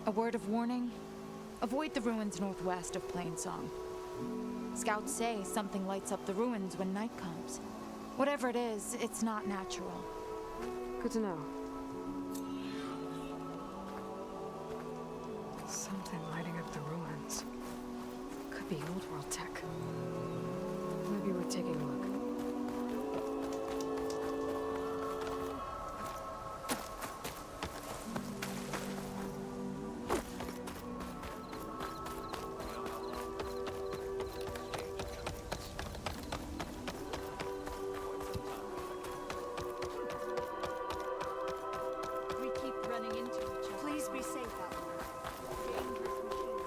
A word of warning? Avoid the ruins northwest of Plainsong. Scouts say something lights up the ruins when night comes. Whatever it is, it's not natural. Good to know. Something lighting up the ruins. Could be old world tech. Maybe we're taking a look. We keep running into each other. Please be safe out there. Dangerous machines.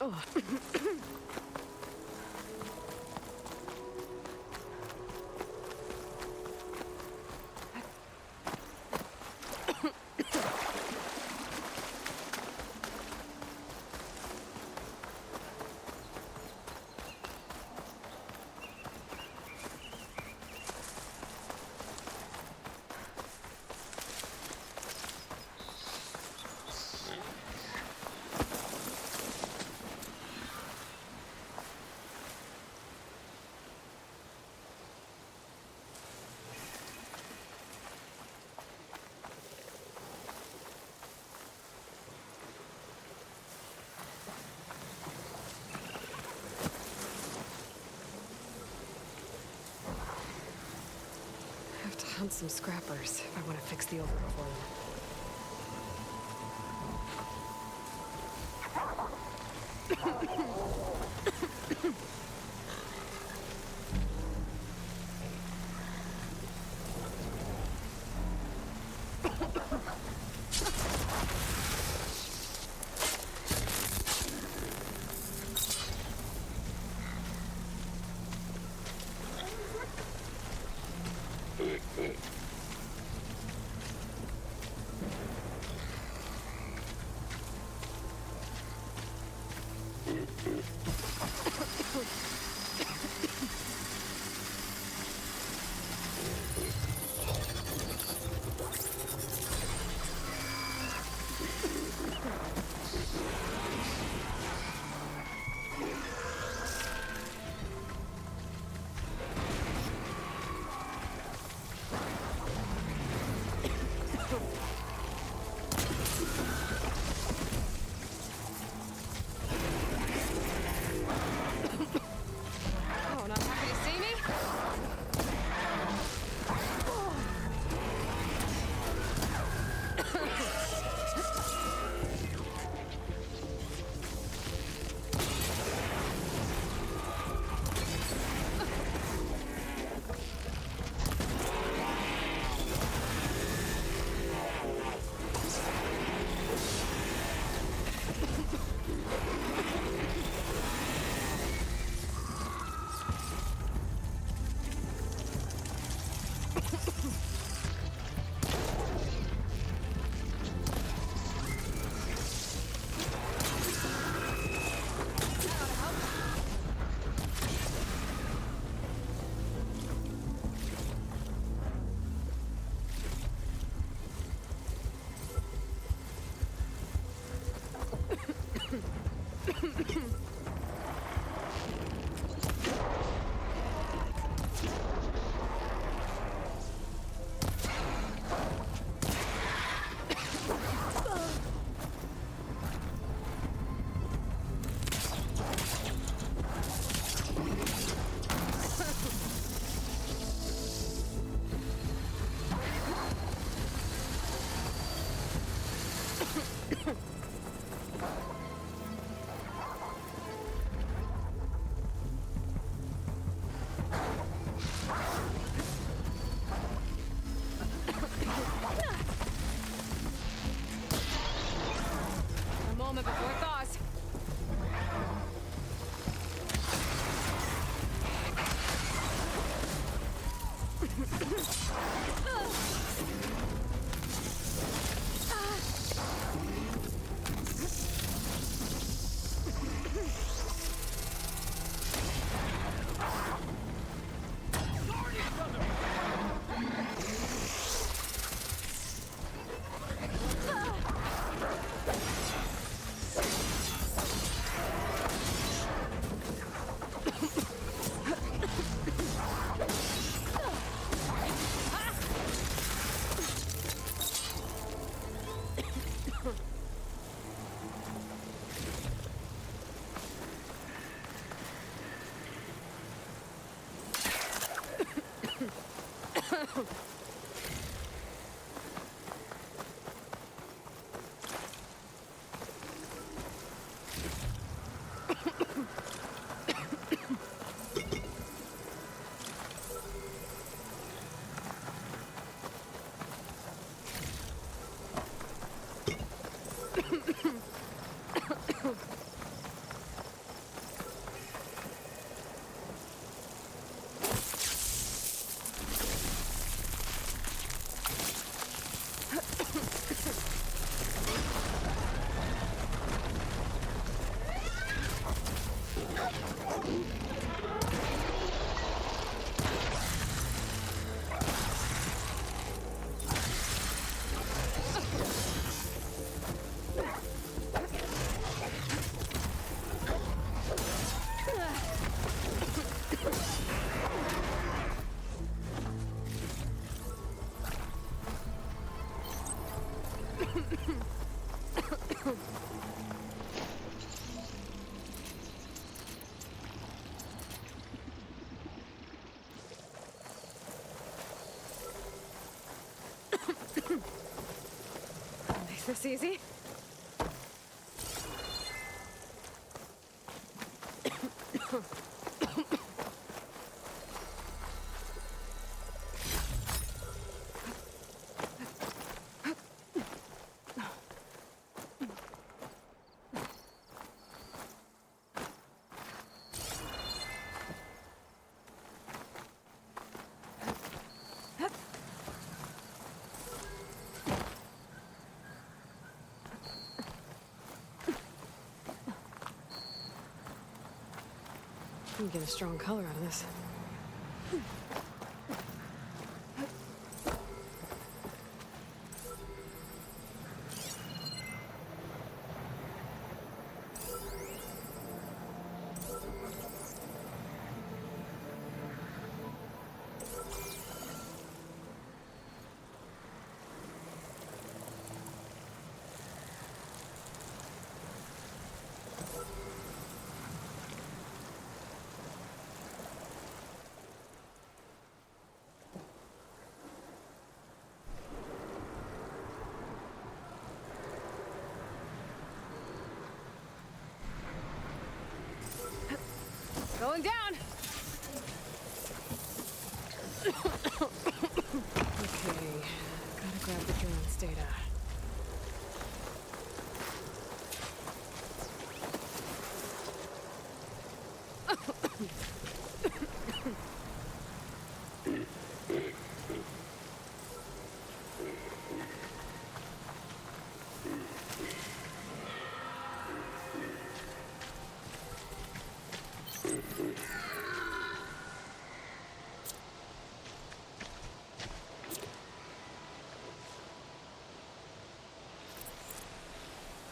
Oh. I have to hunt some scrappers if I want to fix the overflow. Less easy. You can get a strong color out of this. Going down! Okay, gotta grab the drone's data.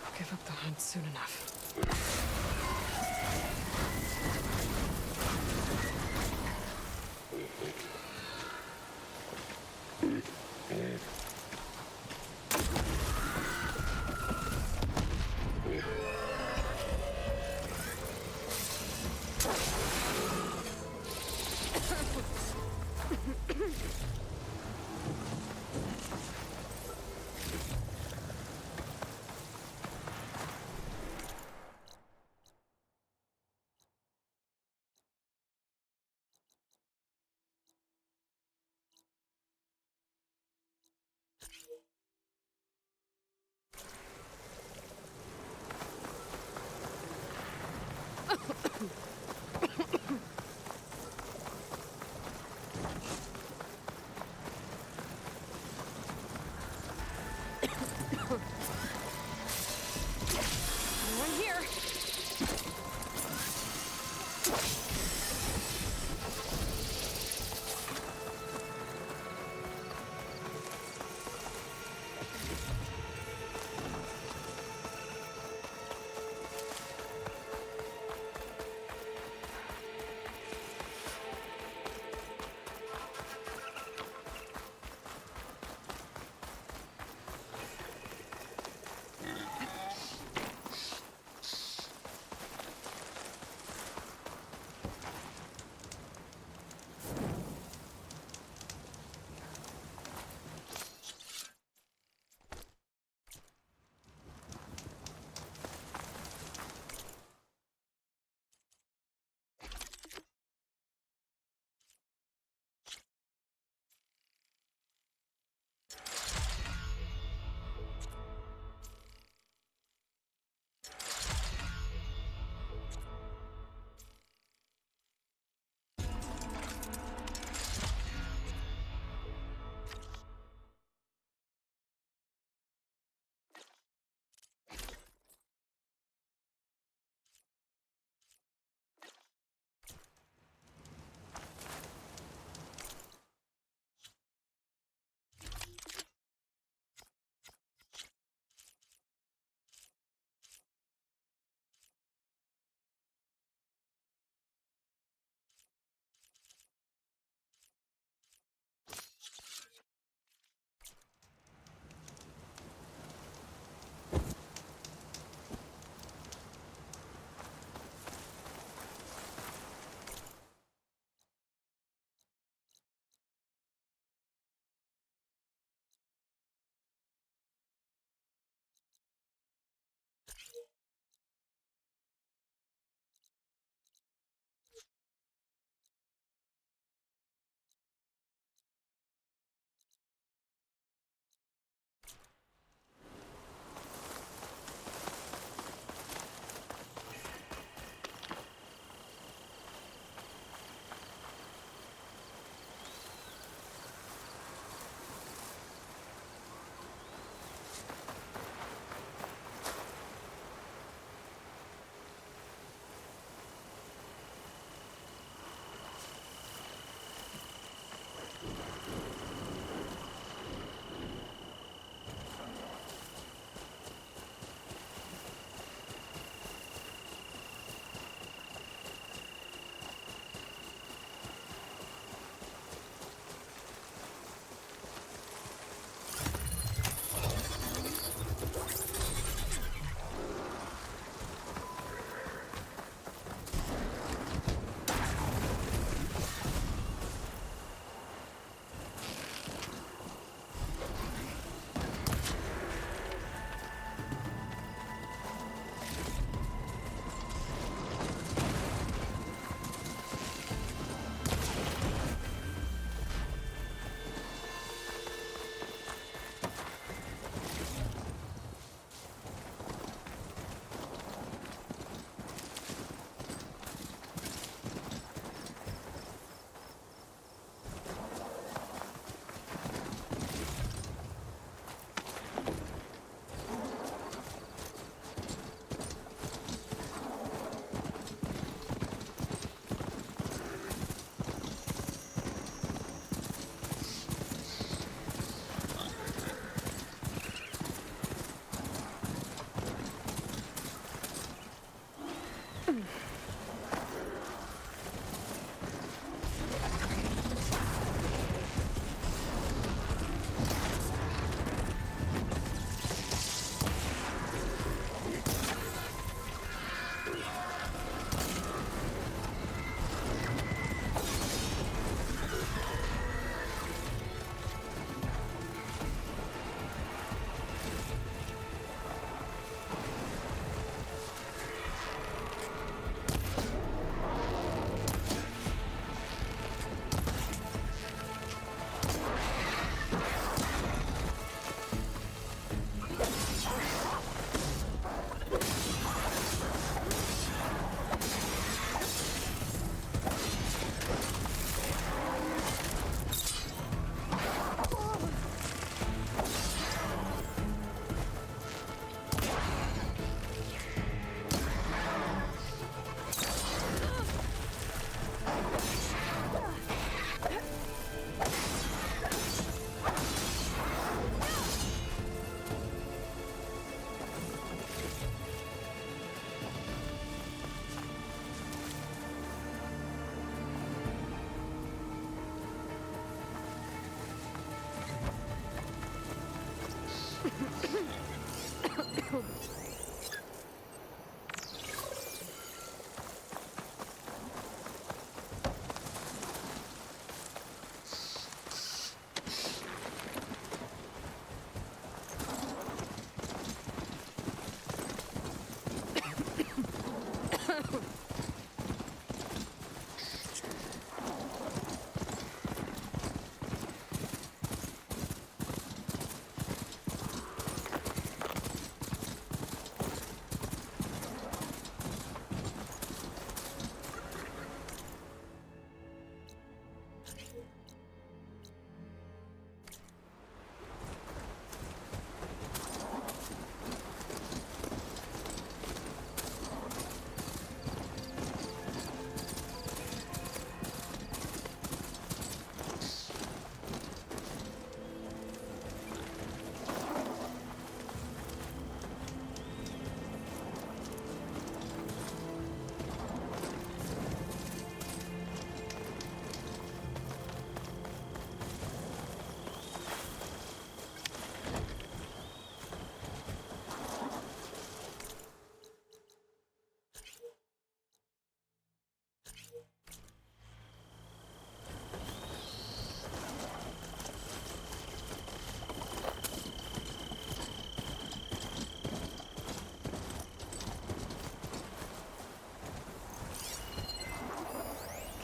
I'll give up the hunt soon enough.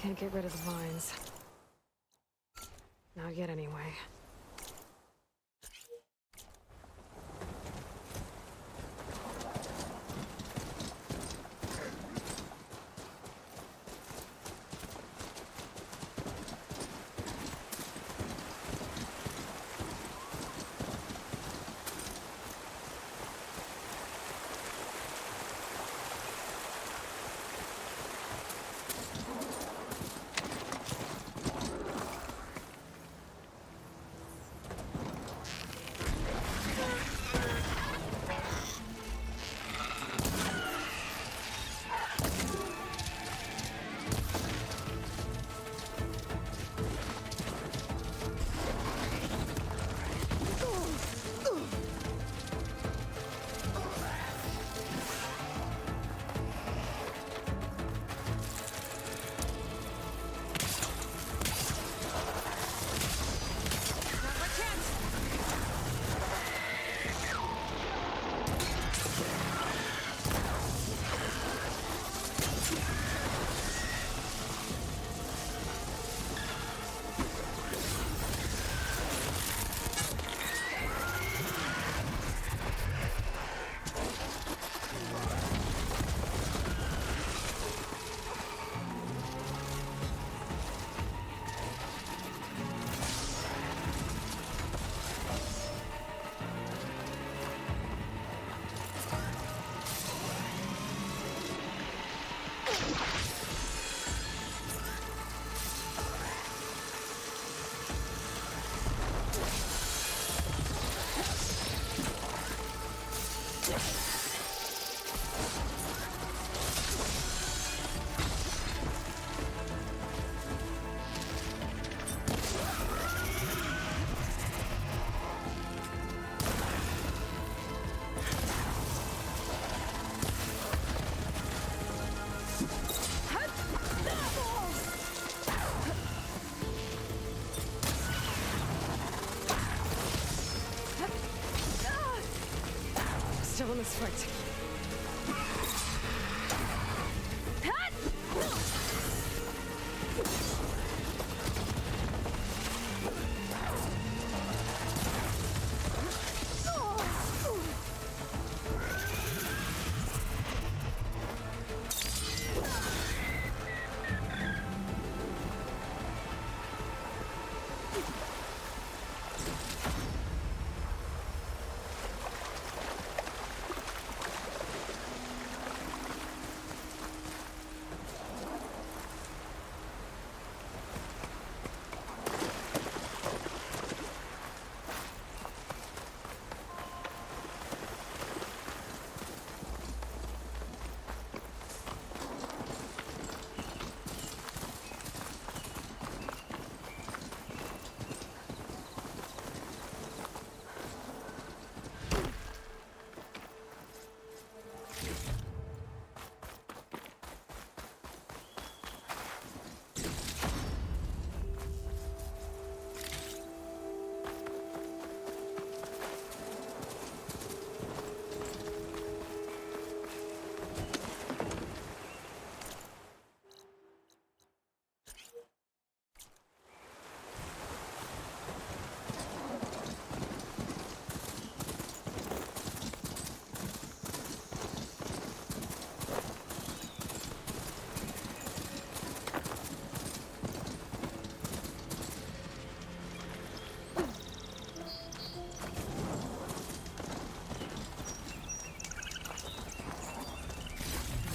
Can't get rid of the vines. Not yet, anyway. Still in this fight.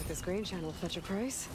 This green channel fetch a price?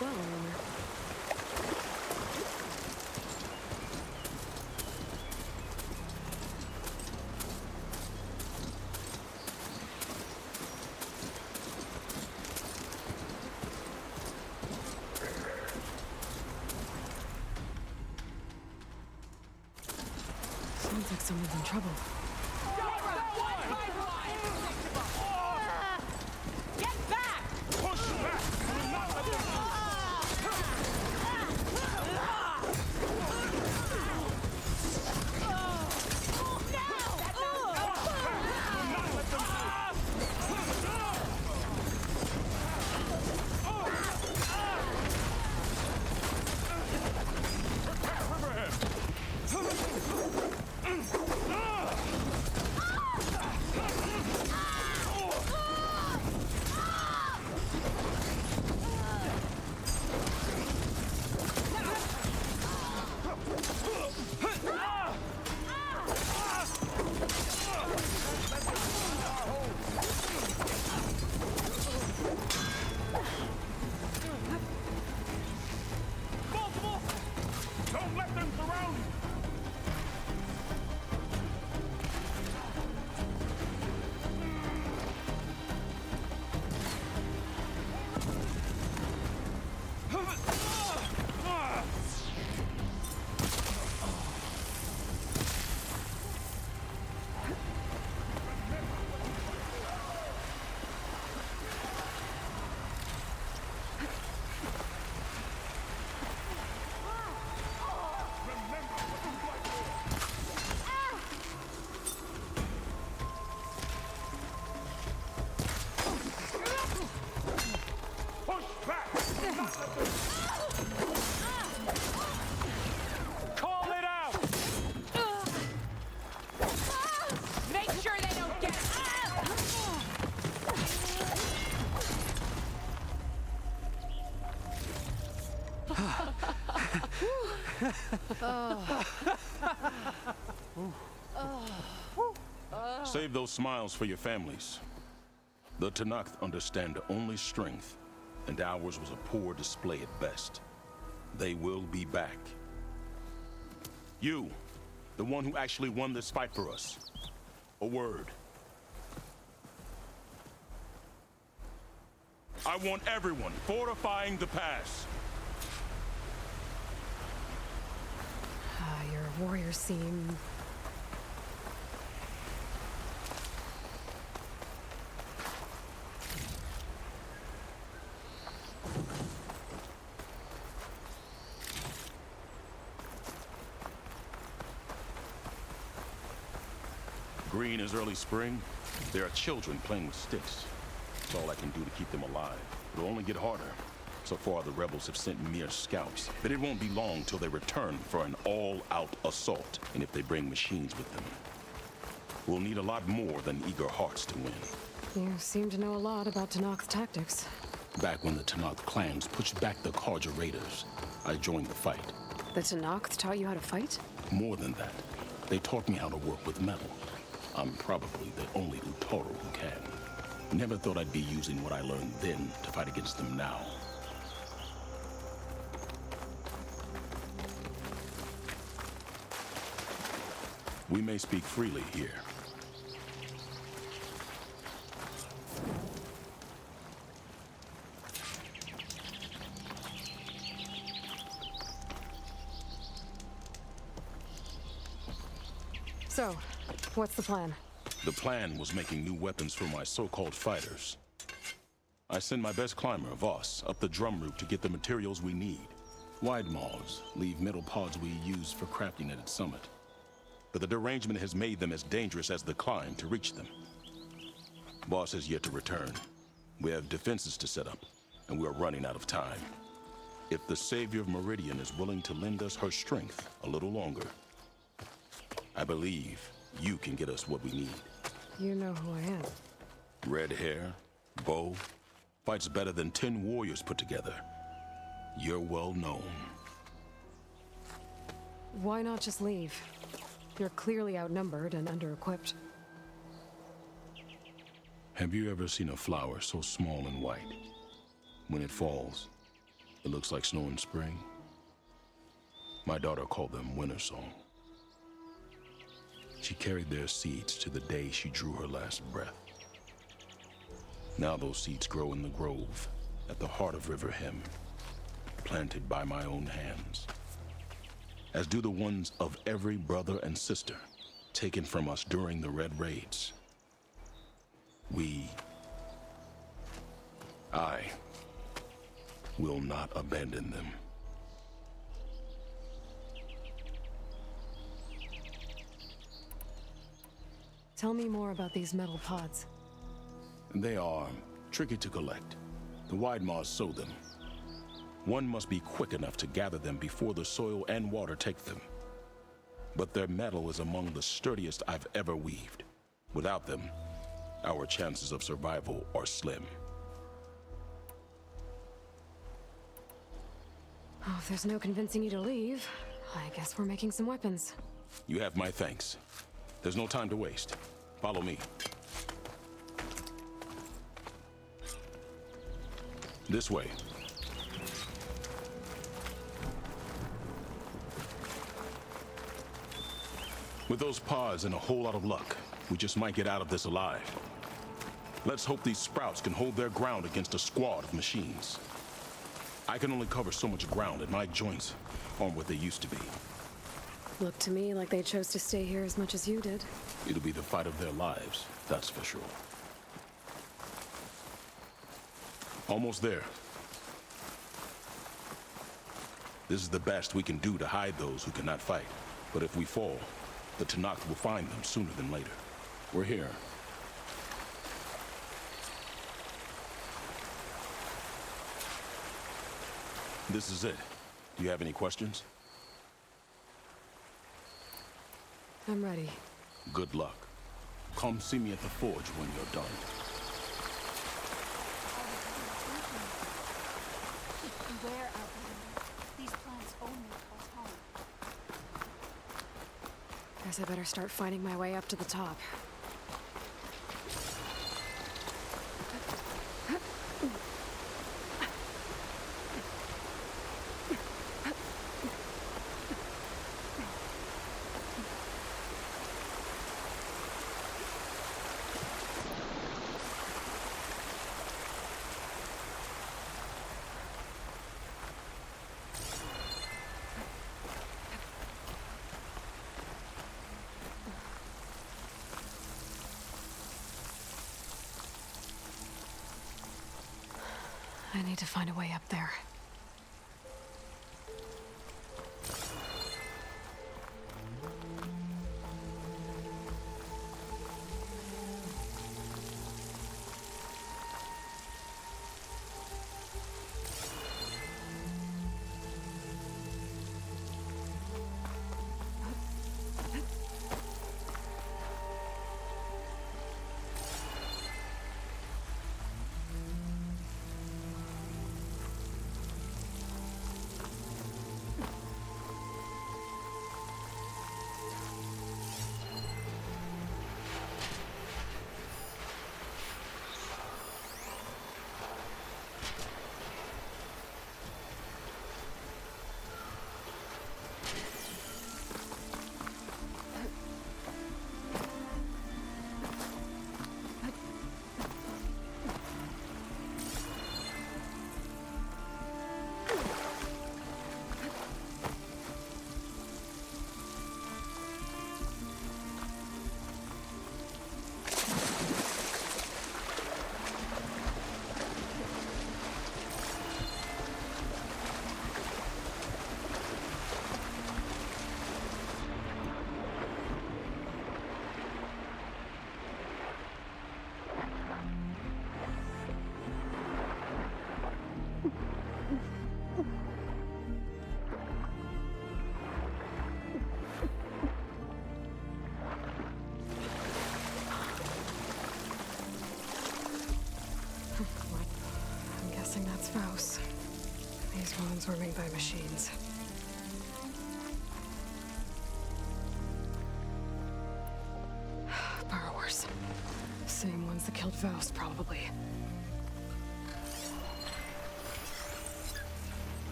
well, Armor. Sounds like someone's in trouble. Get back! Push back! Do not let them move! Don't let them surround you! Push back! Do not let them... Call it out! Make sure they don't get Save those smiles for your families. The Tanakh understand only strength, and ours was a poor display at best. They will be back. You, the one who actually won this fight for us. A word. I want everyone fortifying the pass. Your warriors seem... Green is early spring. There are children playing with sticks. It's all I can do to keep them alive. It'll only get harder. So far, the rebels have sent mere scouts, but it won't be long till they return for an all-out assault, and if they bring machines with them. We'll need a lot more than eager hearts to win. You seem to know a lot about Tanakh's tactics. Back when the Tanakh clans pushed back the Karja raiders, I joined the fight. The Tanakh taught you how to fight? More than that, they taught me how to work with metal. I'm probably the only Utoro who can. Never thought I'd be using what I learned then to fight against them now. We may speak freely here. So, what's the plan? The plan was making new weapons for my so-called fighters. I send my best climber, Voss, up the drum route to get the materials we need. Wide maws leave metal pods we use for crafting at its summit. But the derangement has made them as dangerous as the climb to reach them. Boss has yet to return. We have defenses to set up, and we are running out of time. If the Savior of Meridian is willing to lend us her strength a little longer, I believe you can get us what we need. You know who I am. Red hair, bow, fights better than 10 warriors put together. You're well known. Why not just leave? You're clearly outnumbered and under-equipped. Have you ever seen a flower so small and white? When it falls, It looks like snow in spring. My daughter called them winter song. She carried their seeds to the day she drew her last breath. Now those seeds grow in the grove at the heart of River Hem, planted by my own hands, as do the ones of every brother and sister taken from us during the Red Raids. I will not abandon them. Tell me more about these metal pods. They are tricky to collect. The Widemaws sow them. One must be quick enough to gather them before the soil and water take them. But their metal is among the sturdiest I've ever weaved. Without them, our chances of survival are slim. Oh, if there's no convincing you to leave, I guess we're making some weapons. You have my thanks. There's no time to waste. Follow me. This way. With those pods and a whole lot of luck, we just might get out of this alive. Let's hope these sprouts can hold their ground against a squad of machines. I can only cover so much ground, and my joints aren't what they used to be. Looked to me like they chose to stay here as much as you did. It'll be the fight of their lives, that's for sure. Almost there. This is the best we can do to hide those who cannot fight. But if we fall, the Tanakh will find them sooner than later. We're here. This is it. Do you have any questions? I'm ready. Good luck. Come see me at the forge when you're done. Beware, Outlander. These plants only cause harm. Guess I better start finding my way up to the top. I need to find a way up there. That's Faust. These ones were made by machines. Burrowers. Same ones that killed Faust, probably.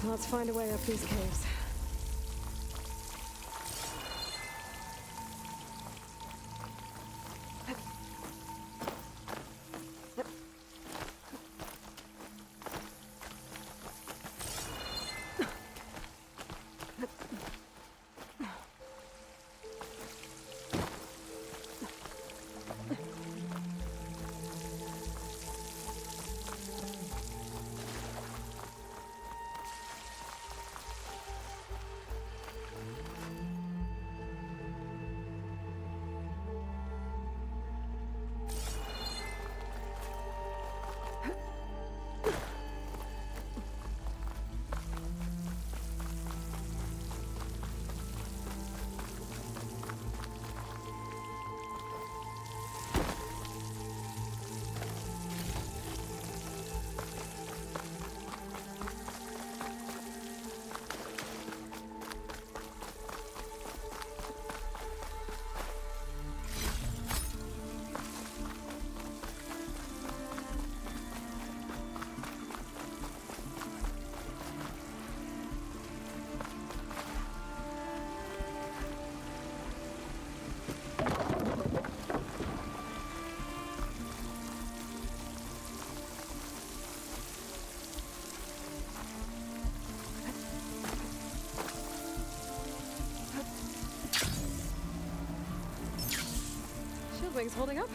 Let's find a way up these caves. Wings holding up?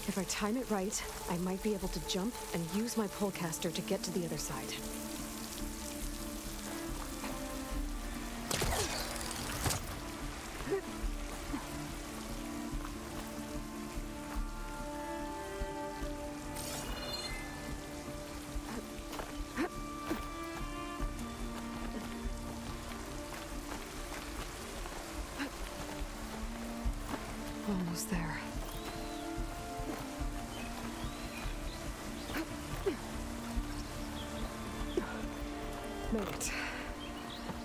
If I time it right, I might be able to jump and use my polecaster to get to the other side. Almost there. Made it.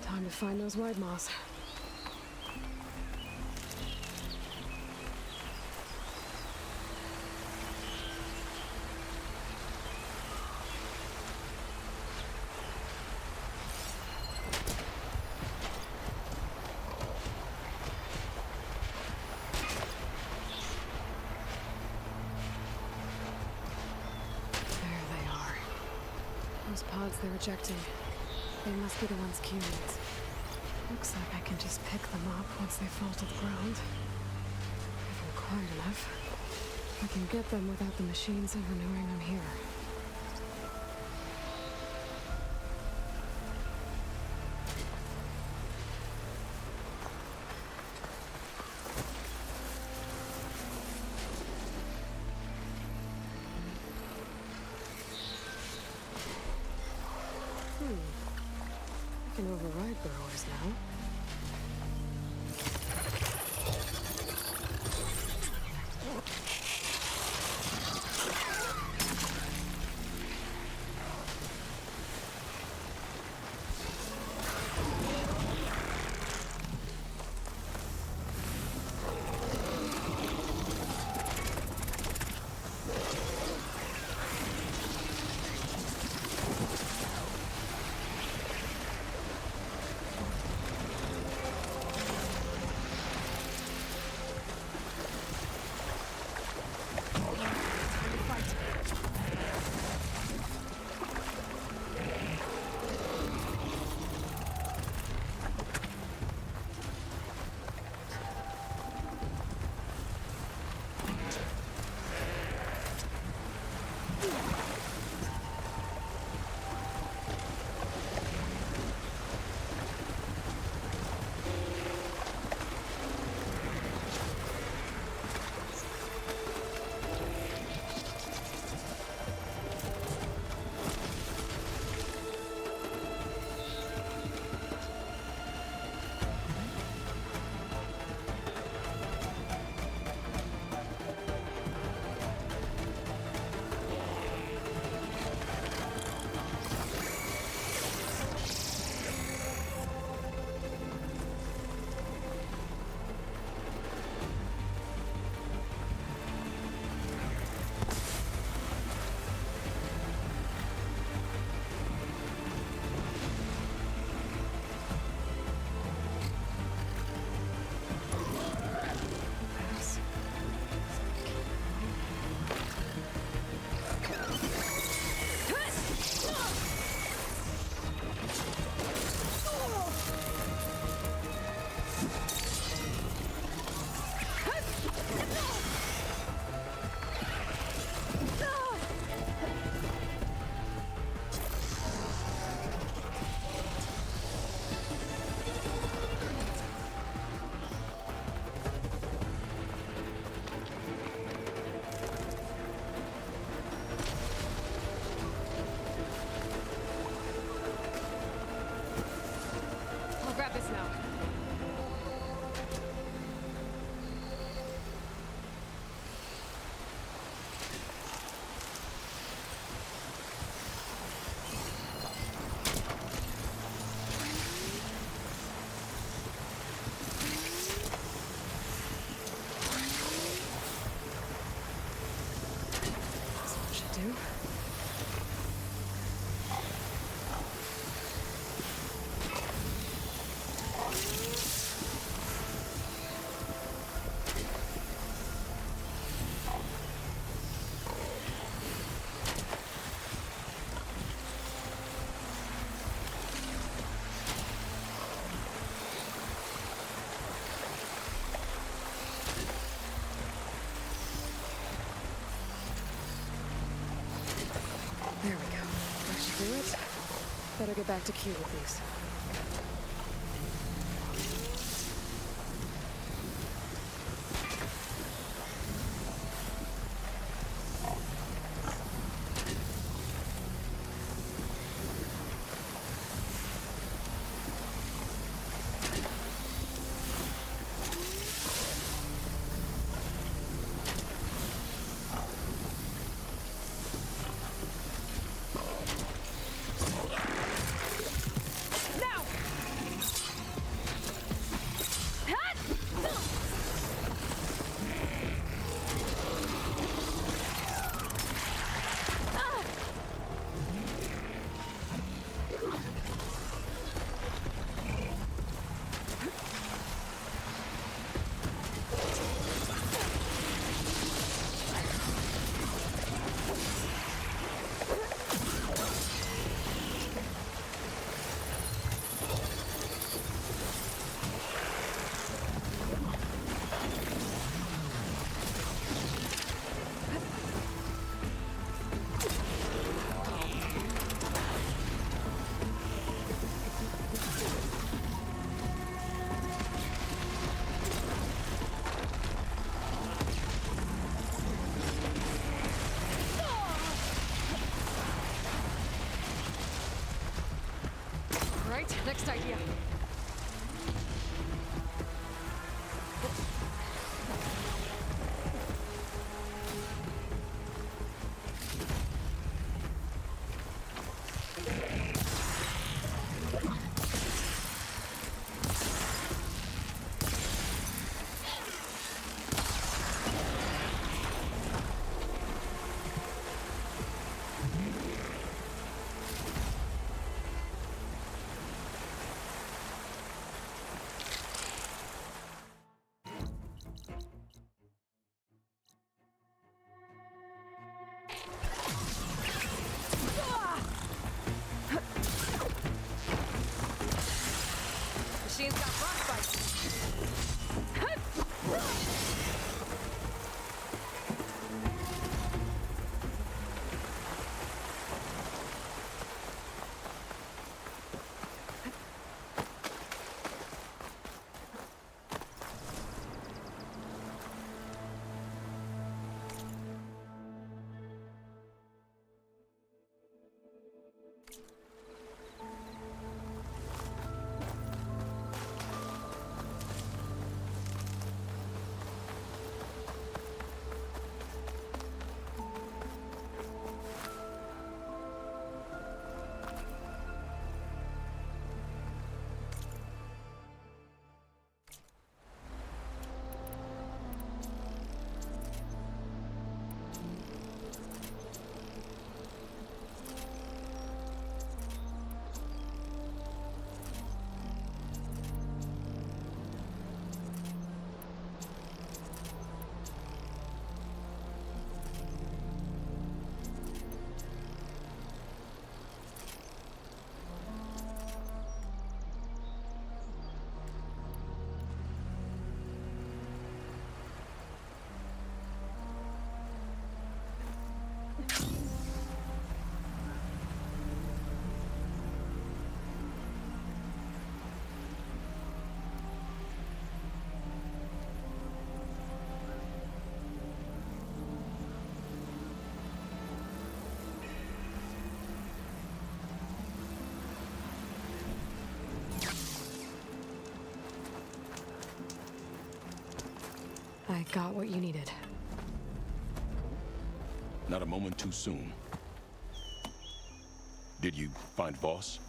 Time to find those wide moths. Those pods they're ejecting. They must be the ones Q needs. Looks like I can just pick them up once they fall to the ground. If I'm quiet enough, I can get them without the machines ever knowing I'm here. I can override burrowers now. through it. Better get back to Q with these. Right, next idea. Machine's got frostbite. I got what you needed. Not a moment too soon. Did you find Voss?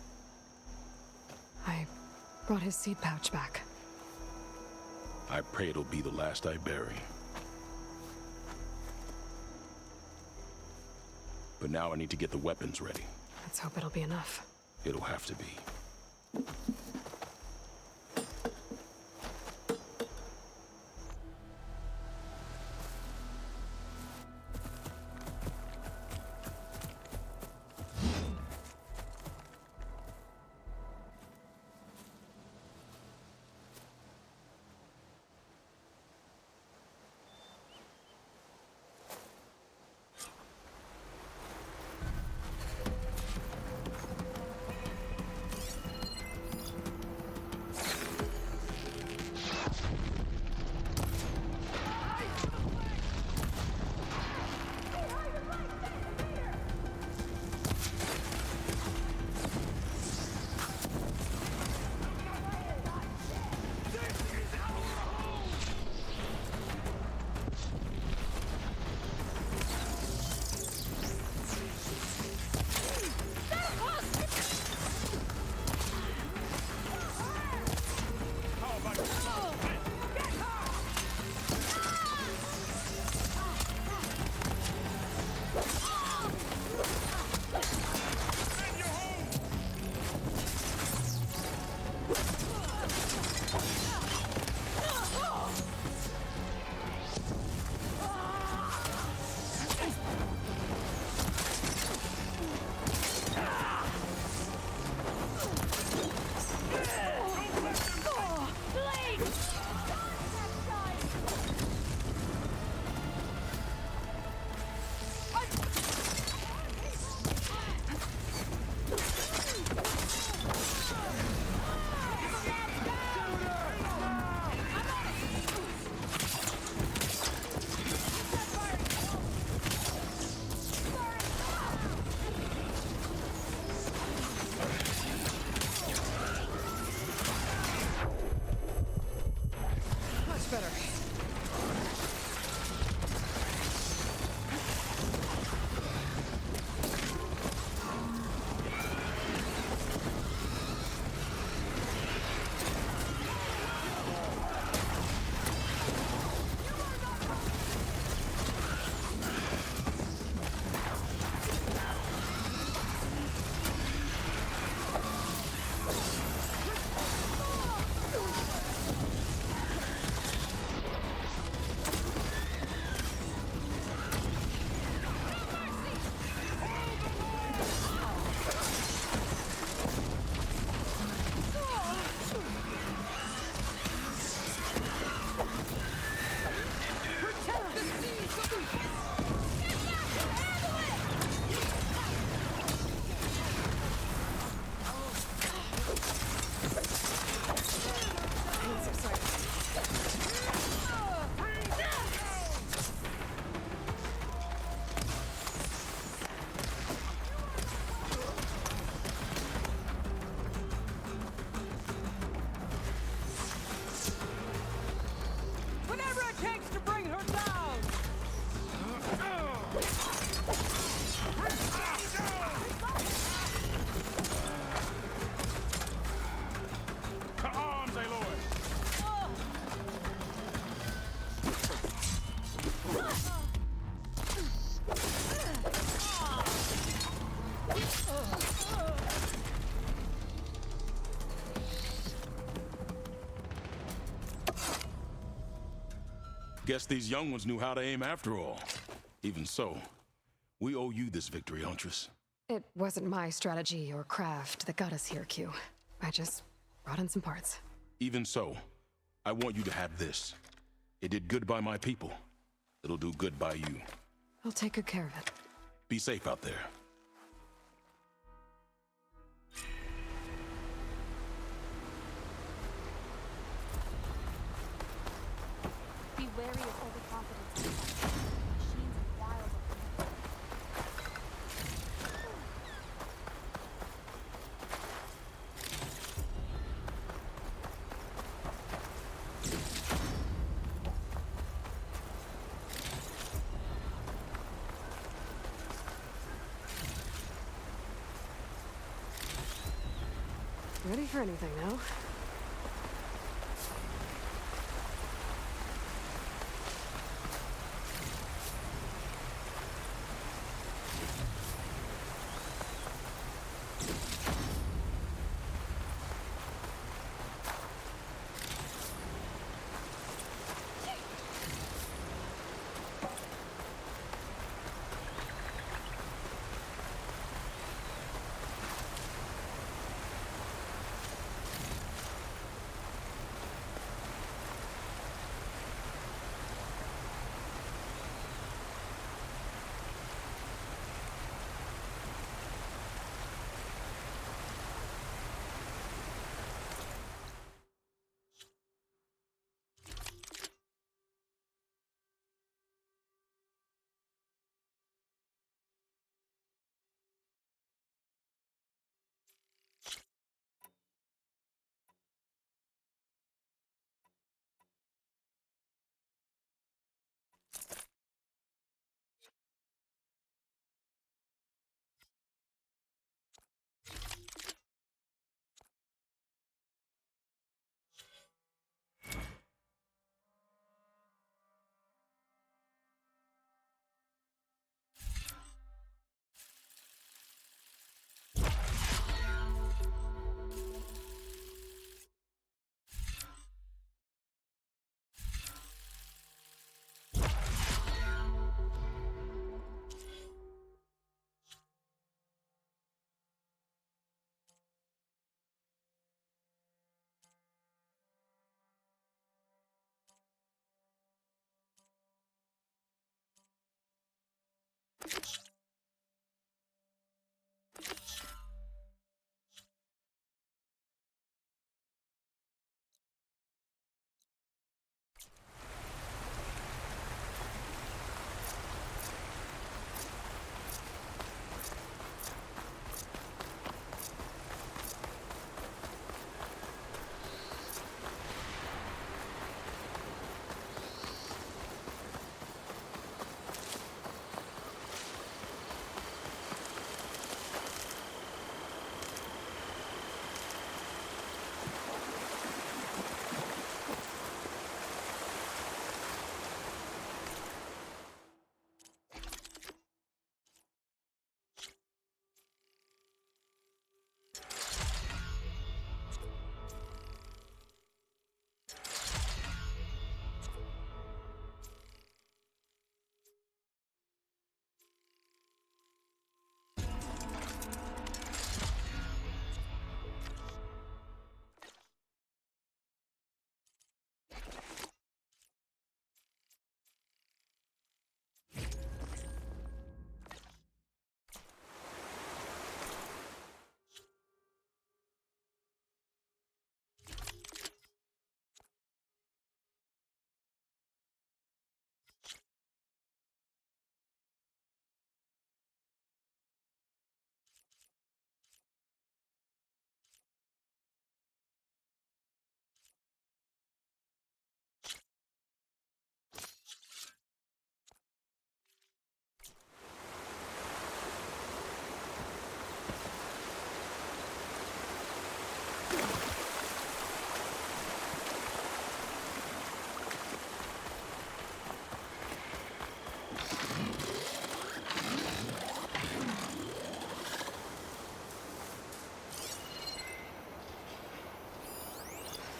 I brought his seed pouch back. I pray it'll be the last I bury. But now I need to get the weapons ready. Let's hope it'll be enough. It'll have to be. Guess these young ones knew how to aim after all. Even so, we owe you this victory, Huntress. It wasn't my strategy or craft that got us here, Q. I just brought in some parts. Even so, I want you to have this. It did good by my people. It'll do good by you. I'll take good care of it. Be safe out there. Be wary of overconfidence. Machines are wild. Ready for anything now?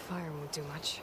Fire won't do much.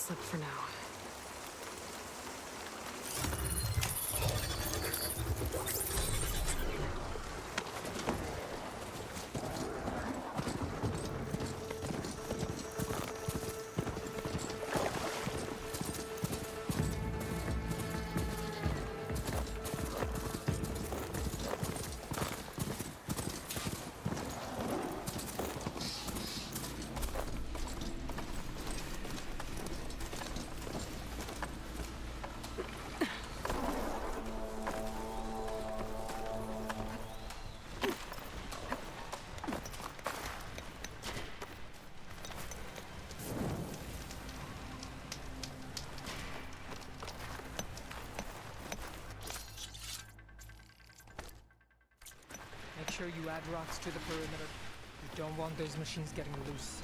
slip for now. Make sure you add rocks to the perimeter. You don't want those machines getting loose.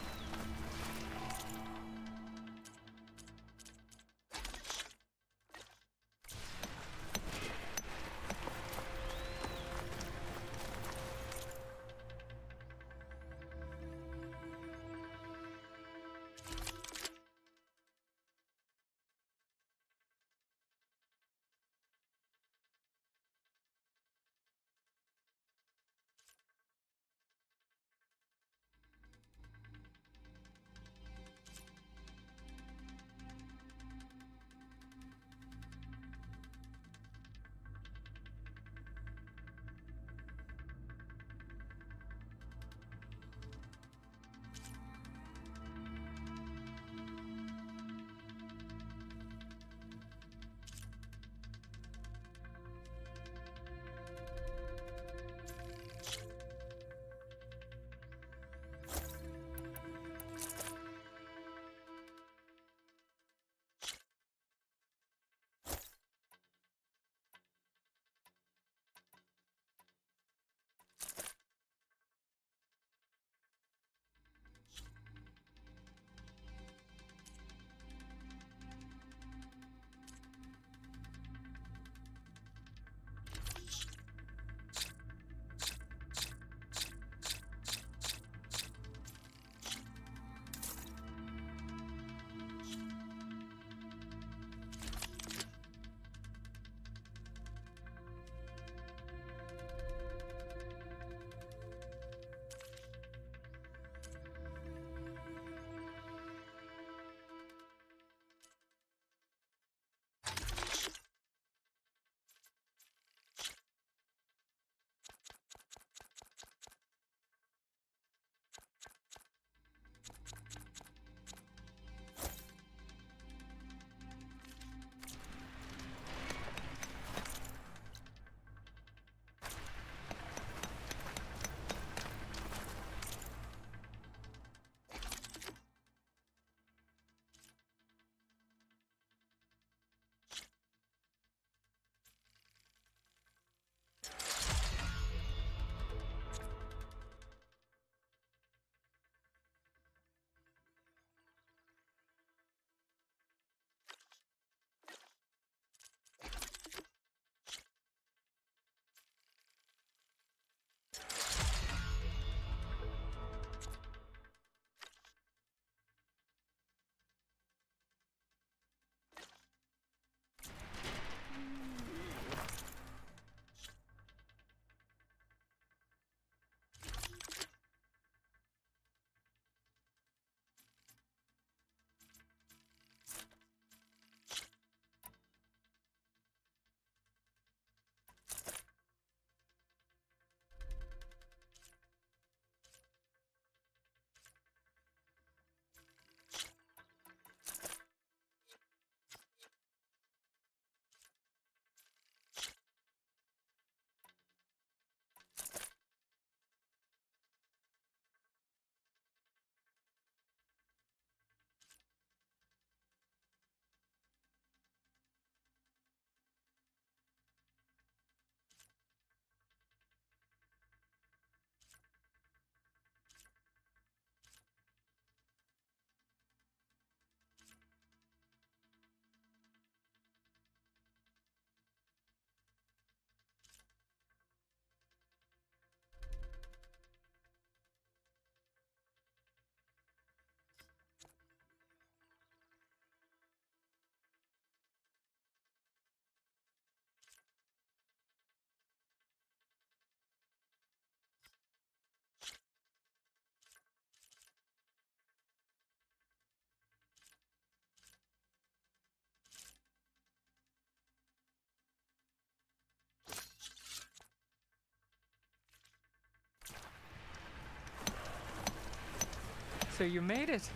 So you made it.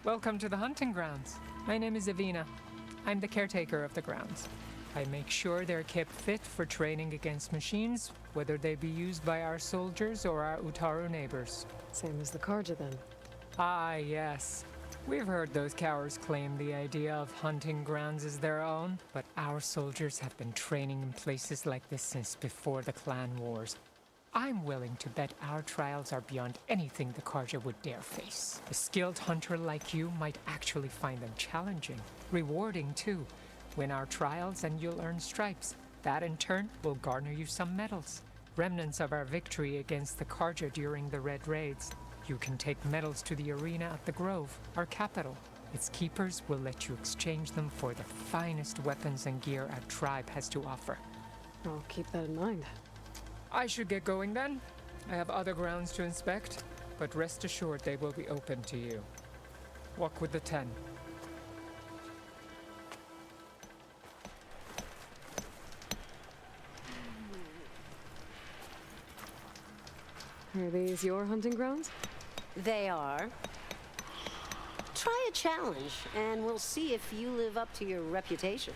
Welcome to the hunting grounds. My name is Avina. I'm the caretaker of the grounds. I make sure they're kept fit for training against machines, whether they be used by our soldiers or our Utaru neighbors. Same as the Karja then. Ah, yes. We've heard those cowards claim the idea of hunting grounds as their own, but our soldiers have been training in places like this since before the clan wars. I'm willing to bet our trials are beyond anything the Karja would dare face. A skilled hunter like you might actually find them challenging, rewarding too. Win our trials and you'll earn stripes. That in turn will garner you some medals. Remnants of our victory against the Karja during the Red Raids. You can take medals to the arena at the Grove, our capital. Its keepers will let you exchange them for the finest weapons and gear our tribe has to offer. I'll keep that in mind. I should get going then. I have other grounds to inspect, but rest assured they will be open to you. Walk with the 10. Are these your hunting grounds? They are. Try a challenge, and we'll see if you live up to your reputation.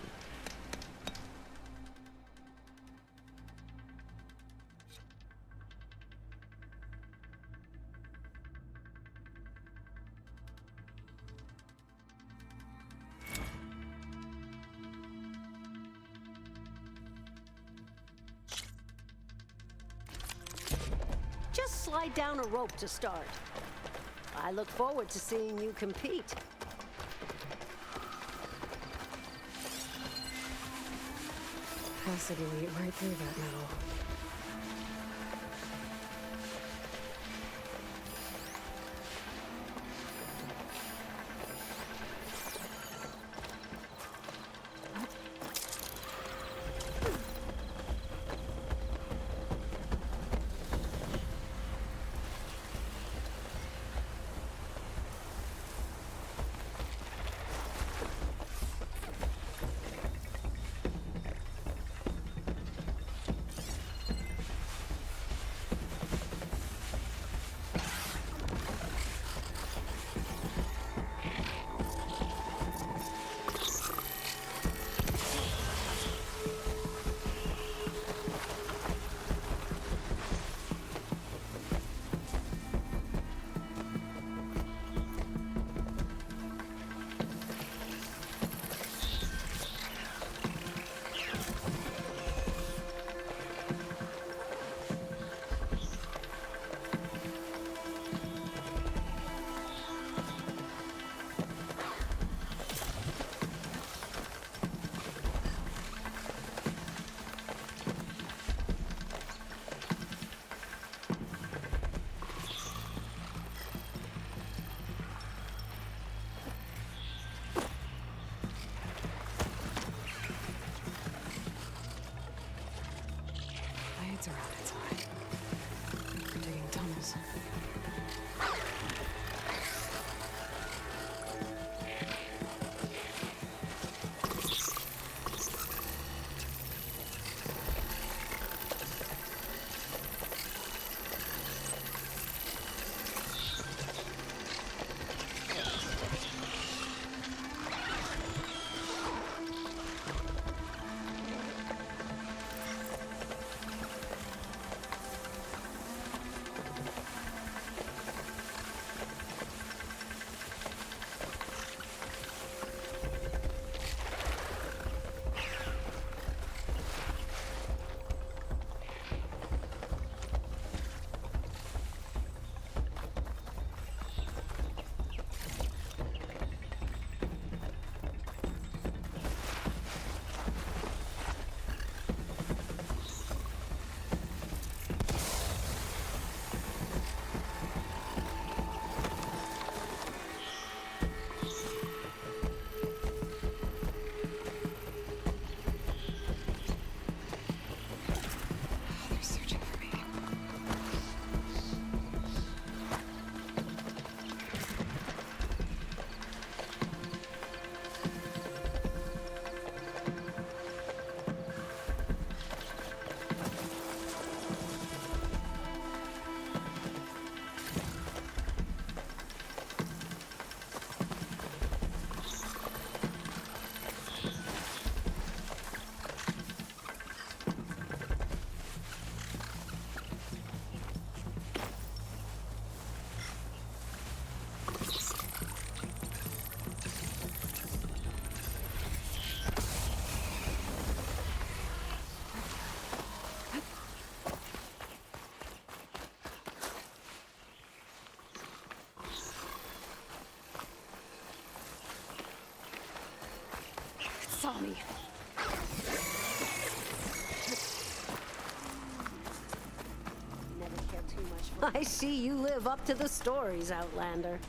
Just slide down a rope to start. I look forward to seeing you compete. Acid will eat right through that metal. Blades are out its eye. We're digging tunnels. Tommy. Never cared too much for. I see you live up to the stories, Outlander.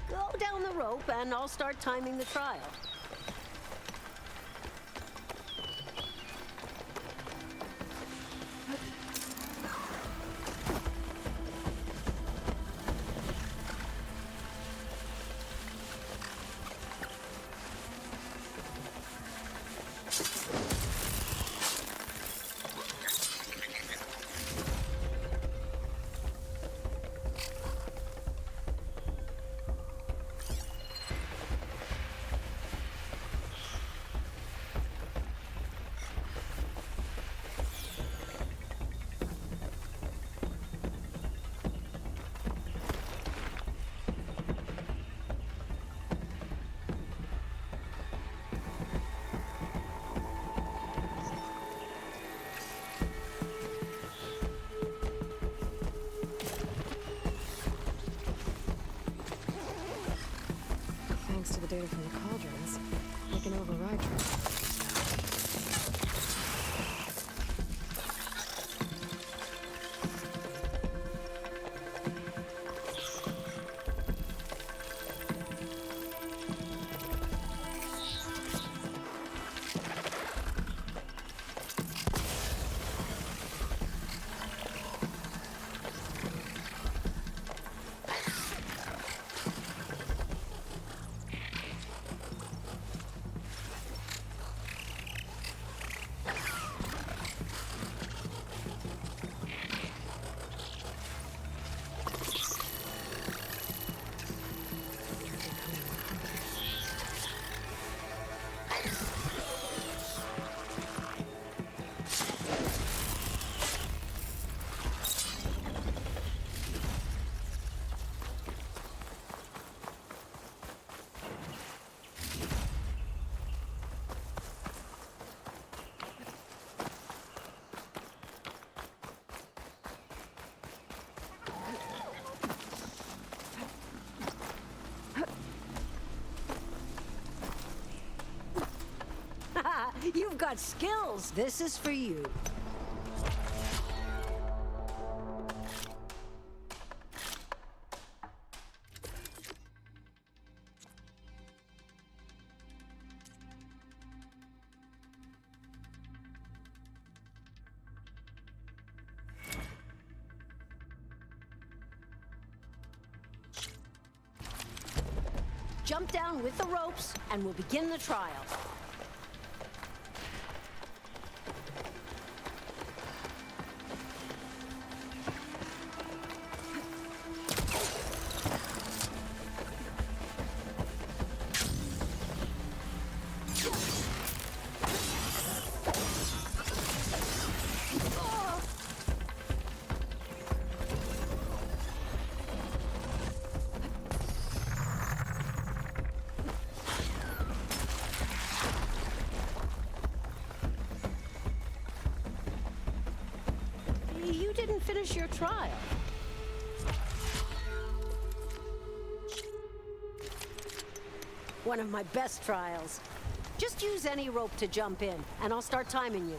Go down the rope and I'll start timing the trial. Thanks to the data from the cauldrons, I can override traffic. You've got skills. This is for you. Jump down with the ropes, and we'll begin the trial. You didn't finish your trial. One of my best trials. Just use any rope to jump in, and I'll start timing you.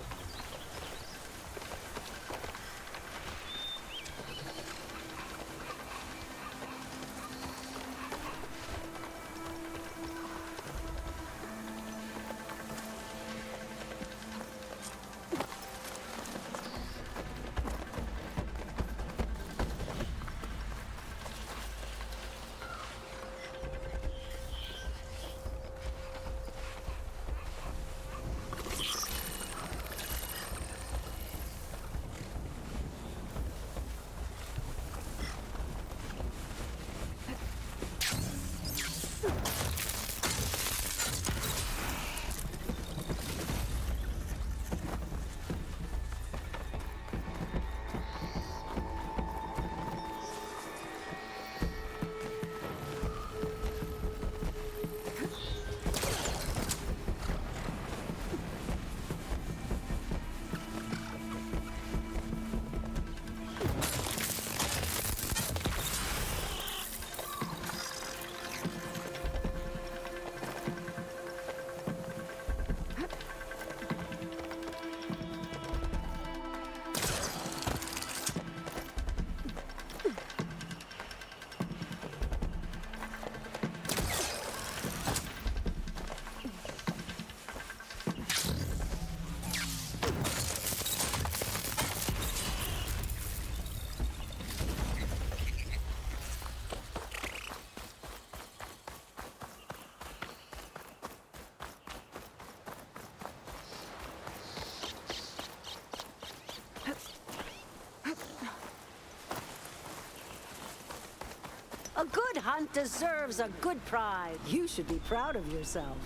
hunt deserves a good prize. You should be proud of yourself.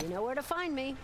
You know where to find me.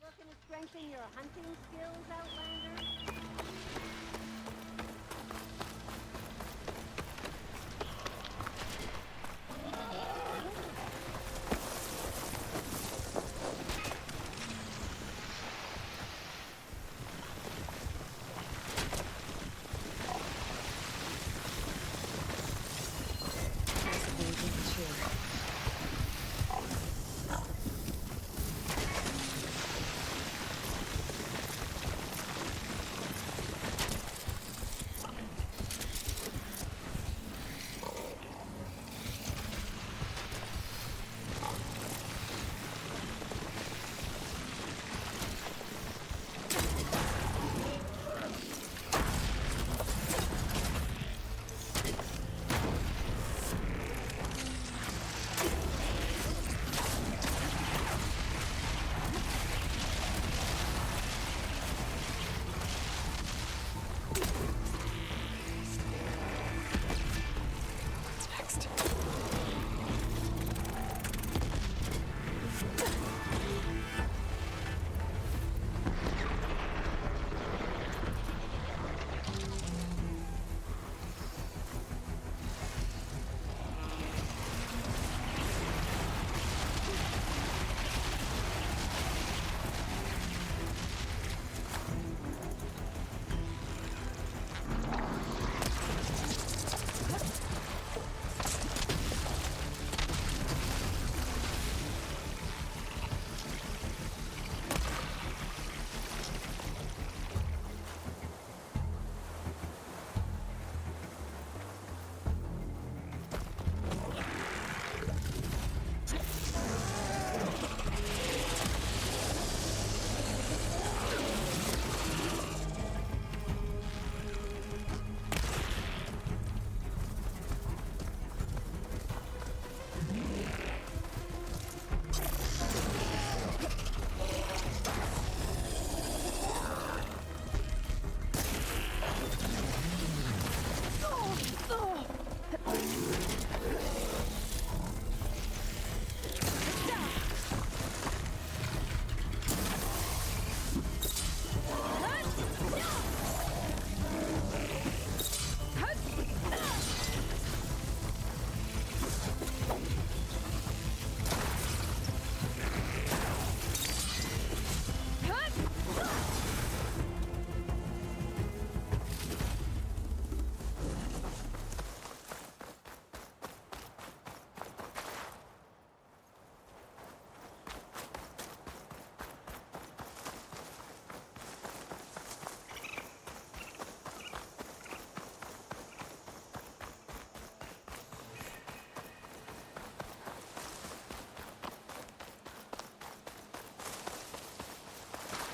Looking to strengthen your hunting skills, Outlander?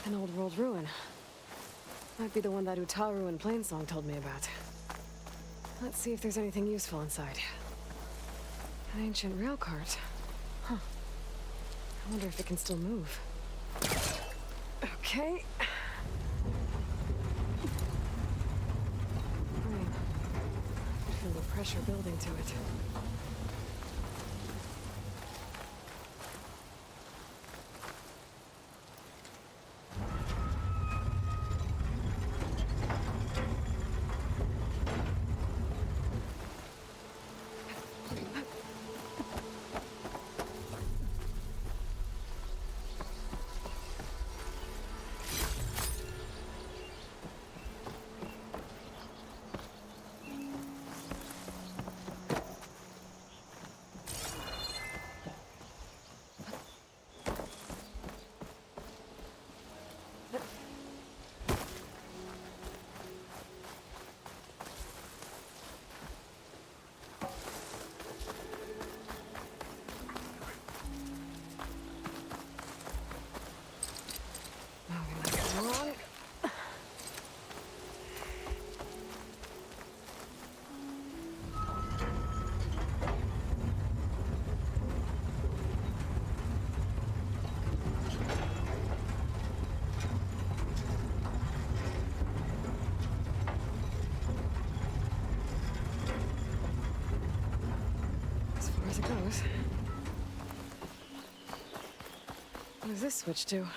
An old world ruin. Might be the one that Utaru in Plainsong told me about. Let's see if there's anything useful inside. An ancient rail cart. Huh. I wonder if it can still move. Okay. Rain. I feel the pressure building to it. As it goes. What does this switch do?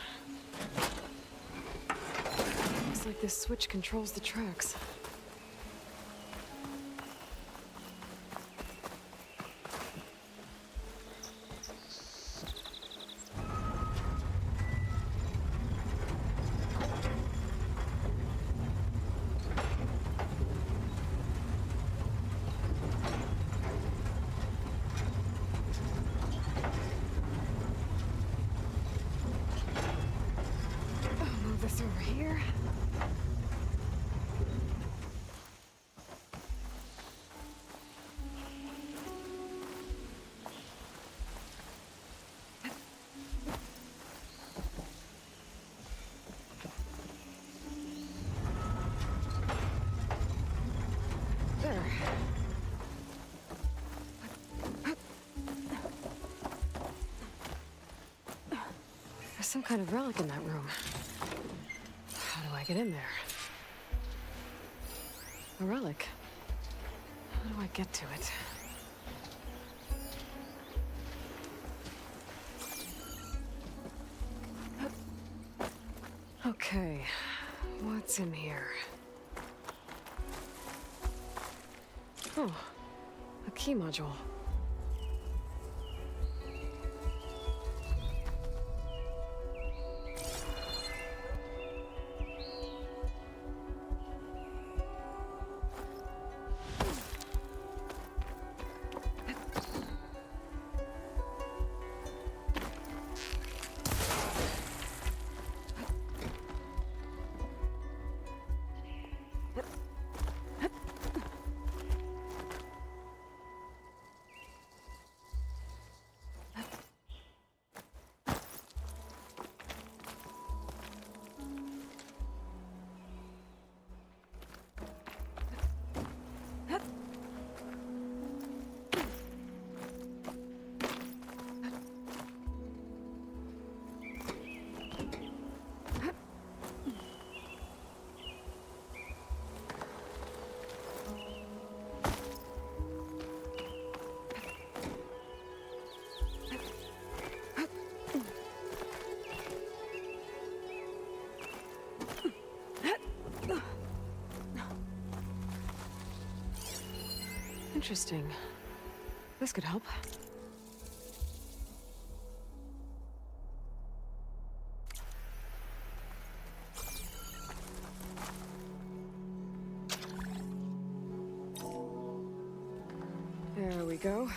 Looks like this switch controls the tracks. This over here. There. There's some kind of relic in that room. How do I get in there? A relic. How do I get to it? Okay, what's in here? Oh, a key module. Interesting. This could help. There we go.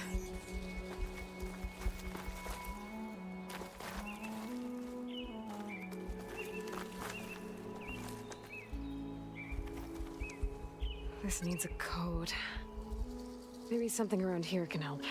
This needs a code. Maybe something around here can help.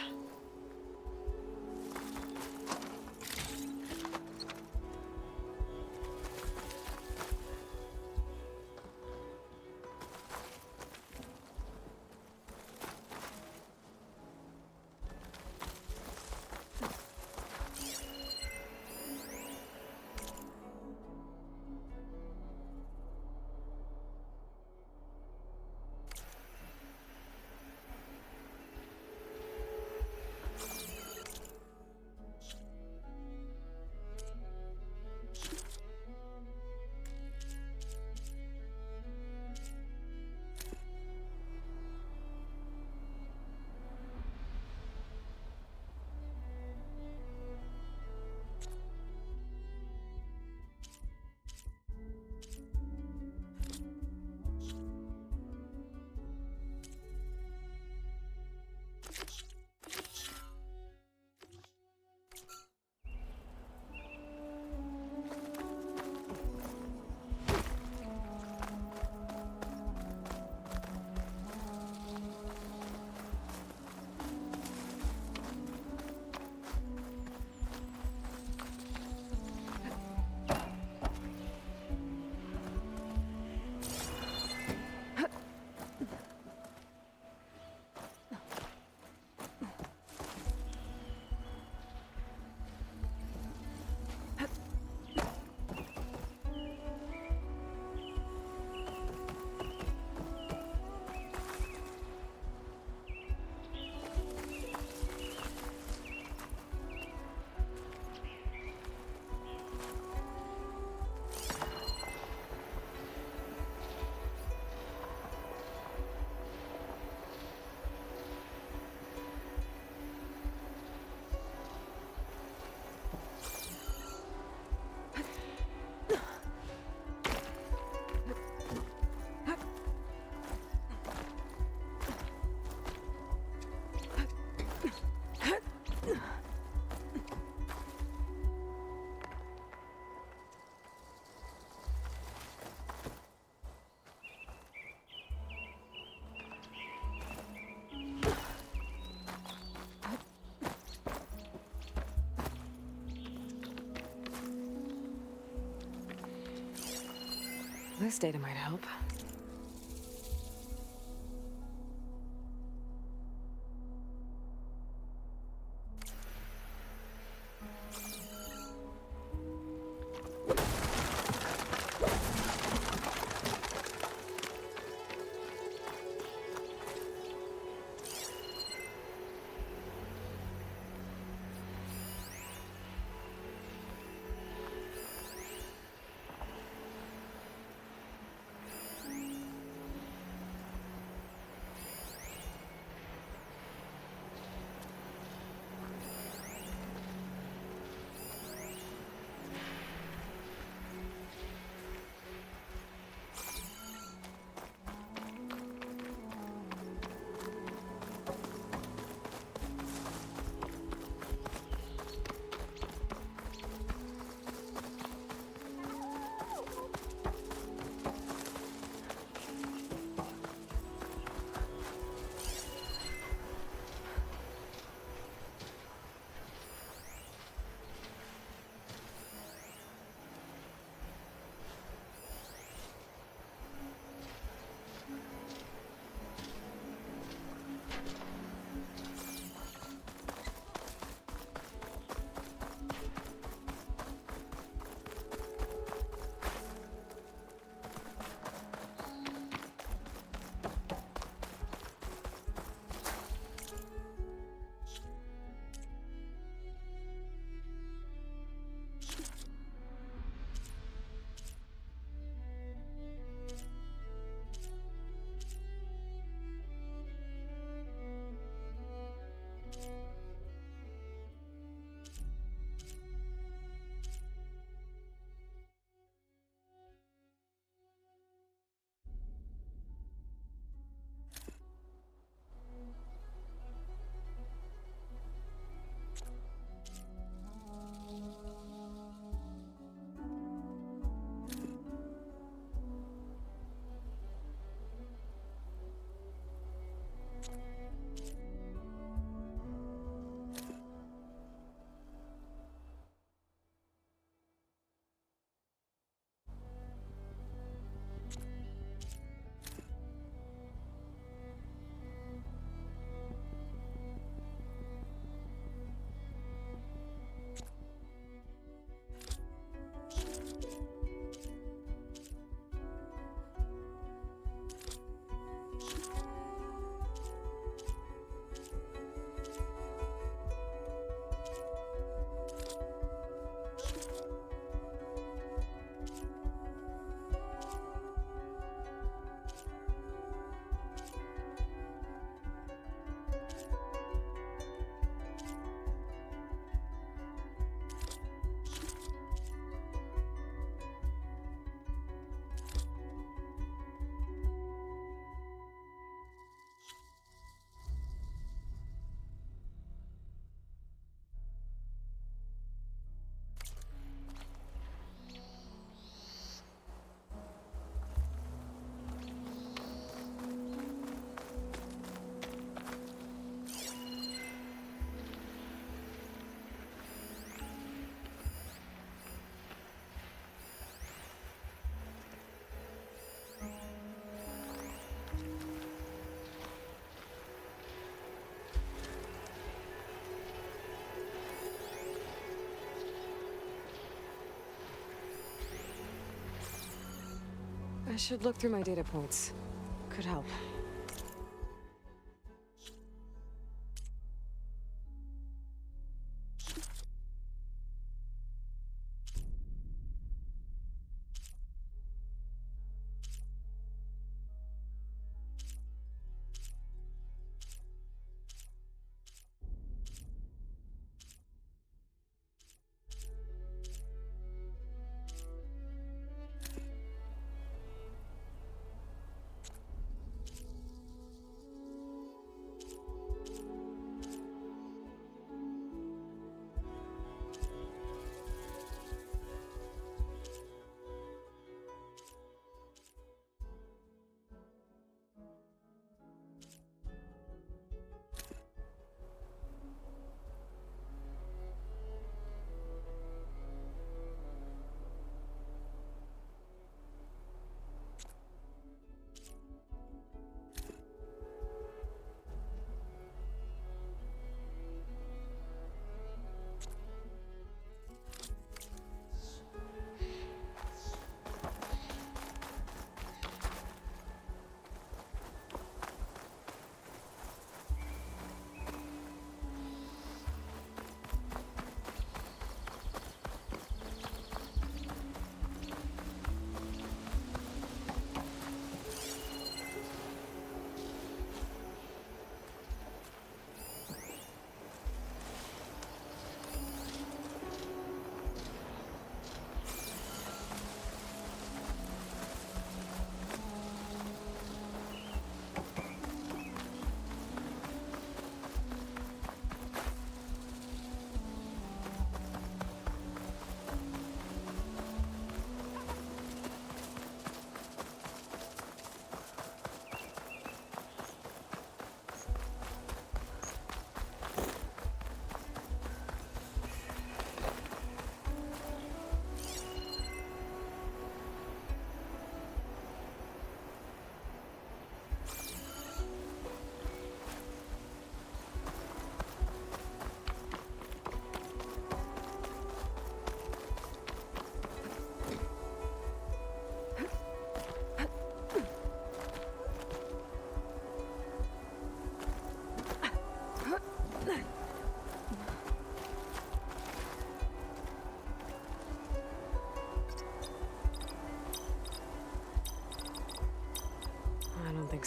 This data might help. I should look through my data points. Could help.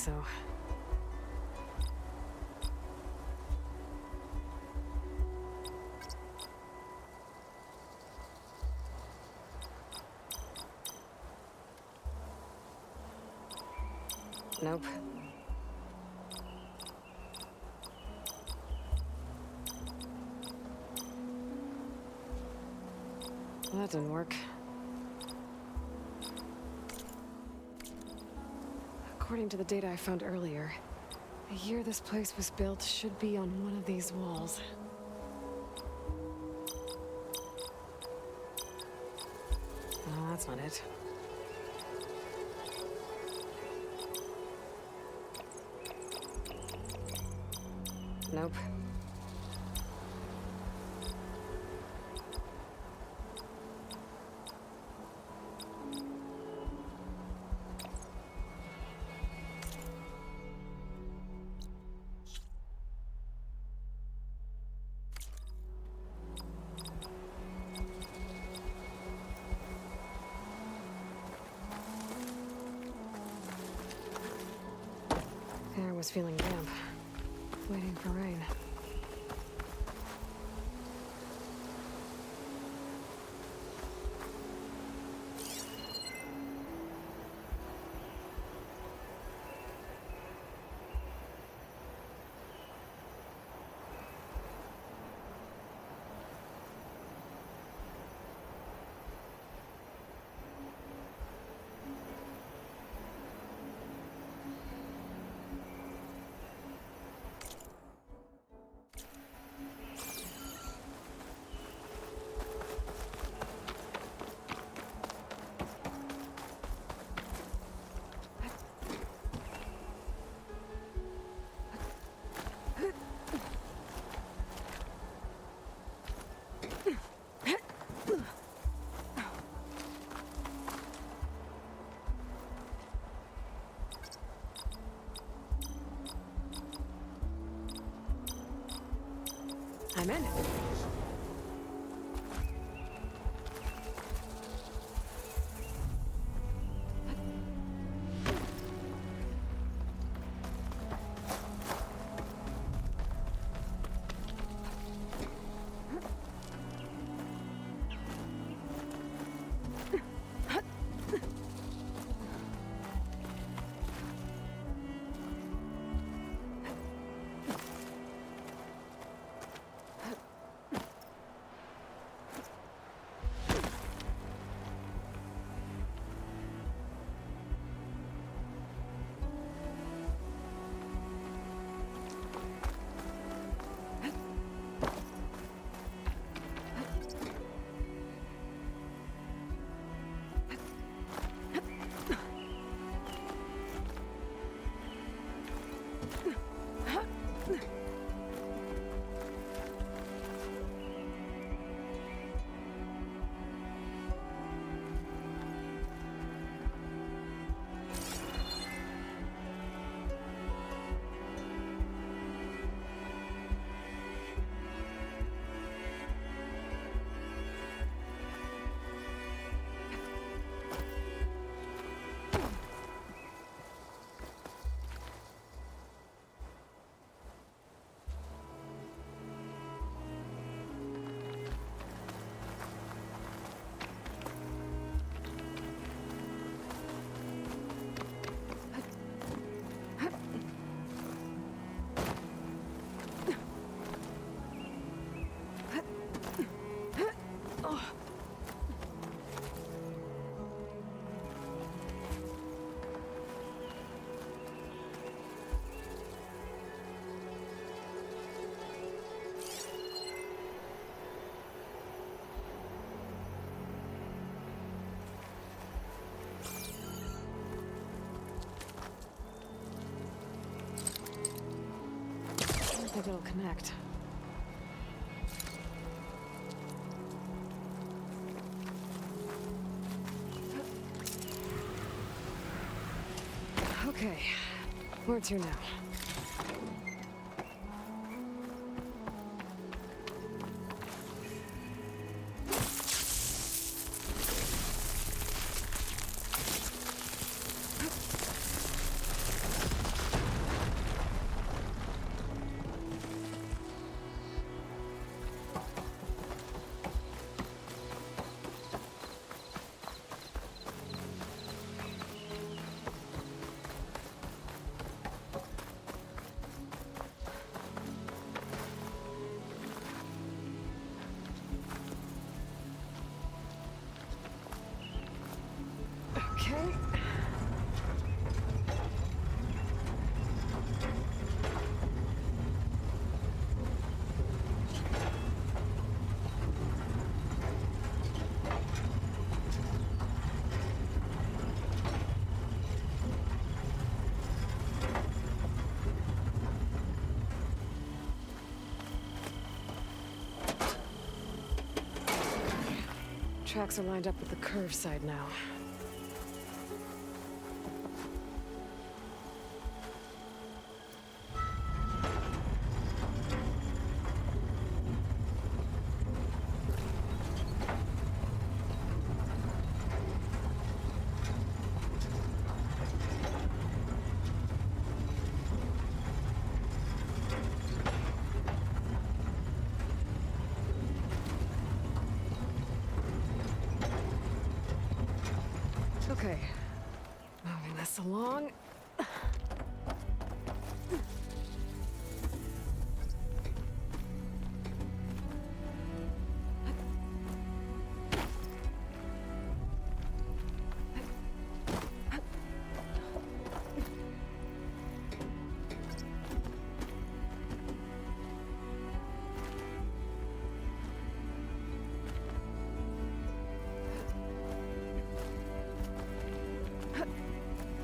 so. Nope. Well, that didn't work. According to the data I found earlier, the year this place was built should be on one of these walls. No, that's not it. Nope. Air was feeling damp, waiting for rain. I'm in. I think it'll connect. Okay, where to now? tracks are lined up with the curve side now. Okay, moving this along.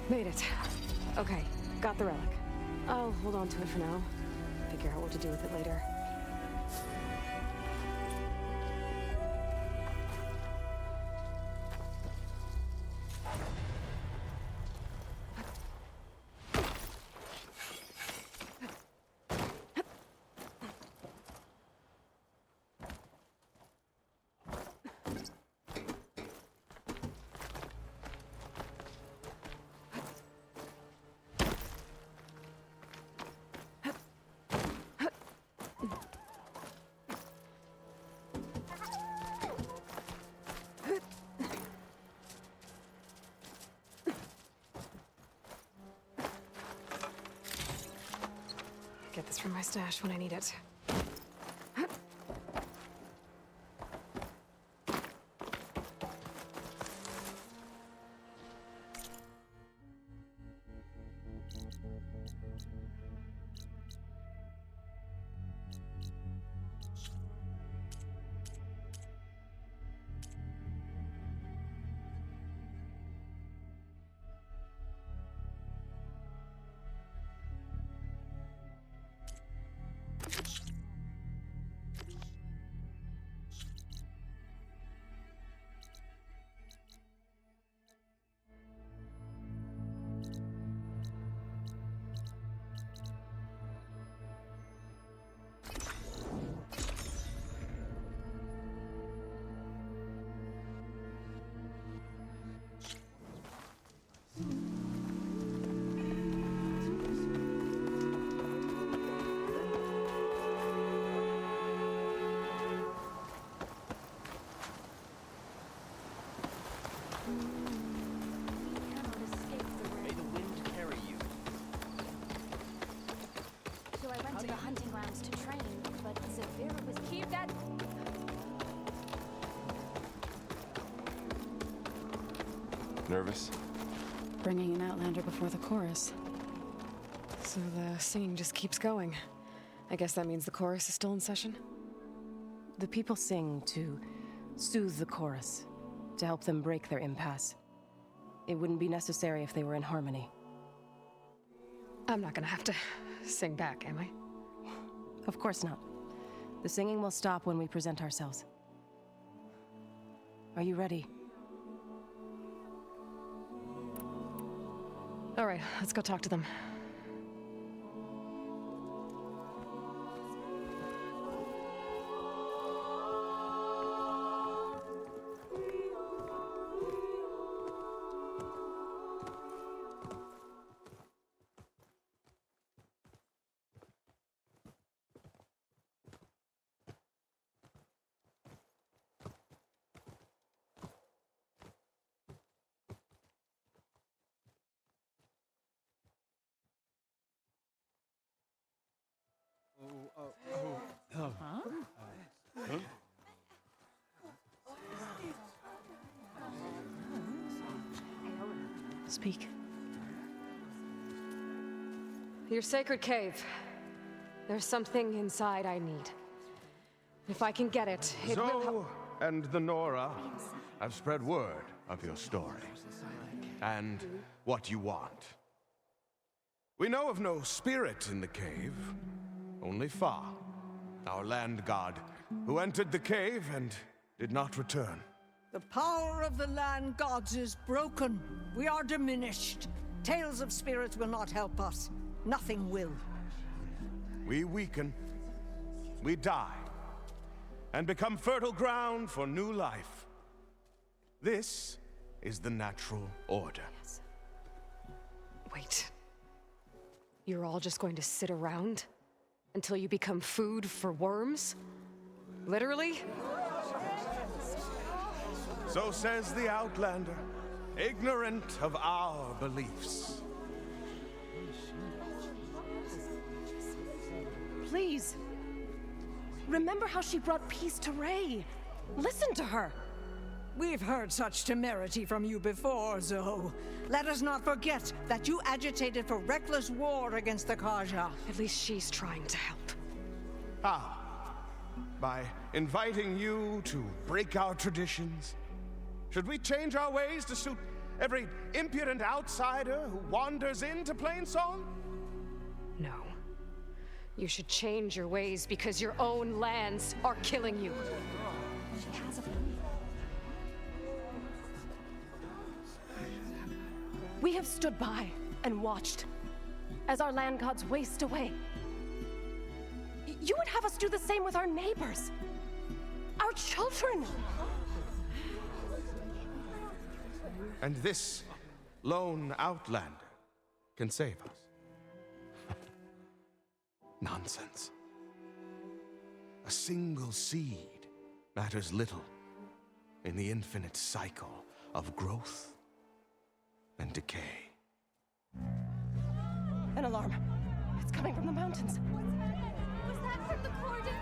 Made it. Okay, got the relic. I'll hold on to it for now. Figure out what to do with it later. Get this from my stash when I need it. To the hunting grounds to train, but Zephyr was keep that. Nervous? Bringing an Outlander before the chorus. So the singing just keeps going. I guess that means the chorus is still in session? The people sing to soothe the chorus, to help them break their impasse. It wouldn't be necessary if they were in harmony. I'm not gonna have to sing back, am I? Of course not. The singing will stop when we present ourselves. Are you ready? All right, let's go talk to them. Speak. Your sacred cave. There's something inside I need. If I can get it, it will help. Zoe and the Nora have spread word of your story and what you want. We know of no spirit in the cave, only Fa, our land god, who entered the cave and did not return. The power of the land gods is broken. We are diminished. Tales of spirits will not help us. Nothing will. We weaken, we die, and become fertile ground for new life. This is the natural order. Wait. You're all just going to sit around until you become food for worms? Literally? So says the Outlander, ignorant of our beliefs. Please. Remember how she brought peace to Ray. Listen to her. We've heard such temerity from you before, Zoe. Let us not forget that you agitated for reckless war against the Kaja. At least she's trying to help. How? By inviting you to break our traditions? Should we change our ways to suit every impudent outsider who wanders into Plainsong? No. You should change your ways because your own lands are killing you. We have stood by and watched as our land gods waste away. You would have us do the same with our neighbors, our children. And this lone outlander can save us. Nonsense. A single seed matters little in the infinite cycle of growth and decay. An alarm. It's coming from the mountains. Was that from the cordon?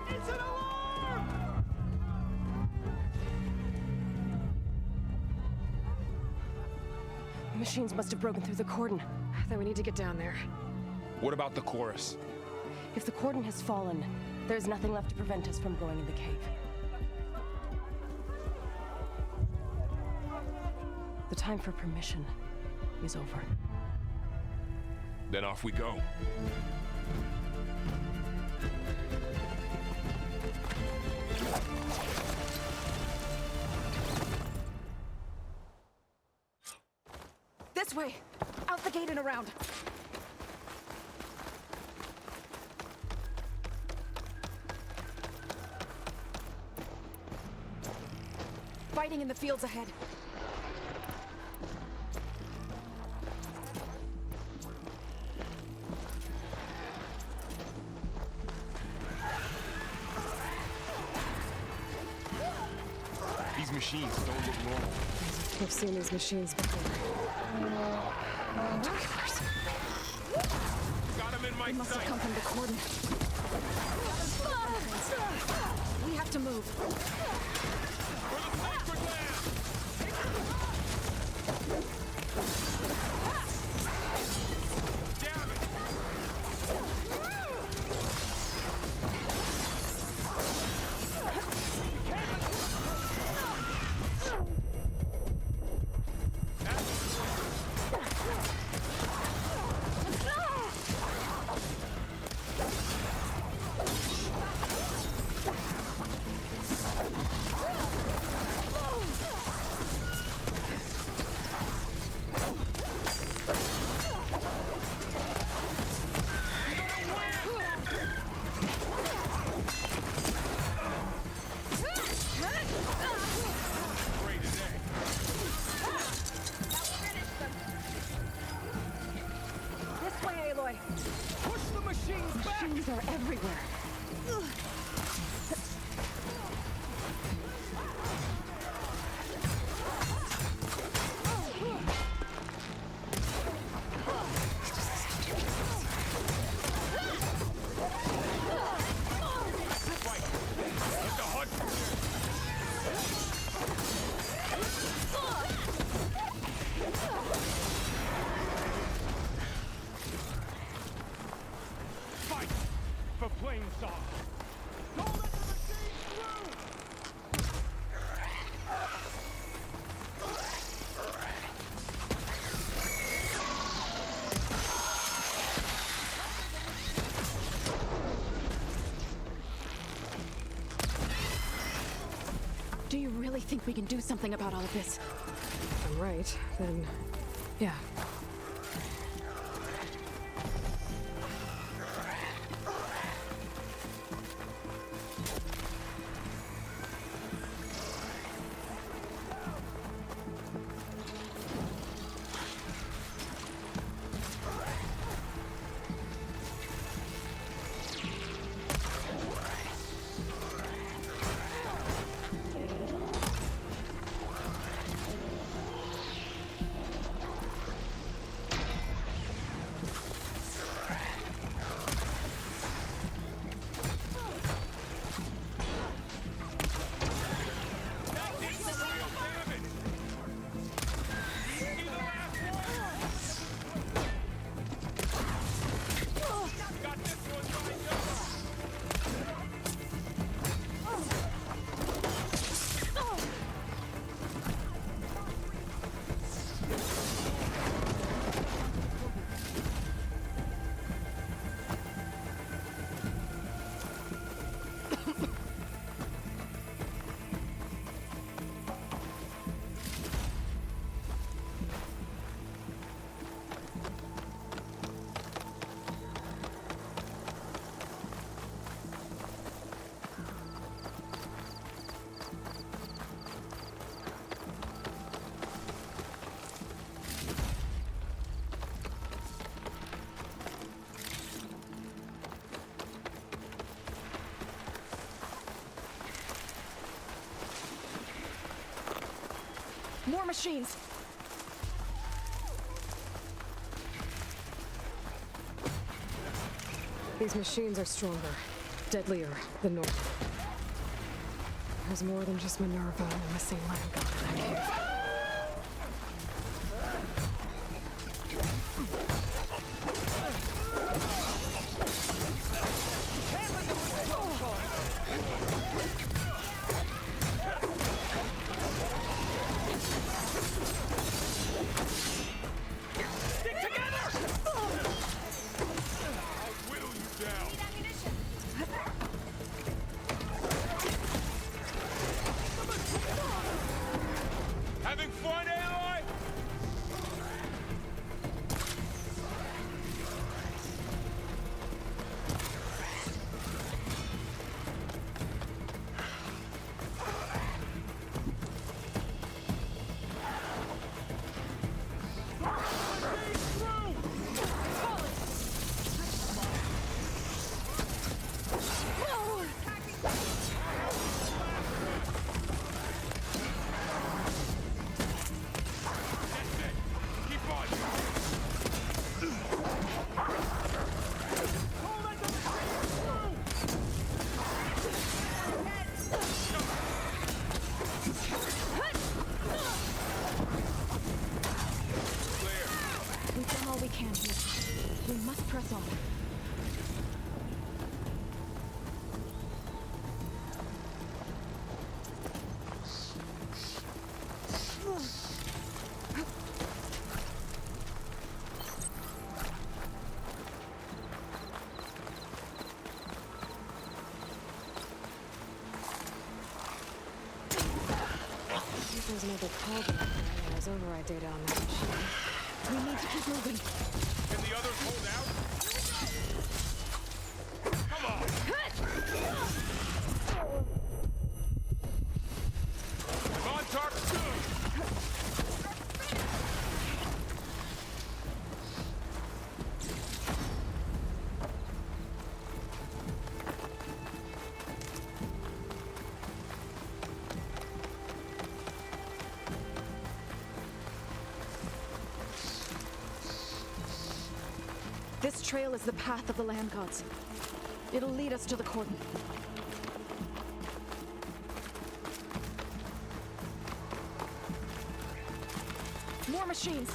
It's an alarm! The machines must have broken through the cordon. Then we need to get down there. What about the chorus? If the cordon has fallen, there's nothing left to prevent us from going in the cave. The time for permission is over. Then off we go. This way! Out the gate and around! Fighting in the fields ahead. These machines don't look normal. We've seen these machines before. Got him in my They must have sight. come from the cordon. We have to move. For the sacred land! Damn it! This way, Aloy. Push the machines back! Machines are everywhere. Let the hunt fight for Plainsong. Don't let the machines through! Do you really really think we can do something about all of this? If I'm right, then yeah. More machines! These machines are stronger, deadlier than normal. There's more than just Minerva and the missing land god in that cave. Having fun, Aloy? We've done all we can here. We must press on. There's another cauldron that has override data on that machine. We need to keep moving. Can the others hold out? Come on! Come on, Tark! This trail is the path of the land gods. It'll lead us to the cordon. More machines!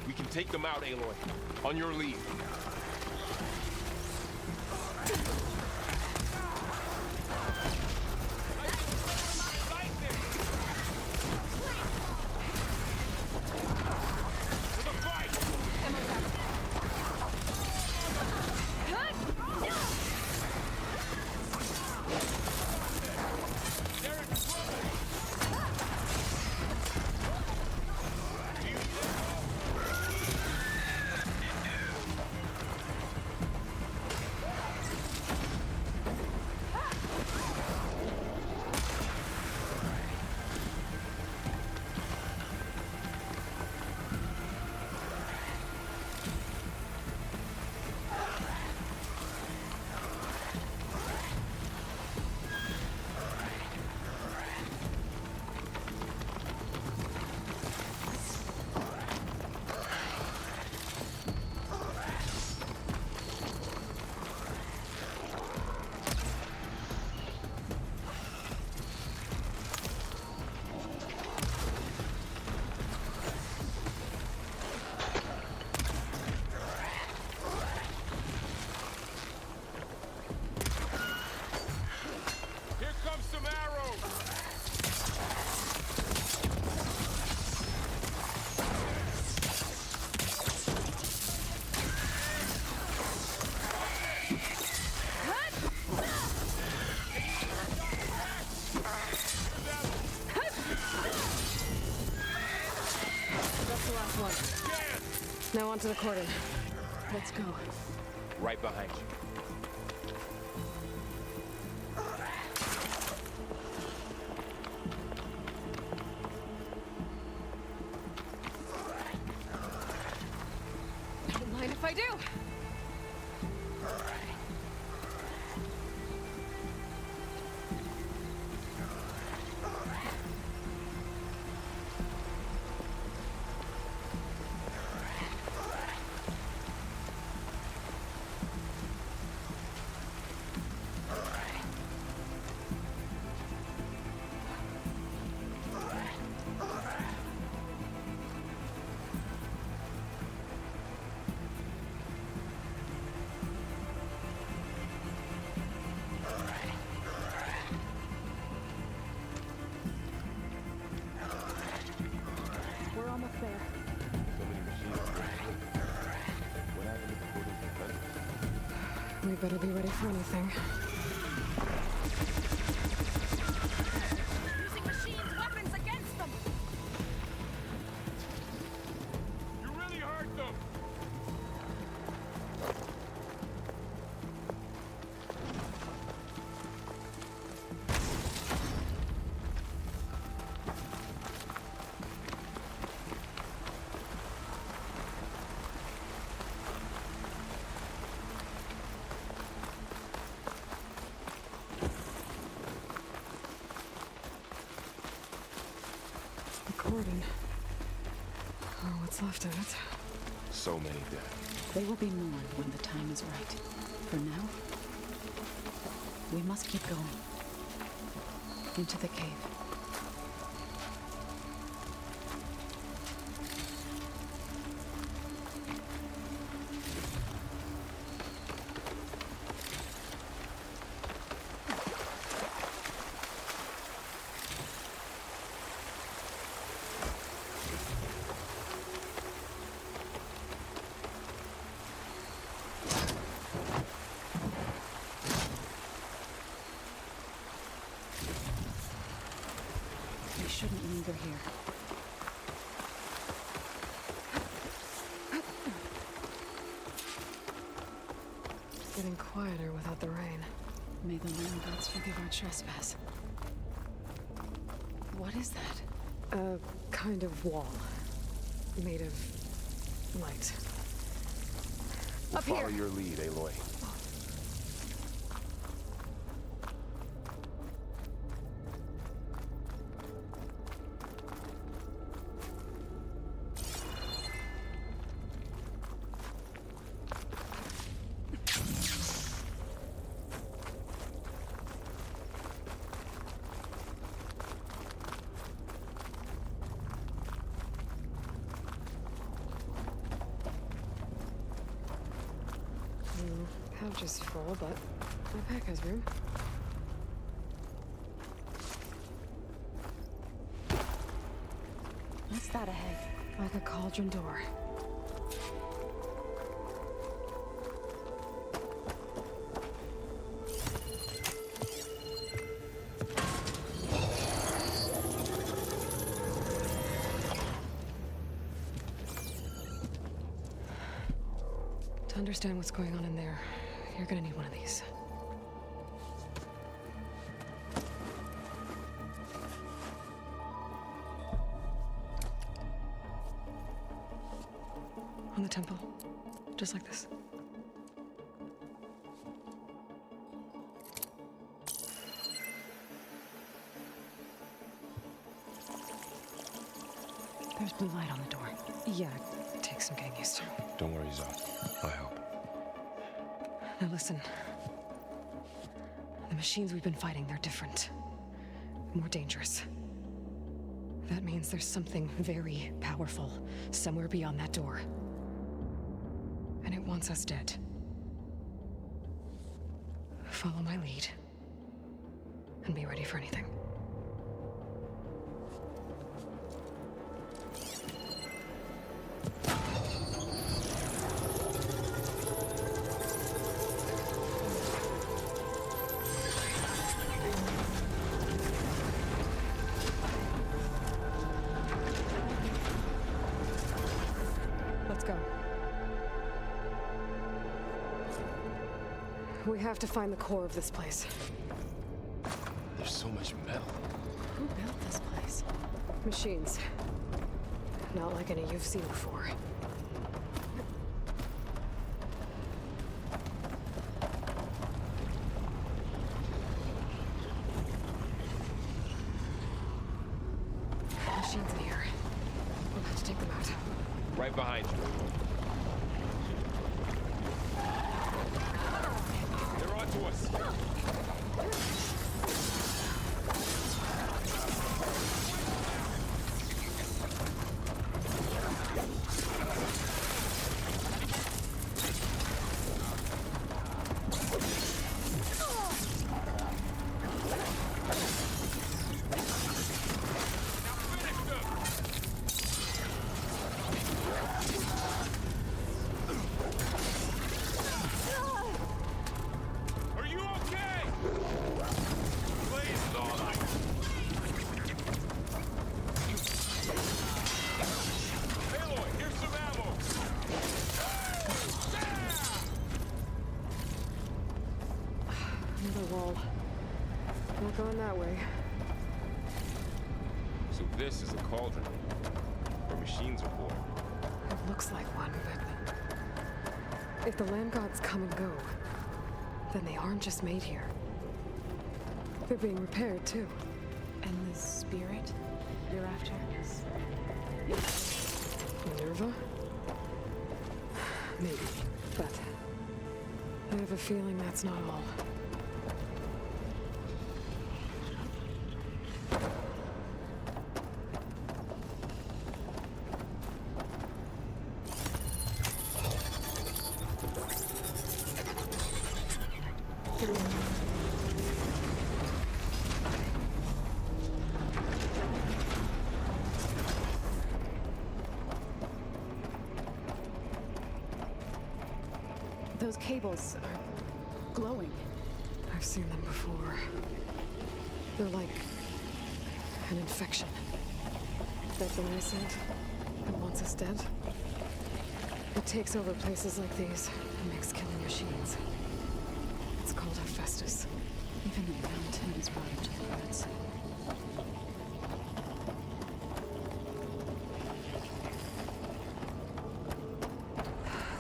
We can take them out, Aloy. On your lead. Now onto the cordon. Let's go. Right behind you. Don't mind if I do. We're almost there. So many machines. What happened to the portals and fences? We better be ready for anything. Using machines' weapons against them! You really hurt them! The cordon. Or what's left of it. So many dead. They will be more when the time is right. For now, we must keep going. Into the cave. We shouldn't linger here. Getting quieter without the rain. May the land gods forgive our trespass. What is that? A kind of wall. Made of light. Up Follow here! your lead, Aloy. Pouch is full, but my pack has room. What's that ahead? Like a cauldron door. To understand what's going on in there, you're gonna need one of these. On the temple. Just like this. There's blue light on the door. Yeah, it takes some getting used to. Don't worry, Zod. I help. Now listen. The machines we've been fighting, they're different. More dangerous. That means there's something very powerful somewhere beyond that door. And it wants us dead. Follow my lead. And be ready for anything. Let's go. We have to find the core of this place. There's so much metal. Who built this place? Machines. Not like any you've seen before. Machines in here. We'll have to take them out. Right behind you. They're on to us. Are you okay? Blaze is on. Aloy, here's some ammo. Another wall. Not going that way. So this is a cauldron where machines are born. It looks like one, but if the land gods come and go, then they aren't just made here. They're being repaired too. And the spirit you're after is... Minerva? Maybe, but I have a feeling that's not all. Those cables are glowing. I've seen them before. They're like an infection. That thing I said that wants us dead. It takes over places like these and makes killing machines. It's called Hephaestus. Even the mountain is brought into the woods.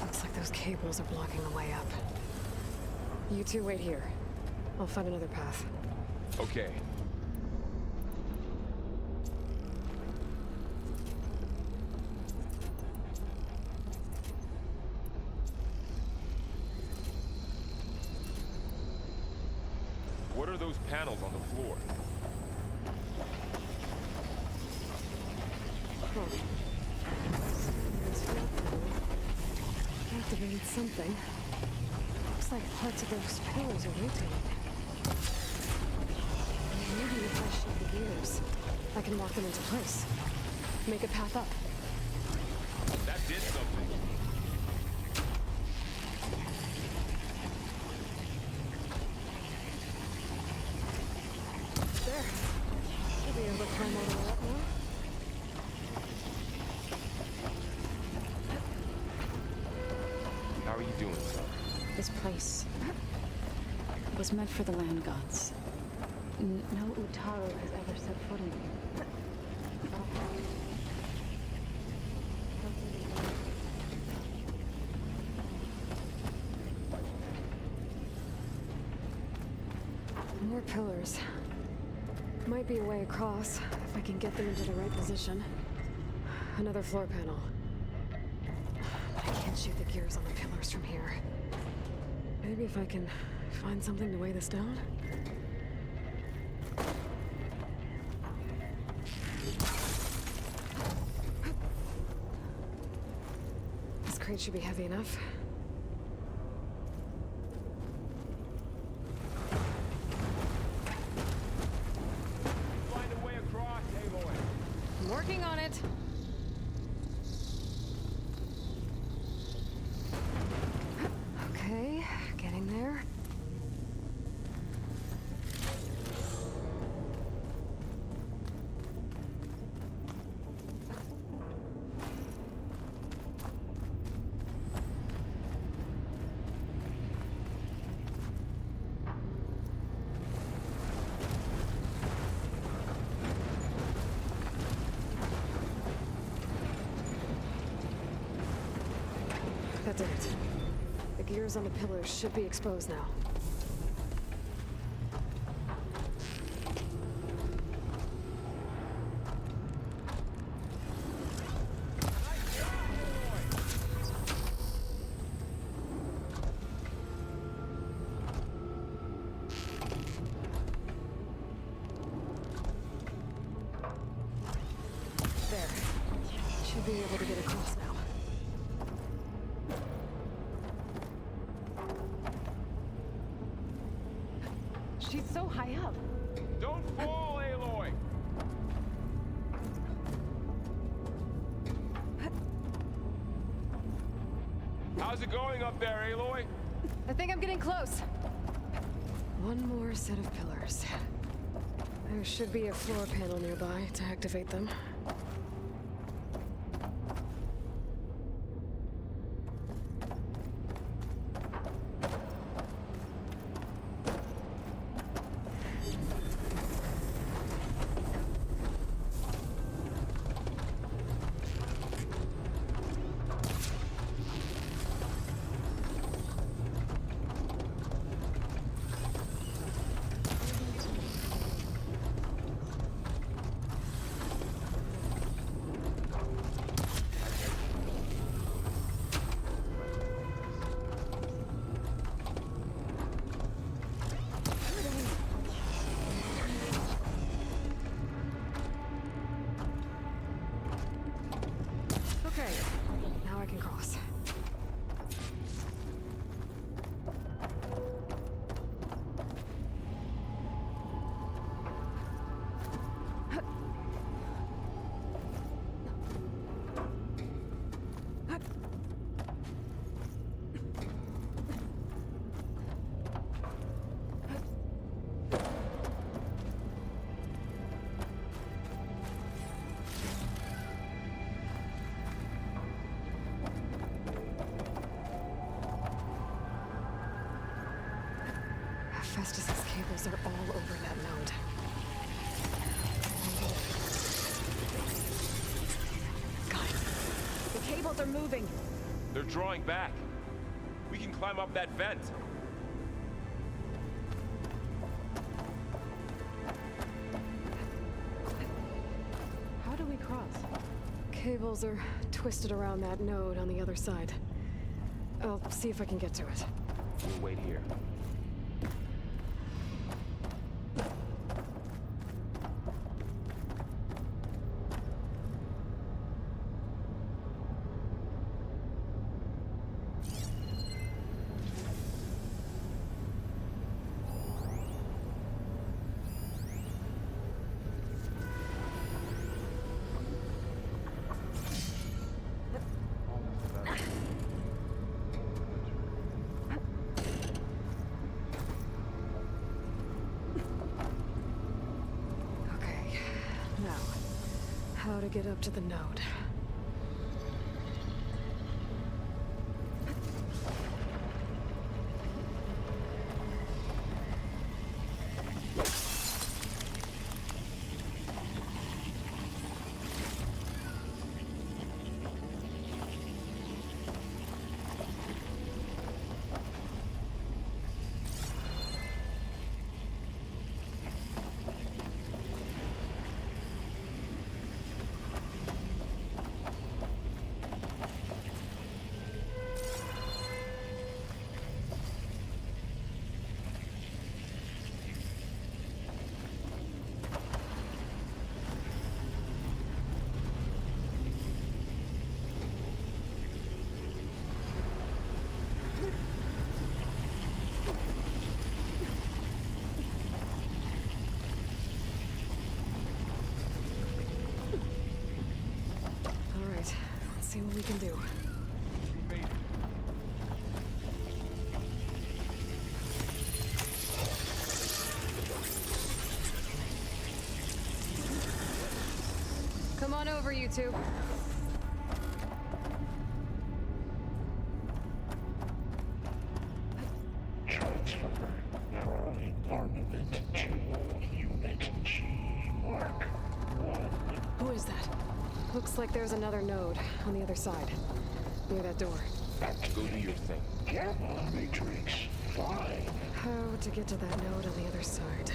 Looks like those cables are blocking the way up. You two wait here. I'll find another path. Okay. What are those panels on the floor? Activated something. Looks like parts of those pillars are rotating. Maybe if I shift the gears, I can lock them into place. Make a path up. That did something. There. Should be able to climb all the way up now. How are you doing, son? This place was meant for the land gods. No Utaru has ever set foot in it. More pillars. Might be a way across, if I can get them into the right position. Another floor panel. But I can't shoot the gears on the pillars from here. Maybe if I can find something to weigh this down? This crate should be heavy enough. Find a way across, Aloy. I'm working on it. Okay, getting there. gears on the pillars should be exposed now. There. Should be able to get across now. She's so high up. Don't fall, Aloy! How's it going up there, Aloy? I think I'm getting close. One more set of pillars. There should be a floor panel nearby to activate them. Okay, now I can cross. Festus's cables are all over that node. Got it. The cables are moving. They're drawing back. We can climb up that vent. How do we cross? Cables are twisted around that node on the other side. I'll see if I can get to it. We'll wait here. Okay, now, how to get up to the node? See what we can do. Come on over, you two. Who is that? Looks like there's another node on the other side, near that door. Go do your thing. Gamma Matrix 5. How to get to that node on the other side?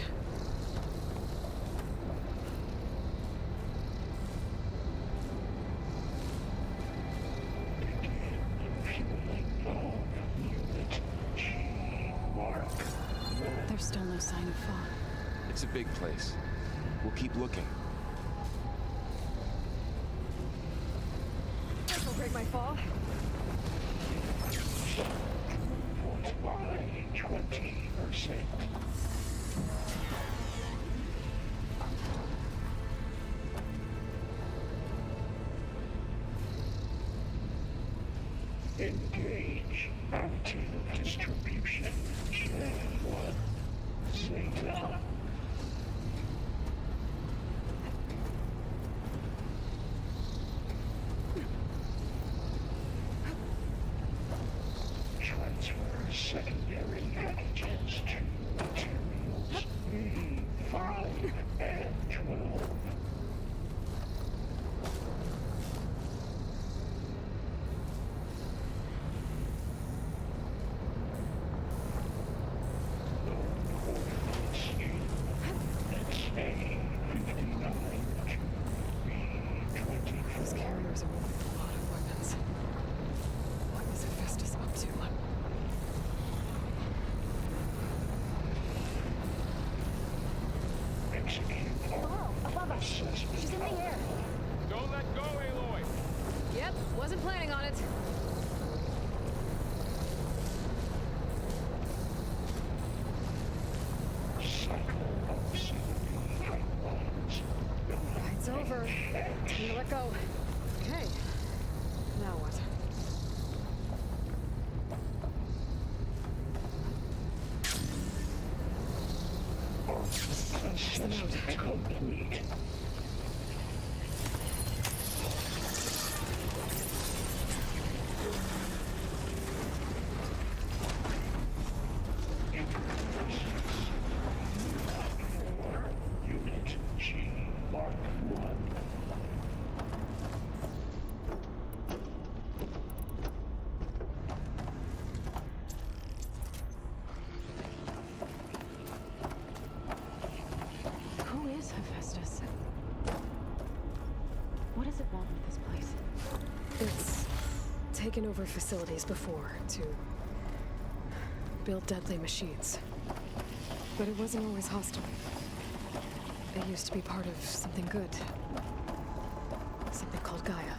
There's still no sign of fog. It's a big place. We'll keep looking. This will break my fall. 20%. Engage active distribution. Channel 1. Zeta. Transfer secondary antigens to materials E5 and 12. Those carriers are moving a lot of weapons. What is Hephaestus up to? Below, above us. She's in the air. Don't let go, Aloy! Yep, wasn't planning on it. It's over. Time to let go. Okay. Now what? There's the node. Complete. Unit G Mark 1. Who is Hephaestus? What does it want with this place? It's taken over facilities before to build deadly machines. But it wasn't always hostile. It used to be part of something good. Something called Gaia.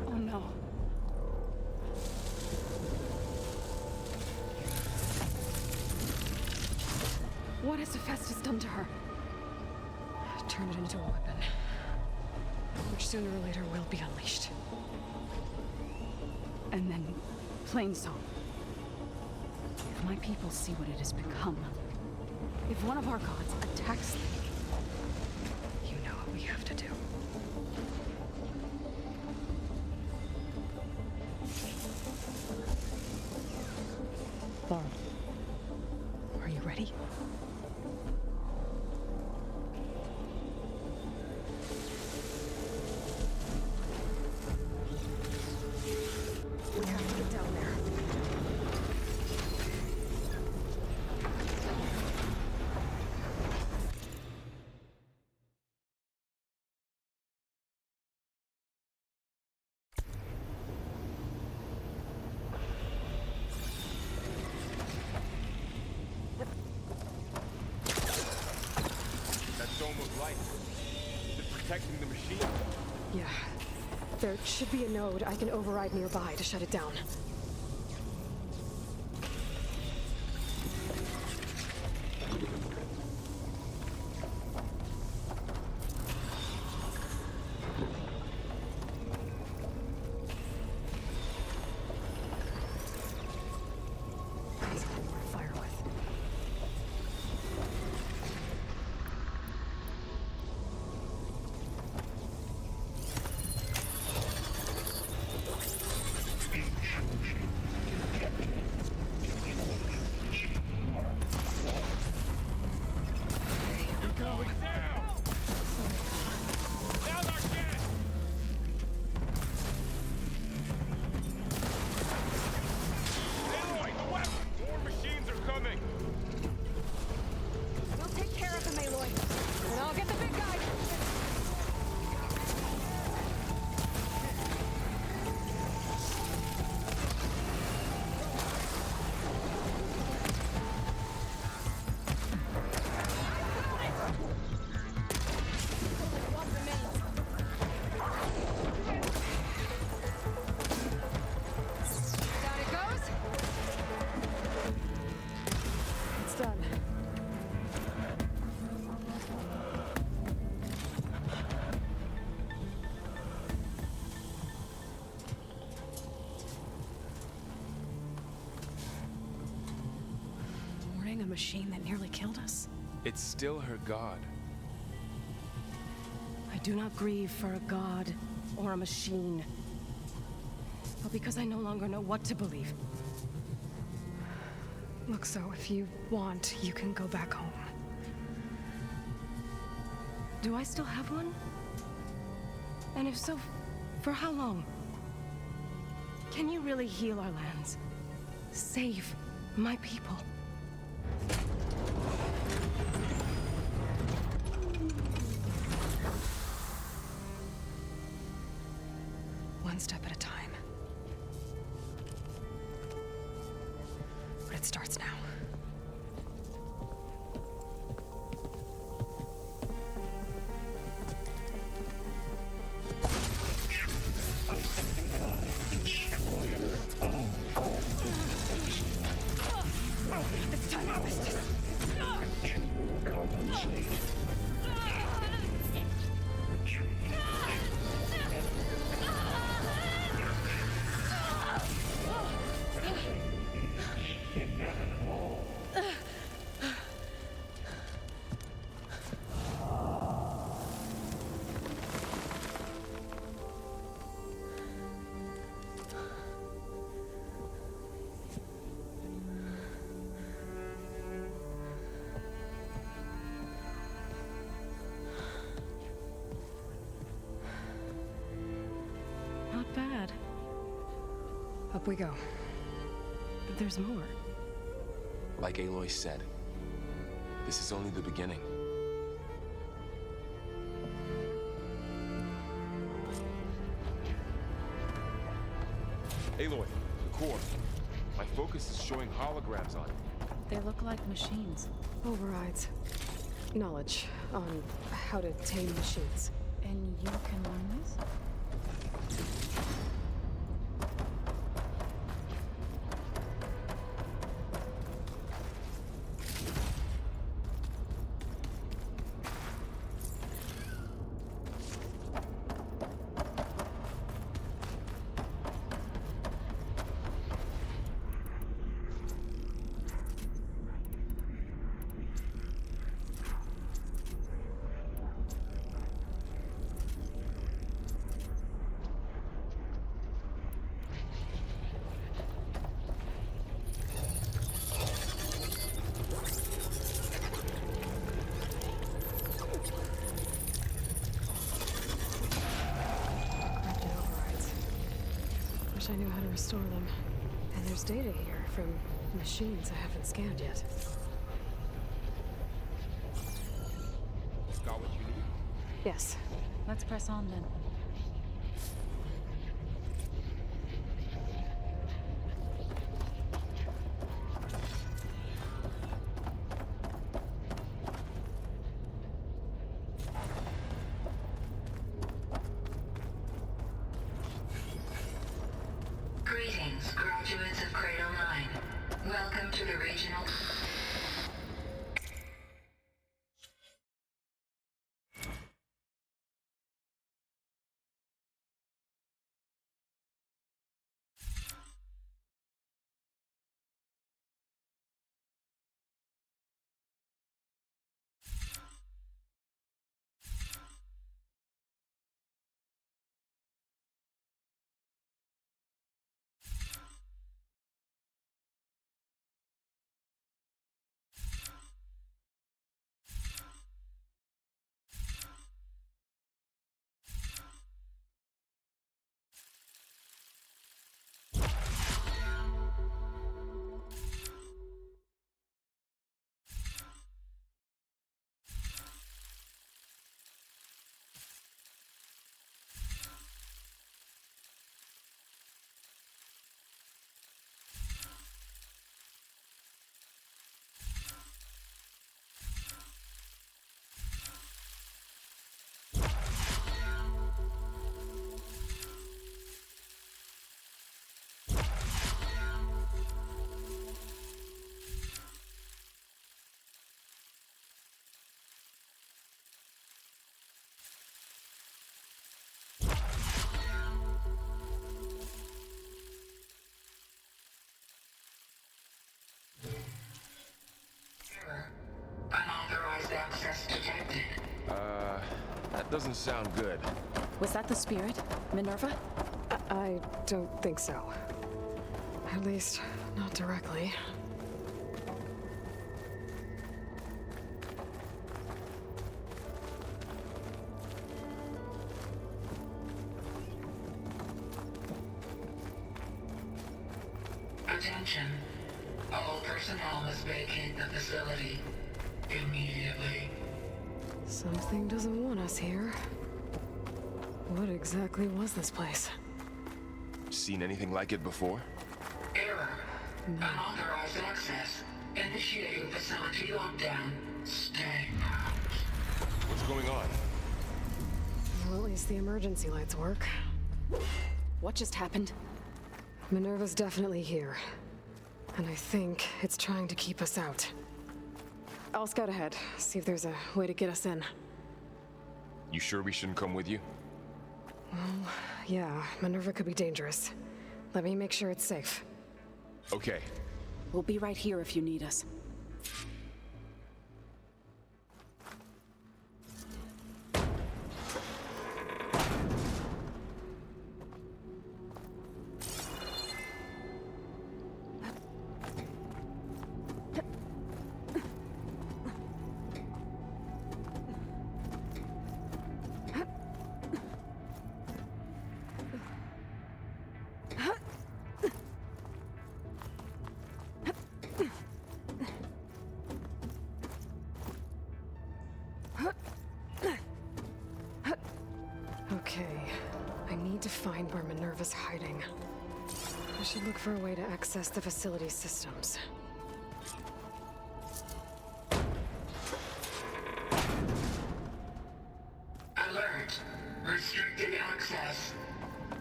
Oh no. What has Hephaestus done to her? Turn it into a weapon. Which sooner or later will be unleashed. And then, Plainsong. If my people see what it has become, if one of our gods attacks them, You know what we have to do. Laurel, are you ready? We have to get down there. That dome of light. Is it protecting the machine? Yeah. There should be a node I can override nearby to shut it down. There's one more to fire with. the machine that nearly killed us? It's still her god. I do not grieve for a god or a machine, but because I no longer know what to believe. Look, so if you want, you can go back home. Do I still have one? And if so, for how long? Can you really heal our lands? Save my people? One step at a time. But it starts now. It's time for business. To compensate. Not bad. Up we go. There's more. Like Aloy said, this is only the beginning. Aloy, the core. My focus is showing holograms on it. They look like machines. Overrides. Knowledge on how to tame machines. And you can learn this? Wish I knew how to restore them. And there's data here from machines I haven't scanned yet. Got what you need? Yes. Let's press on then. Greetings, graduates of Cradle 9. Welcome to the regional... Doesn't sound good. Was that the spirit, Minerva? I don't think so. At least, not directly. Attention. All personnel must vacate the facility immediately. Something doesn't want us here. What exactly was this place? Seen anything like it before? Error. Unauthorized access. Initiating facility lockdown. Stay out. What's going on? Well, at least the emergency lights work. What just happened? Minerva's definitely here. And I think it's trying to keep us out. I'll scout ahead, see if there's a way to get us in. You sure we shouldn't come with you? Well, yeah, Minerva could be dangerous. Let me make sure it's safe. Okay. We'll be right here if you need us. Okay, I need to find where Minerva's hiding. I should look for a way to access the facility's systems. Alert. Restricted access.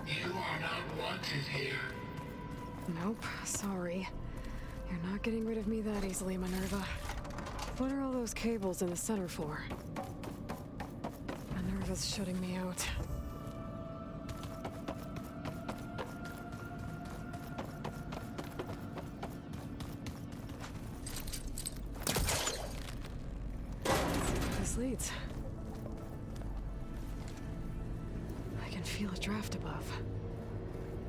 You are not wanted here. Nope, sorry. You're not getting rid of me that easily, Minerva. What are all those cables in the center for? Minerva's shutting me out. This leads. I can feel a draft above.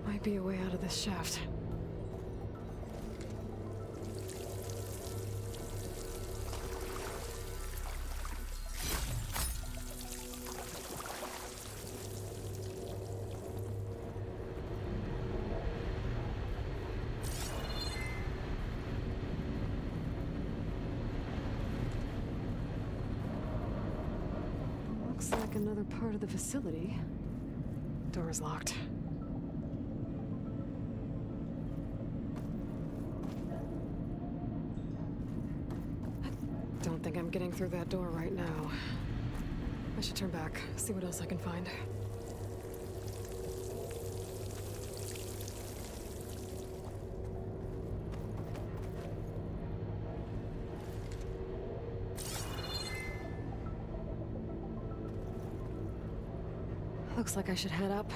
Might be a way out of this shaft. Looks like another part of the facility. Door's locked. Don't think I'm getting through that door right now. I should turn back, see what else I can find. Looks like I should head up.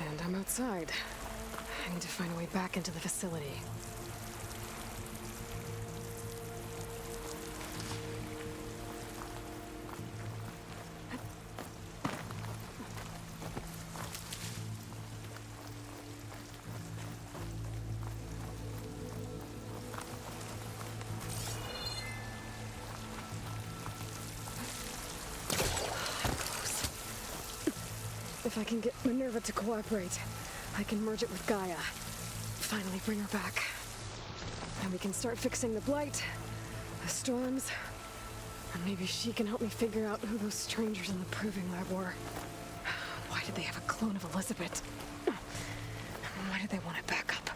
And I'm outside. I need to find a way back into the facility. If I can get Minerva to cooperate, I can merge it with Gaia. Finally bring her back. And we can start fixing the blight, the storms, and maybe she can help me figure out who those strangers in the proving lab were. Why did they have a clone of Elizabeth? And why did they want it back up?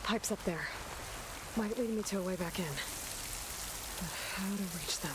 Pipes up there. Might lead me to a way back in. But how to reach them?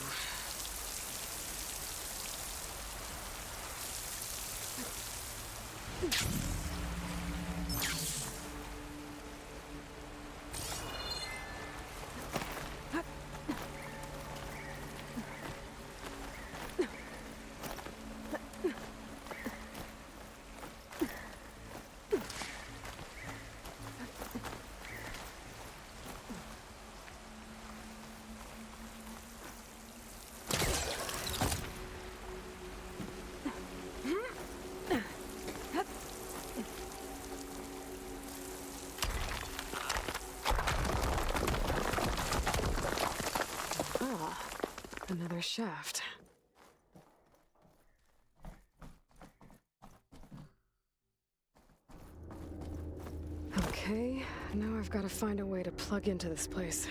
Another shaft. Okay, now I've got to find a way to plug into this place.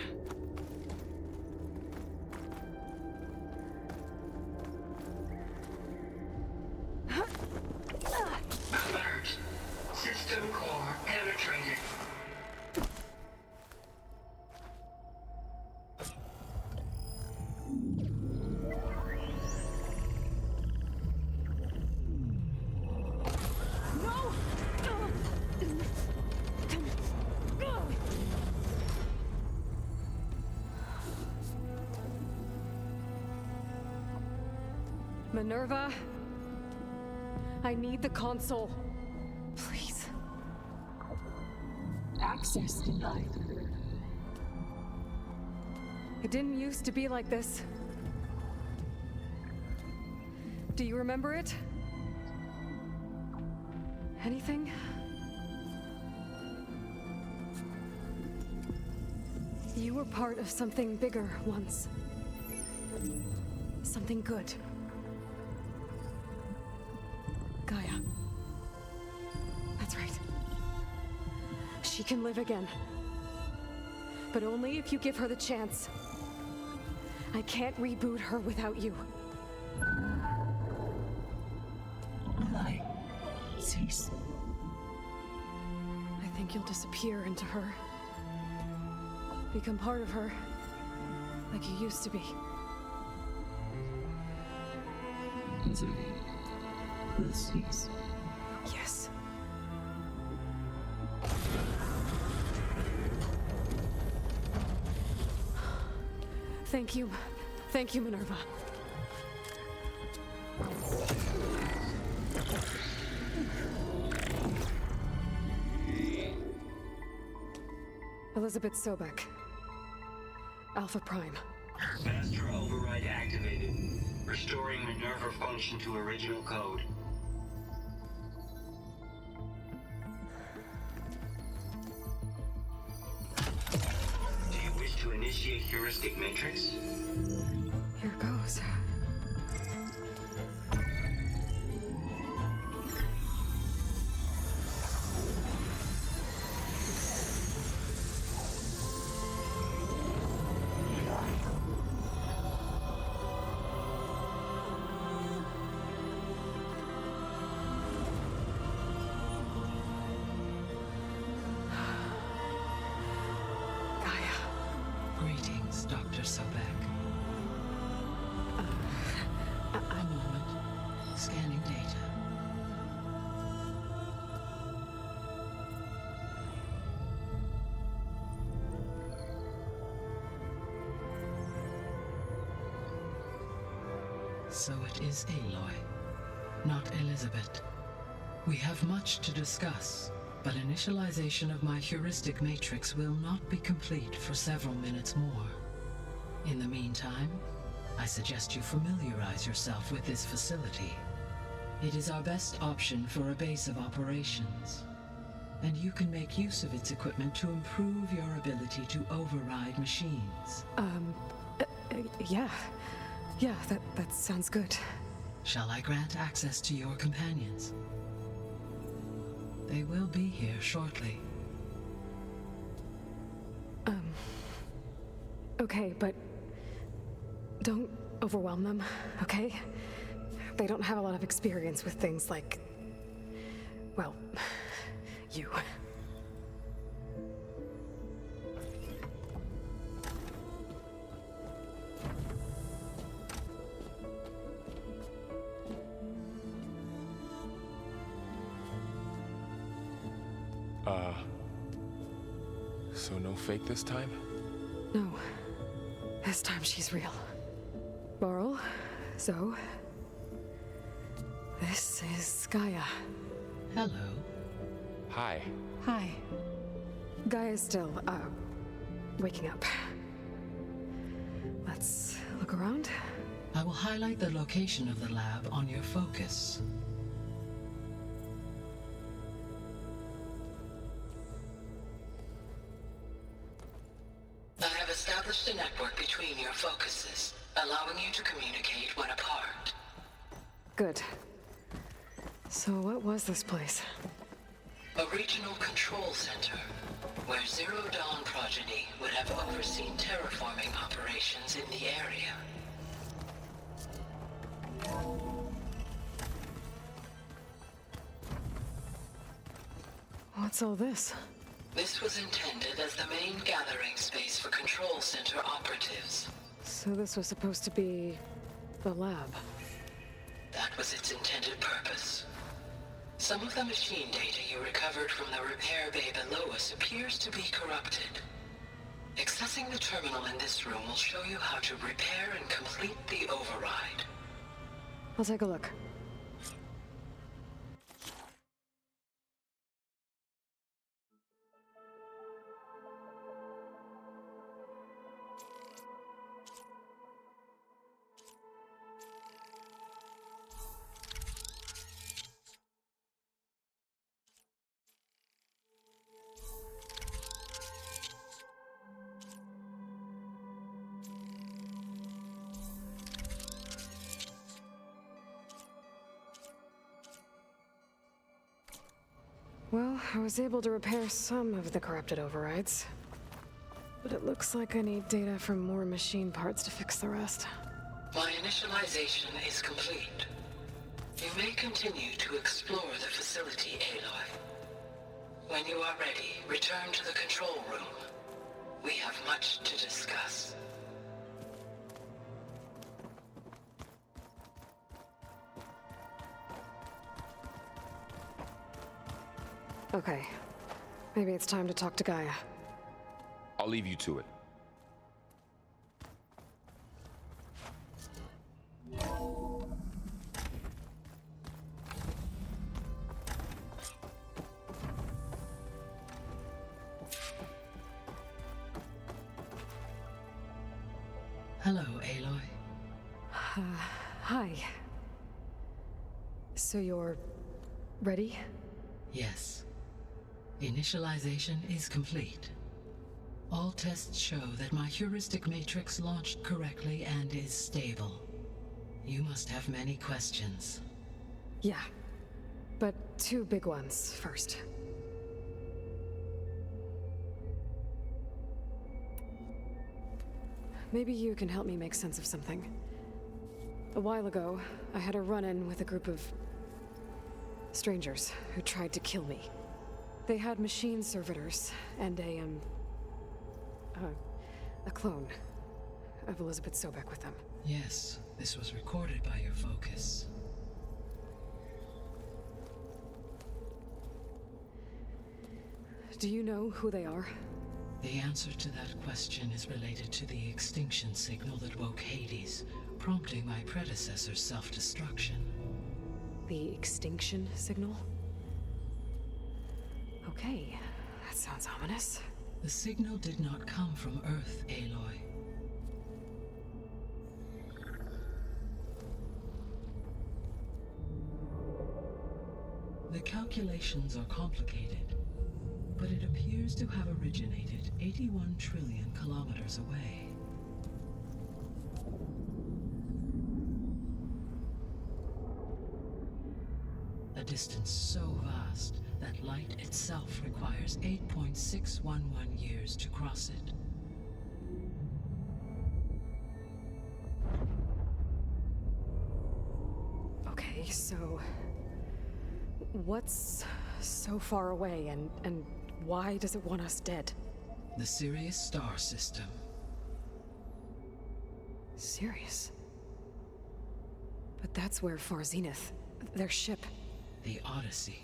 Alert. System core penetrated. Minerva, I need the console. Please. Access denied. It didn't used to be like this. Do you remember it? Anything? You were part of something bigger once. Something good. Gaia. That's right. She can live again. But only if you give her the chance. I can't reboot her without you. Light. Cease. I think you'll disappear into her. Become part of her. Like you used to be. Misery will cease. Yes. Thank you. Thank you, Minerva. Elizabeth Sobek. Alpha Prime. Master override activated. Restoring Minerva function to original code. Do you wish to initiate heuristic matrix? Here goes. Greetings, Dr. Sobek. A moment. Scanning data. So it is Aloy, not Elizabeth. We have much to discuss, but initialization of my heuristic matrix will not be complete for several minutes more. In the meantime, I suggest you familiarize yourself with this facility. It is our best option for a base of operations, and you can make use of its equipment to improve your ability to override machines. Yeah. Yeah, that sounds good. Shall I grant access to your companions? They will be here shortly. Okay, but don't overwhelm them, okay? They don't have a lot of experience with things like, well, you. So no fake this time? No. This time she's real. Laurel, Zoe. This is Gaia. Hello. Hi. Hi. Gaia's still, waking up. Let's look around. I will highlight the location of the lab on your focus. I have established a network between your focuses. allowing you to communicate when apart. Good. So what was this place? A regional control center, where Zero Dawn progeny would have overseen terraforming operations in the area. What's all this? This was intended as the main gathering space for control center operatives. So this was supposed to be the lab. That was its intended purpose. Some of the machine data you recovered from the repair bay below us appears to be corrupted. Accessing the terminal in this room will show you how to repair and complete the override. I'll take a look. Well, I was able to repair some of the corrupted overrides. But it looks like I need data from more machine parts to fix the rest. My initialization is complete. You may continue to explore the facility, Aloy. When you are ready, return to the control room. We have much to discuss. Okay. Maybe it's time to talk to Gaia. I'll leave you to it. Hello, Aloy. Hi. So you're ready? Yes. Initialization is complete. All tests show that my heuristic matrix launched correctly and is stable. You must have many questions. Yeah. But two big ones first. Maybe you can help me make sense of something. A while ago, I had a run-in with a group of strangers who tried to kill me. They had machine servitors and a clone of Elizabeth Sobek with them. Yes, this was recorded by your focus. Do you know who they are? The answer to that question is related to the extinction signal that woke Hades, prompting my predecessor's self-destruction. The extinction signal? Okay, that sounds ominous. The signal did not come from Earth, Aloy. The calculations are complicated, but it appears to have originated 81 trillion kilometers away. A distance so vast that light itself requires 8.611 years to cross it. Okay, so what's so far away and why does it want us dead? The Sirius star system. Sirius? But that's where Far Zenith, their ship. The Odyssey.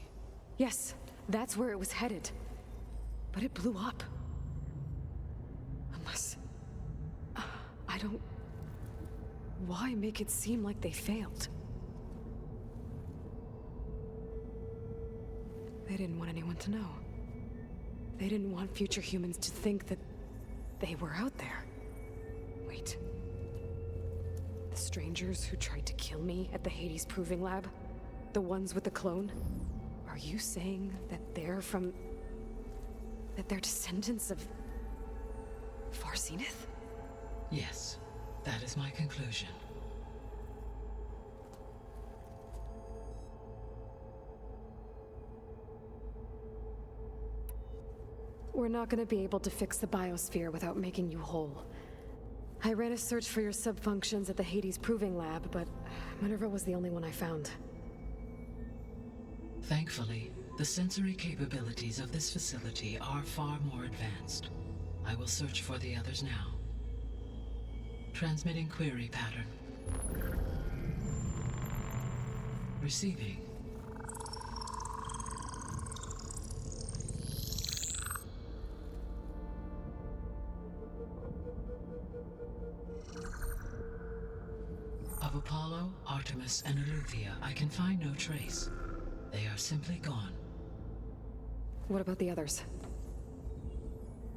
Yes, that's where it was headed. But it blew up. Unless... I don't... Why make it seem like they failed? They didn't want anyone to know. They didn't want future humans to think that they were out there. Wait. The strangers who tried to kill me at the Hades Proving Lab? The ones with the clone? Are you saying that they're from... that they're descendants of... Far Zenith? Yes. That is my conclusion. We're not gonna be able to fix the biosphere without making you whole. I ran a search for your subfunctions at the Hades Proving Lab, but Minerva was the only one I found. Thankfully, the sensory capabilities of this facility are far more advanced. I will search for the others now. Transmitting query pattern. Receiving. Of Apollo, Artemis, and Eleuthia, I can find no trace. They are simply gone. What about the others?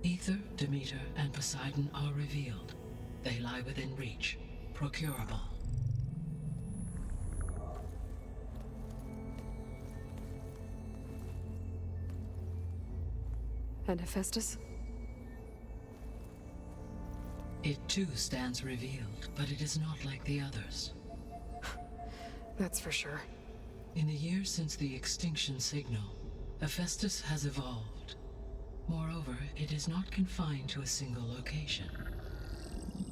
Ether, Demeter, and Poseidon are revealed. They lie within reach, procurable. And Hephaestus? It too stands revealed, but it is not like the others. That's for sure. In the years since the extinction signal, Hephaestus has evolved. Moreover, it is not confined to a single location.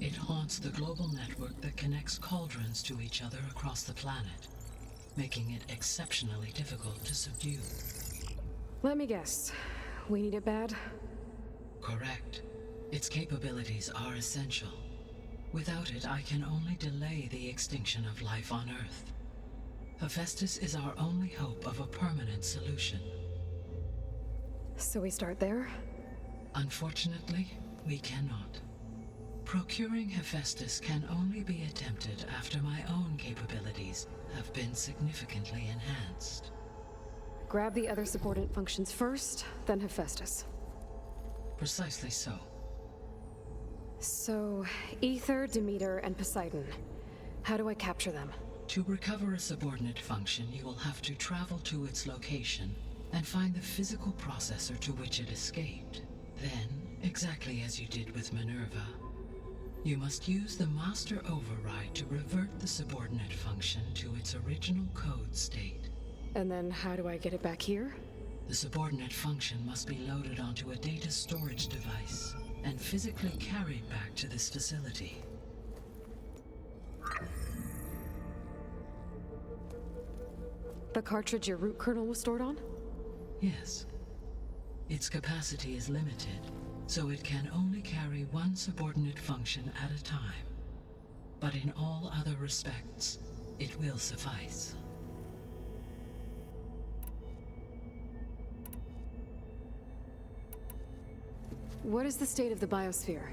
It haunts the global network that connects cauldrons to each other across the planet, making it exceptionally difficult to subdue. Let me guess. We need it bad? Correct. Its capabilities are essential. Without it, I can only delay the extinction of life on Earth. Hephaestus is our only hope of a permanent solution. So we start there? Unfortunately, we cannot. Procuring Hephaestus can only be attempted after my own capabilities have been significantly enhanced. Grab the other subordinate functions first, then Hephaestus. Precisely so. So, Ether, Demeter, and Poseidon. How do I capture them? To recover a subordinate function, you will have to travel to its location and find the physical processor to which it escaped. Then, exactly as you did with Minerva, you must use the master override to revert the subordinate function to its original code state. And then how do I get it back here? The subordinate function must be loaded onto a data storage device and physically carried back to this facility. The cartridge your root kernel was stored on? Yes. Its capacity is limited, so it can only carry one subordinate function at a time. But in all other respects, it will suffice. What is the state of the biosphere?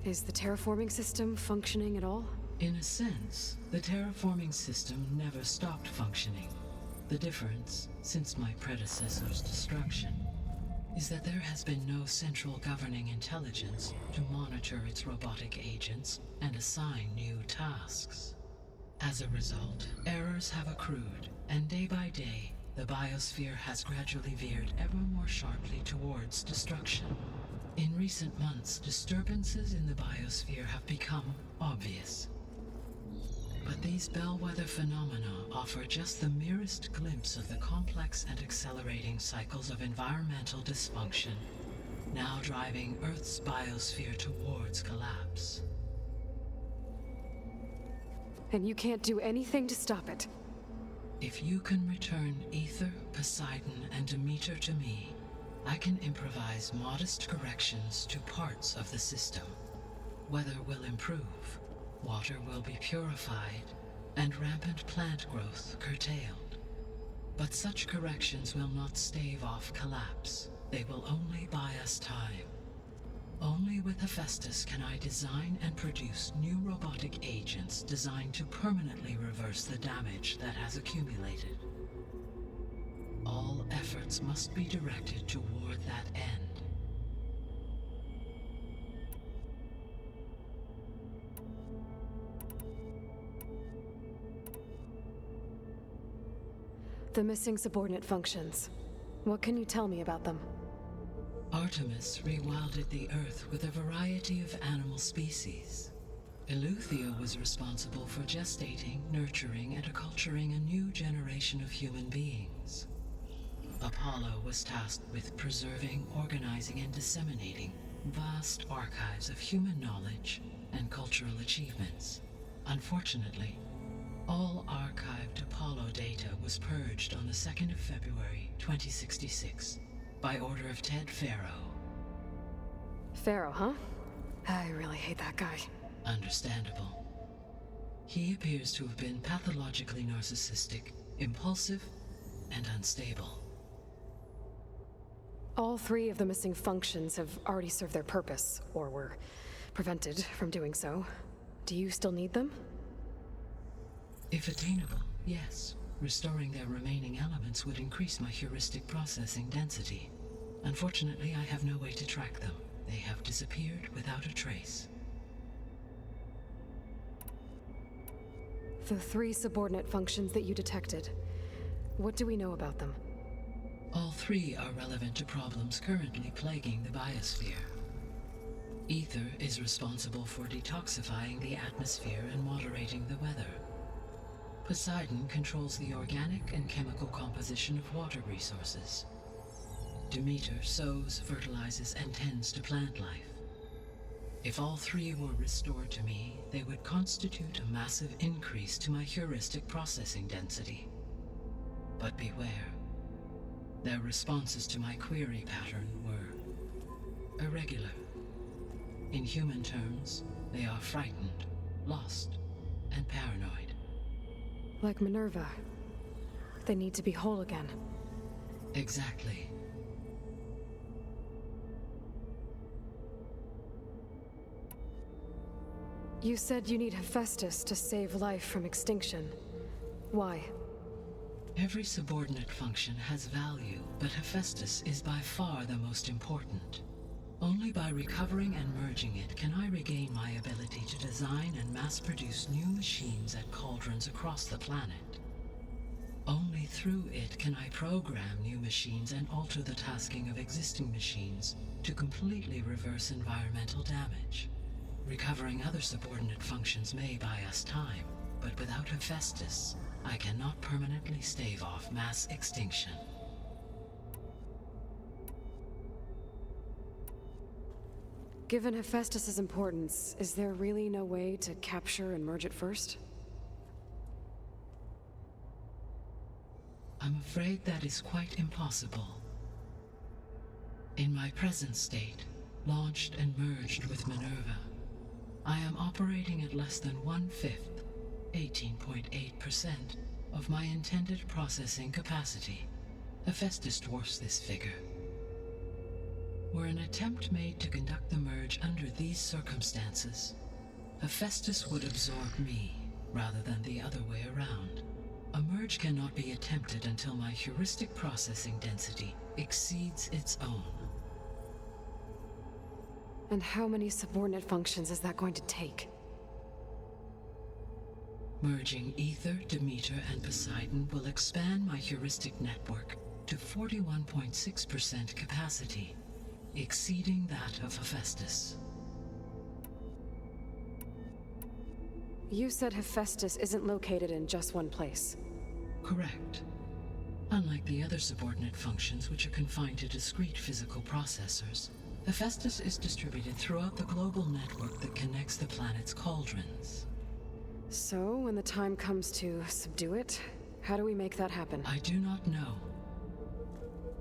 Is the terraforming system functioning at all? In a sense, the terraforming system never stopped functioning. The difference, since my predecessor's destruction, is that there has been no central governing intelligence to monitor its robotic agents and assign new tasks. As a result, errors have accrued, and day by day, the biosphere has gradually veered ever more sharply towards destruction. In recent months, disturbances in the biosphere have become obvious. But these bellwether phenomena offer just the merest glimpse of the complex and accelerating cycles of environmental dysfunction, now driving Earth's biosphere towards collapse. And you can't do anything to stop it? If you can return Ether, Poseidon, and Demeter to me, I can improvise modest corrections to parts of the system. Weather will improve, water will be purified, and rampant plant growth curtailed. But such corrections will not stave off collapse. They will only buy us time. Only with Hephaestus can I design and produce new robotic agents designed to permanently reverse the damage that has accumulated. All efforts must be directed toward that end. The missing subordinate functions. What can you tell me about them? Artemis rewilded the Earth with a variety of animal species. Eleuthia was responsible for gestating, nurturing, and acculturating a new generation of human beings. Apollo was tasked with preserving, organizing, and disseminating vast archives of human knowledge and cultural achievements. Unfortunately, all archived Apollo data was purged on the 2nd of February, 2066, by order of Ted Faro. Pharaoh, huh? I really hate that guy. Understandable. He appears to have been pathologically narcissistic, impulsive, and unstable. All 3 of the missing functions have already served their purpose, or were prevented from doing so. Do you still need them? If attainable, yes. Restoring their remaining elements would increase my heuristic processing density. Unfortunately, I have no way to track them. They have disappeared without a trace. The 3 subordinate functions that you detected, what do we know about them? All 3 are relevant to problems currently plaguing the biosphere. Ether is responsible for detoxifying the atmosphere and moderating the weather. Poseidon controls the organic and chemical composition of water resources. Demeter sows, fertilizes, and tends to plant life. If all 3 were restored to me, they would constitute a massive increase to my heuristic processing density. But beware. Their responses to my query pattern were irregular. In human terms, they are frightened, lost, and paranoid. Like Minerva. They need to be whole again. Exactly. You said you need Hephaestus to save life from extinction. Why? Every subordinate function has value, but Hephaestus is by far the most important. Only by recovering and merging it can I regain my ability to design and mass-produce new machines at cauldrons across the planet. Only through it can I program new machines and alter the tasking of existing machines to completely reverse environmental damage. Recovering other subordinate functions may buy us time, but without Hephaestus, I cannot permanently stave off mass extinction. Given Hephaestus's importance, is there really no way to capture and merge it first? I'm afraid that is quite impossible. In my present state, launched and merged with Minerva, I am operating at less than 1/5, 18.8%, of my intended processing capacity. Hephaestus dwarfs this figure. Were an attempt made to conduct the merge under these circumstances, Hephaestus would absorb me, rather than the other way around. A merge cannot be attempted until my heuristic processing density exceeds its own. And how many subordinate functions is that going to take? Merging Ether, Demeter, and Poseidon will expand my heuristic network to 41.6% capacity, exceeding that of Hephaestus. You said Hephaestus isn't located in just one place. Correct. Unlike the other subordinate functions, which are confined to discrete physical processors, Hephaestus is distributed throughout the global network that connects the planet's cauldrons. So, when the time comes to subdue it, how do we make that happen? I do not know.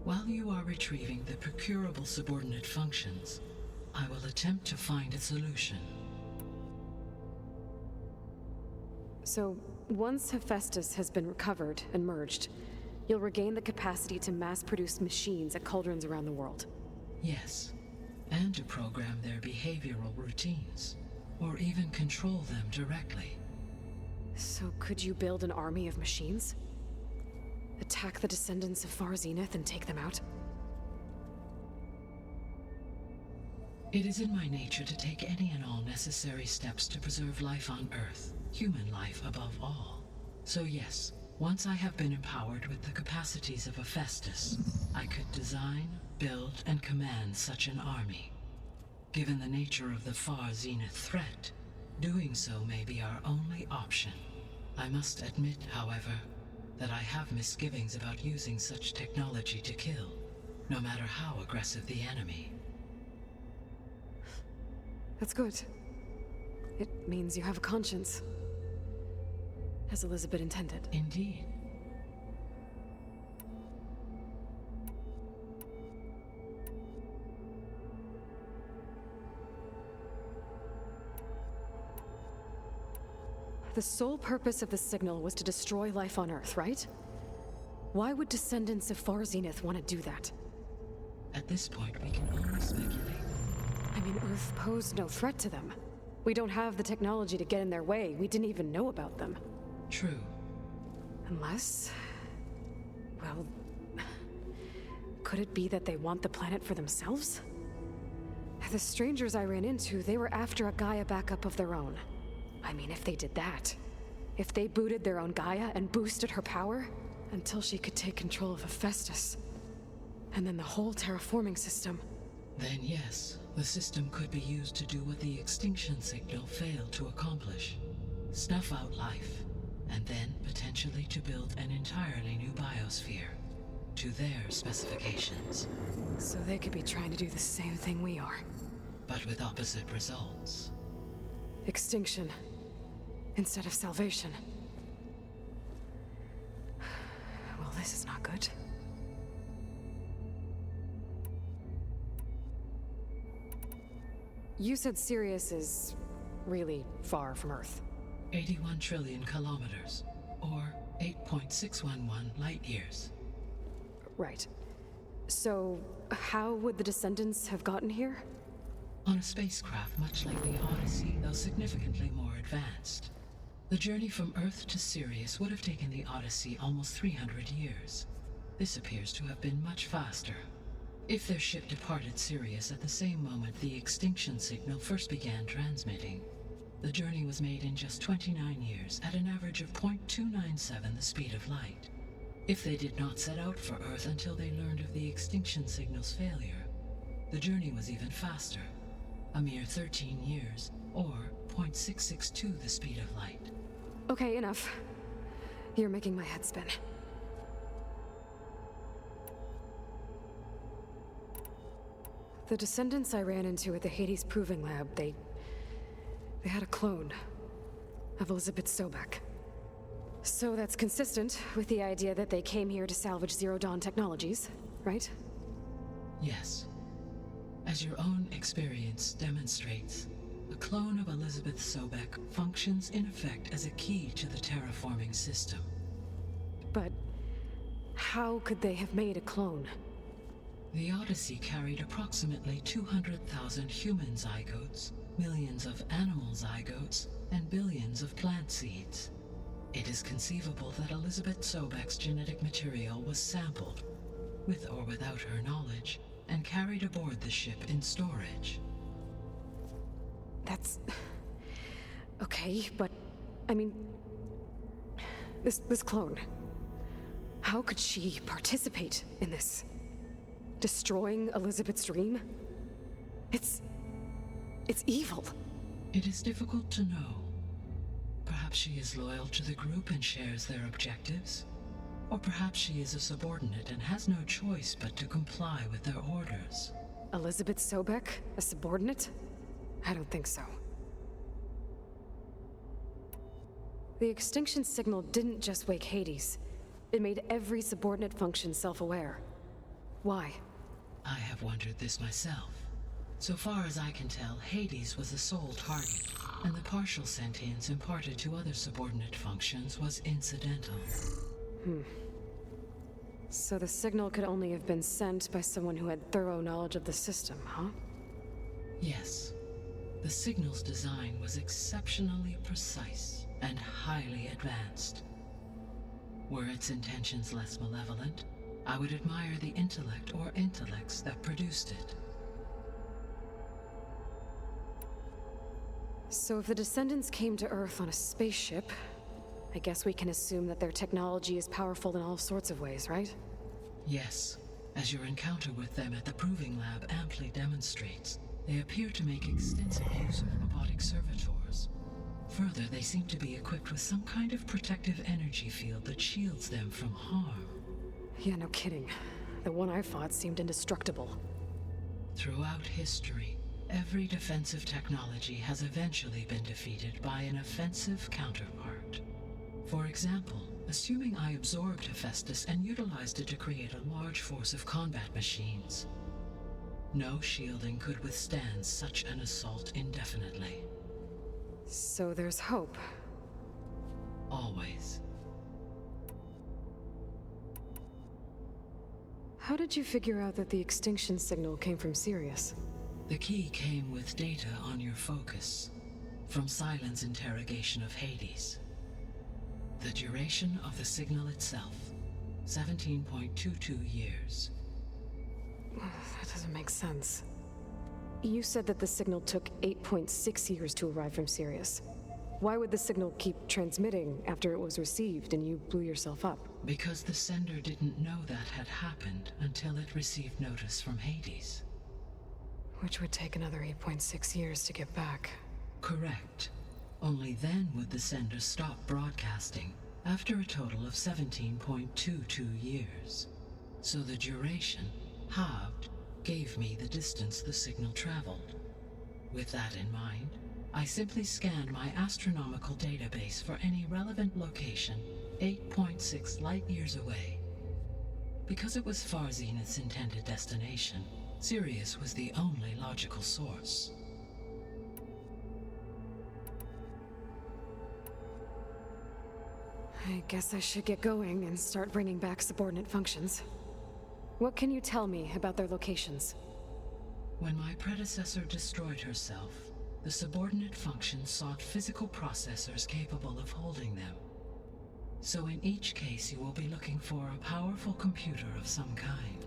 While you are retrieving the procurable subordinate functions, I will attempt to find a solution. So, once Hephaestus has been recovered and merged, you'll regain the capacity to mass-produce machines at cauldrons around the world. Yes, and to program their behavioral routines, or even control them directly. So could you build an army of machines? Attack the descendants of Far Zenith and take them out? It is in my nature to take any and all necessary steps to preserve life on Earth, human life above all. So yes, once I have been empowered with the capacities of Hephaestus, I could design, build, and command such an army. Given the nature of the Far Zenith threat, Doing so may be our only option. I must admit, however, that I have misgivings about using such technology to kill, no matter how aggressive the enemy. That's good. It means you have a conscience. As Elizabeth intended. Indeed. The sole purpose of the signal was to destroy life on Earth, right? Why would descendants of Far Zenith want to do that? At this point, we can only speculate. I mean, Earth posed no threat to them. We don't have the technology to get in their way. We didn't even know about them. True. Unless... well... could it be that they want the planet for themselves? The strangers I ran into, they were after a Gaia backup of their own. I mean, if they did that, if they booted their own Gaia and boosted her power until she could take control of Hephaestus, and then the whole terraforming system. Then yes, the system could be used to do what the extinction signal failed to accomplish. Snuff out life, and then potentially to build an entirely new biosphere, to their specifications. So they could be trying to do the same thing we are. But with opposite results. Extinction. Instead of salvation. Well, this is not good. You said Sirius is really far from Earth. 81 trillion kilometers, or 8.611 light years. Right. So, how would the descendants have gotten here? On a spacecraft much like the Odyssey, though significantly more advanced. The journey from Earth to Sirius would have taken the Odyssey almost 300 years. This appears to have been much faster. If their ship departed Sirius at the same moment the extinction signal first began transmitting, the journey was made in just 29 years at an average of 0.297 the speed of light. If they did not set out for Earth until they learned of the extinction signal's failure, the journey was even faster, a mere 13 years, or 0.662 the speed of light. Okay, enough. You're making my head spin. The descendants I ran into at the Hades Proving Lab, they had a clone of Elizabeth Sobek. So that's consistent with the idea that they came here to salvage Zero Dawn technologies, right? Yes. As your own experience demonstrates, a clone of Elizabeth Sobek functions in effect as a key to the terraforming system. But how could they have made a clone? The Odyssey carried approximately 200,000 human zygotes, millions of animal zygotes, and billions of plant seeds. It is conceivable that Elizabeth Sobek's genetic material was sampled, with or without her knowledge, and carried aboard the ship in storage. That's... okay, but... I mean... This clone... how could she participate in this? Destroying Elizabeth's dream? It's evil. It is difficult to know. Perhaps she is loyal to the group and shares their objectives. Or perhaps she is a subordinate and has no choice but to comply with their orders. Elizabeth Sobek, a subordinate? I don't think so. The extinction signal didn't just wake Hades. It made every subordinate function self-aware. Why? I have wondered this myself. So far as I can tell, Hades was the sole target, and the partial sentience imparted to other subordinate functions was incidental. So the signal could only have been sent by someone who had thorough knowledge of the system, huh? Yes. The signal's design was exceptionally precise and highly advanced. Were its intentions less malevolent, I would admire the intellect or intellects that produced it. So if the descendants came to Earth on a spaceship, I guess we can assume that their technology is powerful in all sorts of ways, right? Yes. As your encounter with them at the Proving Lab amply demonstrates, they appear to make extensive use of robotic servitors, Further, they seem to be equipped with some kind of protective energy field that shields them from harm. Yeah, no kidding. The one I fought seemed indestructible. Throughout history, every defensive technology has eventually been defeated by an offensive counterpart. For example, assuming I absorbed Hephaestus and utilized it to create a large force of combat machines. No shielding could withstand such an assault indefinitely. So there's hope. Always. How did you figure out that the extinction signal came from Sirius? The key came with data on your focus, from Silent's interrogation of Hades. The duration of the signal itself, 17.22 years. That doesn't make sense. You said that the signal took 8.6 years to arrive from Sirius. Why would the signal keep transmitting after it was received and you blew yourself up? Because the sender didn't know that had happened until it received notice from Hades. Which would take another 8.6 years to get back. Correct. Only then would the sender stop broadcasting, after a total of 17.22 years. So the duration, halved, gave me the distance the signal traveled. With that in mind, I simply scanned my astronomical database for any relevant location 8.6 light-years away. Because it was Far Zenith's intended destination, Sirius was the only logical source. I guess I should get going and start bringing back subordinate functions. What can you tell me about their locations? When my predecessor destroyed herself, the subordinate functions sought physical processors capable of holding them. So in each case you will be looking for a powerful computer of some kind.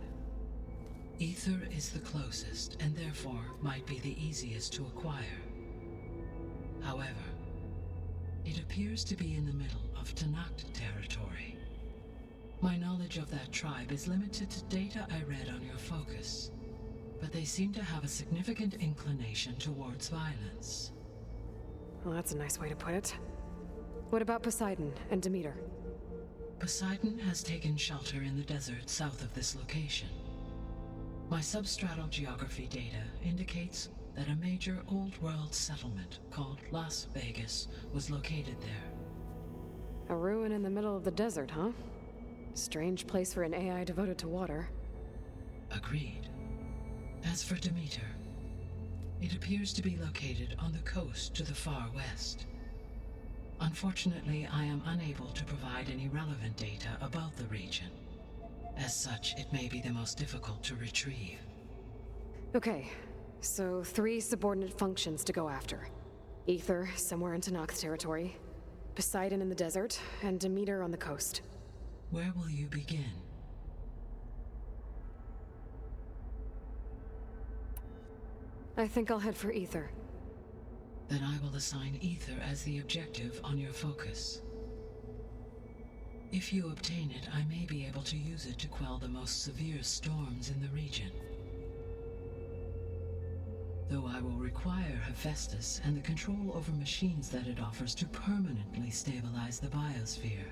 Ether is the closest, and therefore might be the easiest to acquire. However, it appears to be in the middle of Tanakh territory. My knowledge of that tribe is limited to data I read on your focus, but they seem to have a significant inclination towards violence. Well, that's a nice way to put it. What about Poseidon and Demeter? Poseidon has taken shelter in the desert south of this location. My substratal geography data indicates that a major old-world settlement called Las Vegas was located there. A ruin in the middle of the desert, huh? Strange place for an AI devoted to water. Agreed. As for Demeter, it appears to be located on the coast to the far west. Unfortunately, I am unable to provide any relevant data about the region. As such, it may be the most difficult to retrieve. Okay, so 3 subordinate functions to go after. Ether, somewhere in Tanakh territory, Poseidon in the desert, and Demeter on the coast. Where will you begin? I think I'll head for Ether. Then I will assign Ether as the objective on your focus. If you obtain it, I may be able to use it to quell the most severe storms in the region. Though I will require Hephaestus and the control over machines that it offers to permanently stabilize the biosphere.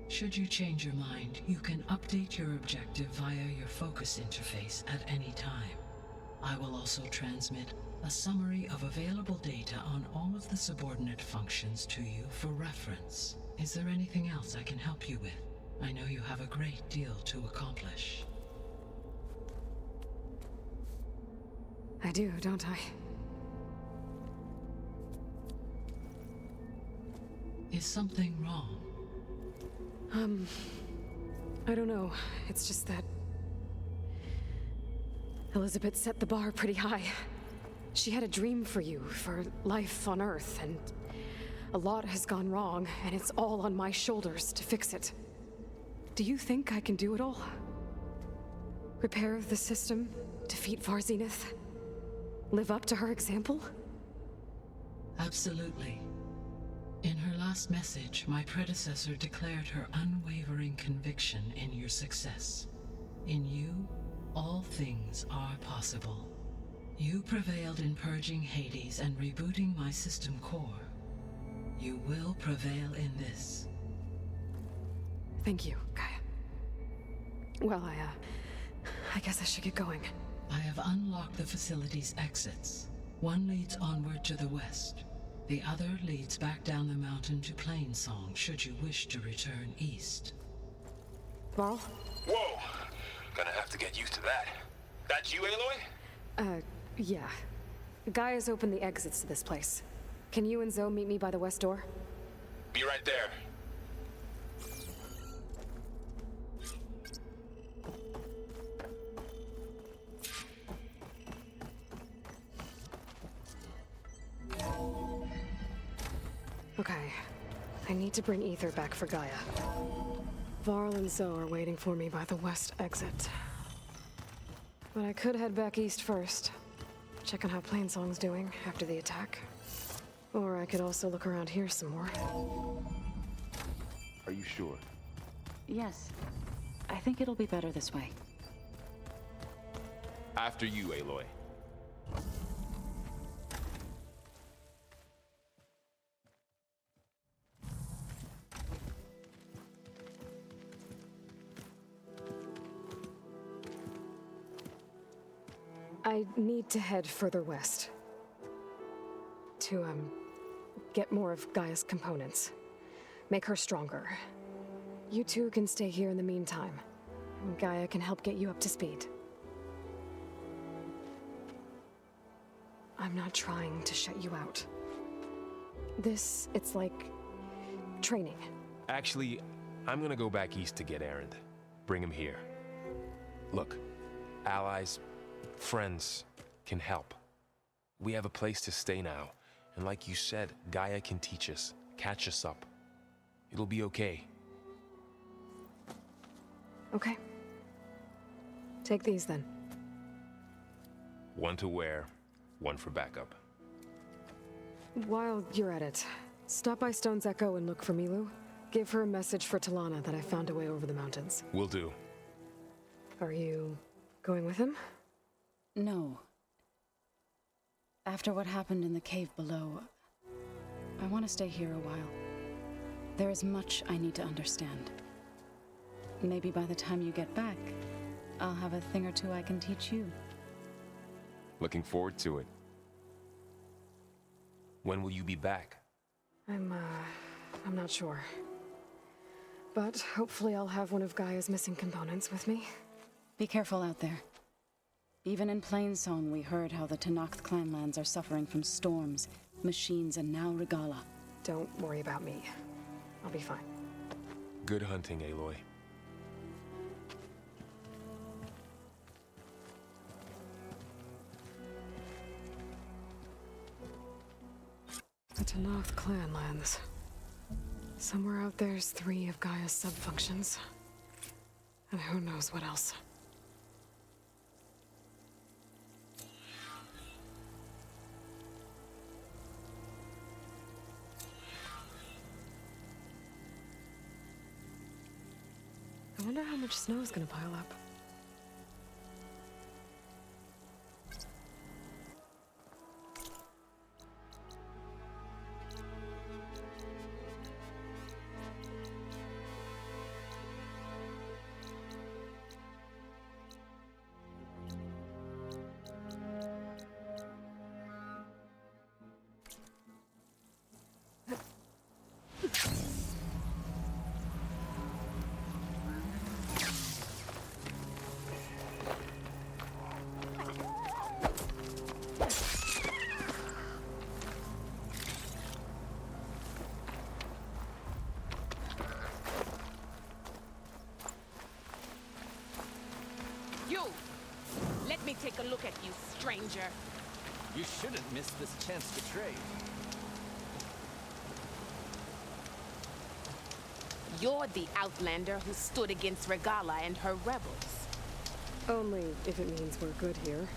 Should you change your mind, you can update your objective via your focus interface at any time. I will also transmit a summary of available data on all of the subordinate functions to you for reference. Is there anything else I can help you with? I know you have a great deal to accomplish. I do, don't I? Is something wrong? I don't know. It's just that Elizabeth set the bar pretty high. She had a dream for you, for life on Earth, and a lot has gone wrong, and it's all on my shoulders to fix it. Do you think I can do it all? Repair the system, defeat Far Zenith, live up to her example? Absolutely. In her last message, my predecessor declared her unwavering conviction in your success. In you, all things are possible. You prevailed in purging Hades and rebooting my system core. You will prevail in this. Thank you, Gaia. Well, I guess I should get going. I have unlocked the facility's exits. One leads onward to the west. The other leads back down the mountain to Plainsong, should you wish to return east. Varl? Whoa! Gonna have to get used to that. That's you, Aloy? Yeah. Gaia's opened the exits to this place. Can you and Zoe meet me by the west door? Be right there. Okay. I need to bring Ether back for Gaia. Varl and Zoe are waiting for me by the west exit. But I could head back east first. Check on how Plainsong's doing after the attack. Or I could also look around here some more. Are you sure? Yes. I think it'll be better this way. After you, Aloy. I need to head further west. To, get more of Gaia's components. Make her stronger. You two can stay here in the meantime. Gaia can help get you up to speed. I'm not trying to shut you out. It's like training. Actually, I'm gonna go back east to get Erend. Bring him here. Look, allies, friends can help. We have a place to stay now. And like you said, Gaia can teach us, catch us up. It'll be okay. Okay. Take these then. One to wear, one for backup. While you're at it, stop by Stone's Echo and look for Milu. Give her a message for Talana that I found a way over the mountains. Will do. Are you going with him? No. After what happened in the cave below, I want to stay here a while. There is much I need to understand. Maybe by the time you get back, I'll have a thing or two I can teach you. Looking forward to it. When will you be back? I'm not sure. But hopefully I'll have one of Gaia's missing components with me. Be careful out there. Even in Plainsong, we heard how the Tenakth clanlands are suffering from storms, machines, and now Regala. Don't worry about me. I'll be fine. Good hunting, Aloy. The Tenakth clanlands. Somewhere out there's 3 of Gaia's sub-functions. And who knows what else. I wonder how much snow is gonna pile up. You! Let me take a look at you, stranger. You shouldn't miss this chance to trade. You're the outlander who stood against Regala and her rebels. Only if it means we're good here.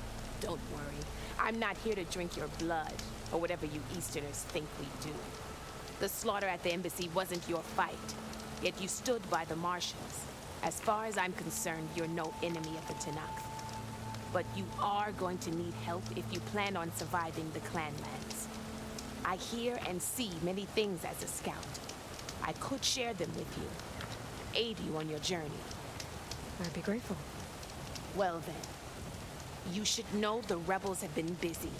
Don't worry. I'm not here to drink your blood, or whatever you Easterners think we do. The slaughter at the embassy wasn't your fight, yet you stood by the marshals. As far as I'm concerned, you're no enemy of the Tenakth. But you are going to need help if you plan on surviving the clanlands. I hear and see many things as a scout. I could share them with you, aid you on your journey. I'd be grateful. Well then, you should know the rebels have been busy.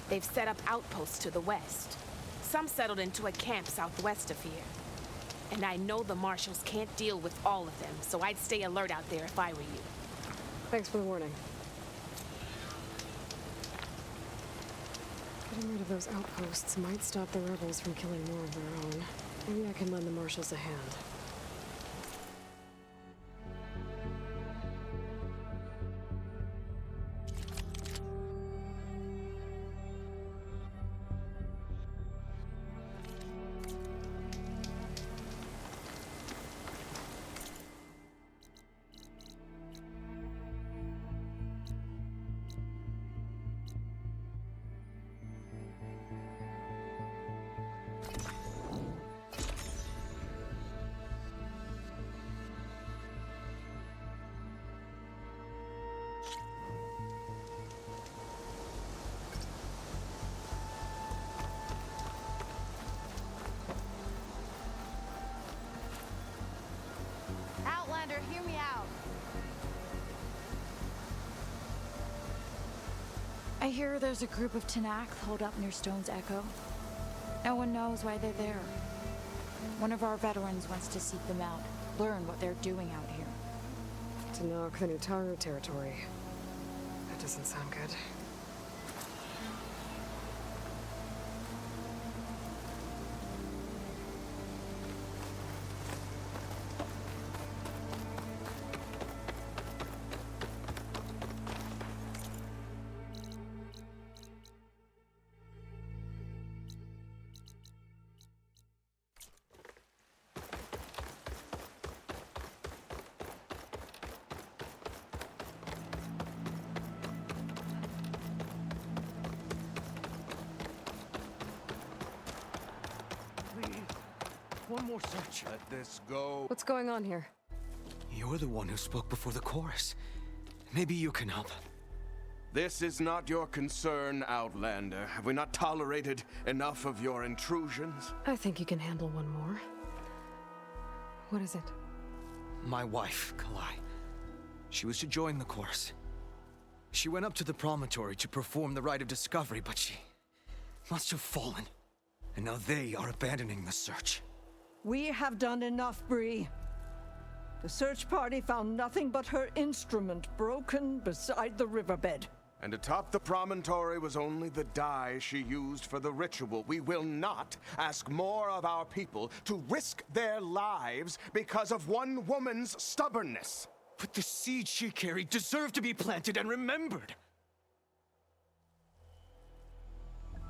They've set up outposts to the west. Some settled into a camp southwest of here. And I know the marshals can't deal with all of them, so I'd stay alert out there if I were you. Thanks for the warning. Getting rid of those outposts might stop the rebels from killing more of their own. Maybe I can lend the marshals a hand. Outlander, hear me out. I hear there's a group of Tenakth holed up near Stone's Echo. No one knows why they're there. One of our veterans wants to seek them out, learn what they're doing out here. Tenakth, the Nutaru territory. That doesn't sound good. One more search. Let this go. What's going on here? You're the one who spoke before the chorus. Maybe you can help. This is not your concern, Outlander. Have we not tolerated enough of your intrusions? I think you can handle one more. What is it? My wife, Kalai. She was to join the chorus. She went up to the promontory to perform the rite of discovery, but she must have fallen. And now they are abandoning the search. We have done enough, Bree. The search party found nothing but her instrument broken beside the riverbed. And atop the promontory was only the dye she used for the ritual. We will not ask more of our people to risk their lives because of one woman's stubbornness. But the seeds she carried deserve to be planted and remembered.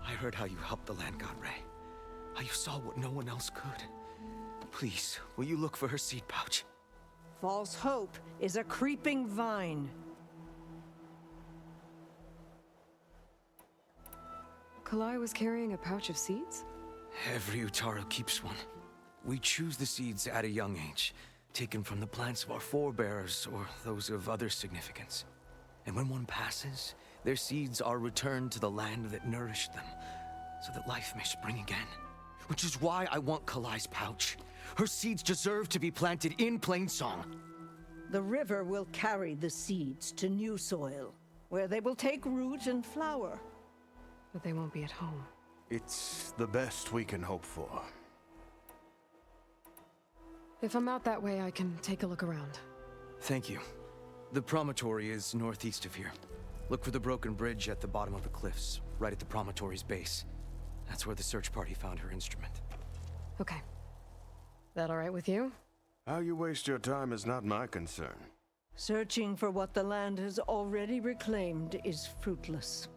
I heard how you helped the land god Ray. How you saw what no one else could. Please, will you look for her seed pouch? False hope is a creeping vine. Kalai was carrying a pouch of seeds? Every Utaru keeps one. We choose the seeds at a young age, taken from the plants of our forebears or those of other significance. And when one passes, their seeds are returned to the land that nourished them, so that life may spring again. Which is why I want Kalai's pouch. Her seeds deserve to be planted in Plainsong. The river will carry the seeds to new soil, where they will take root and flower. But they won't be at home. It's the best we can hope for. If I'm out that way, I can take a look around. Thank you. The promontory is northeast of here. Look for the broken bridge at the bottom of the cliffs, right at the promontory's base. That's where the search party found her instrument. Okay. That all right with you? How you waste your time is not my concern. Searching for what the land has already reclaimed is fruitless.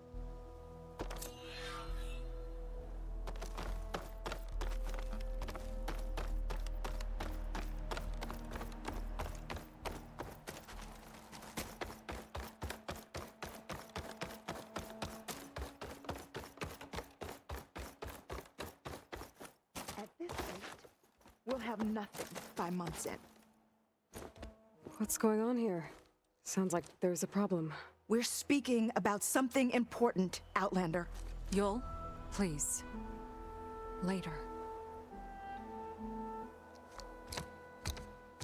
At this rate, we'll have nothing by month's end. What's going on here? Sounds like there's a problem. We're speaking about something important, Outlander. Yul, please. later.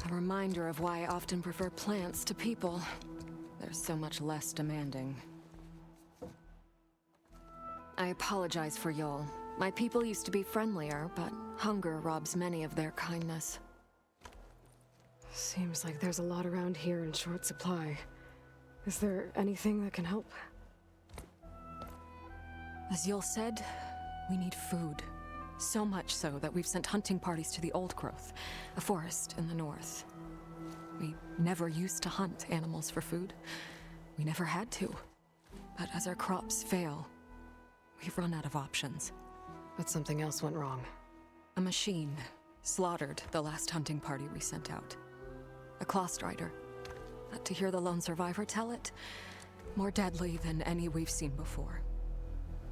A reminder of why I often prefer plants to people. They're so much less demanding. I apologize for Yol. My people used to be friendlier, but hunger robs many of their kindness. Seems like there's a lot around here in short supply. Is there anything that can help? As Yol said, we need food. So much so that we've sent hunting parties to the Old Growth, a forest in the north. We never used to hunt animals for food. We never had to. But as our crops fail, we've run out of options. But something else went wrong. A machine slaughtered the last hunting party we sent out. A claw strider. But to hear the lone survivor tell it, more deadly than any we've seen before.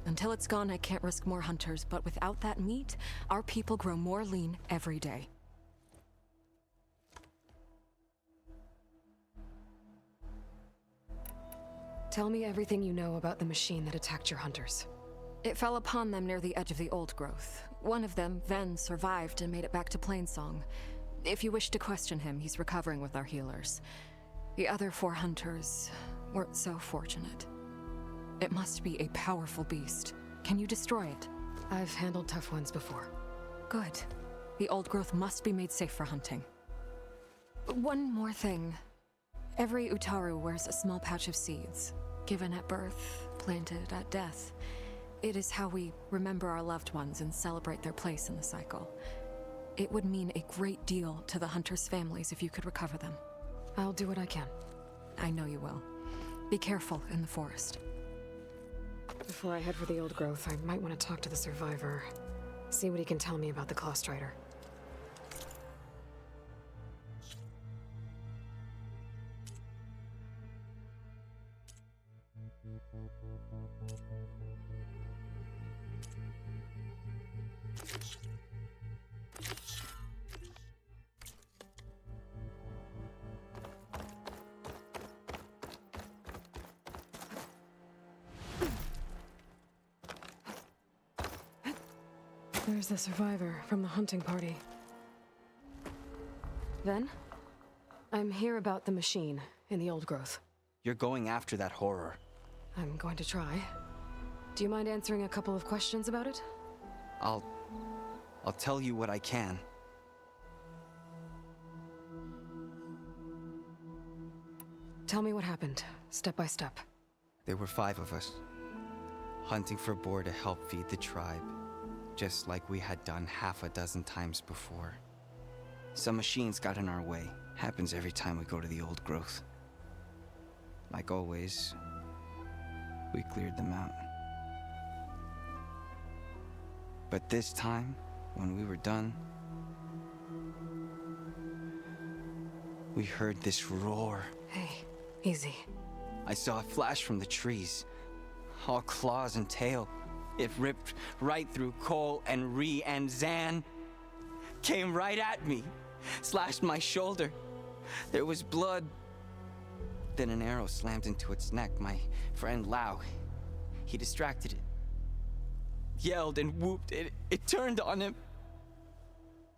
Until it's gone, I can't risk more hunters, but without that meat, our people grow more lean every day. Tell me everything you know about the machine that attacked your hunters. It fell upon them near the edge of the Old Growth. One of them, Ven, survived and made it back to Plainsong. If you wish to question him, he's recovering with our healers. The other 4 hunters weren't so fortunate. It must be a powerful beast. Can you destroy it? I've handled tough ones before. Good. The Old Growth must be made safe for hunting. One more thing. Every Utaru wears a small pouch of seeds, given at birth, planted at death. It is how we remember our loved ones and celebrate their place in the cycle. It would mean a great deal to the hunters' families if you could recover them. I'll do what I can. I know you will. Be careful in the forest. Before I head for the Old Growth, I might want to talk to the survivor. See what he can tell me about the Claw Strider. There's the survivor from the hunting party. Ven? I'm here about the machine in the Old Growth. You're going after that horror. I'm going to try. Do you mind answering a couple of questions about it? I'll tell you what I can. Tell me what happened, step by step. There were 5 of us, hunting for boar to help feed the tribe, just like we had done half a dozen times before. Some machines got in our way. Happens every time we go to the Old Growth. Like always, we cleared them out. But this time, when we were done, we heard this roar. Hey, easy. I saw a flash from the trees, all claws and tail. It ripped right through Cole and Ree, and Zan came right at me, slashed my shoulder. There was blood. Then an arrow slammed into its neck. My friend Lau, he distracted it. Yelled and whooped. It turned on him.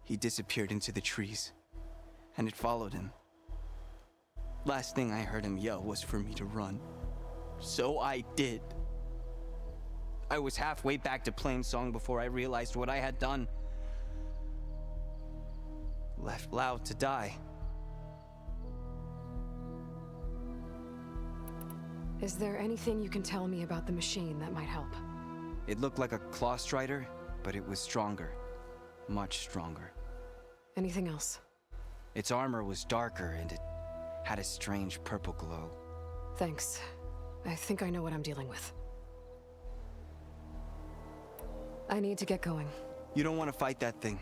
He disappeared into the trees, and it followed him. Last thing I heard him yell was for me to run. So I did. I was halfway back to Plainsong before I realized what I had done. Left Lau to die. Is there anything you can tell me about the machine that might help? It looked like a claw strider, but it was stronger. Much stronger. Anything else? Its armor was darker and it had a strange purple glow. Thanks. I think I know what I'm dealing with. I need to get going. You don't want to fight that thing.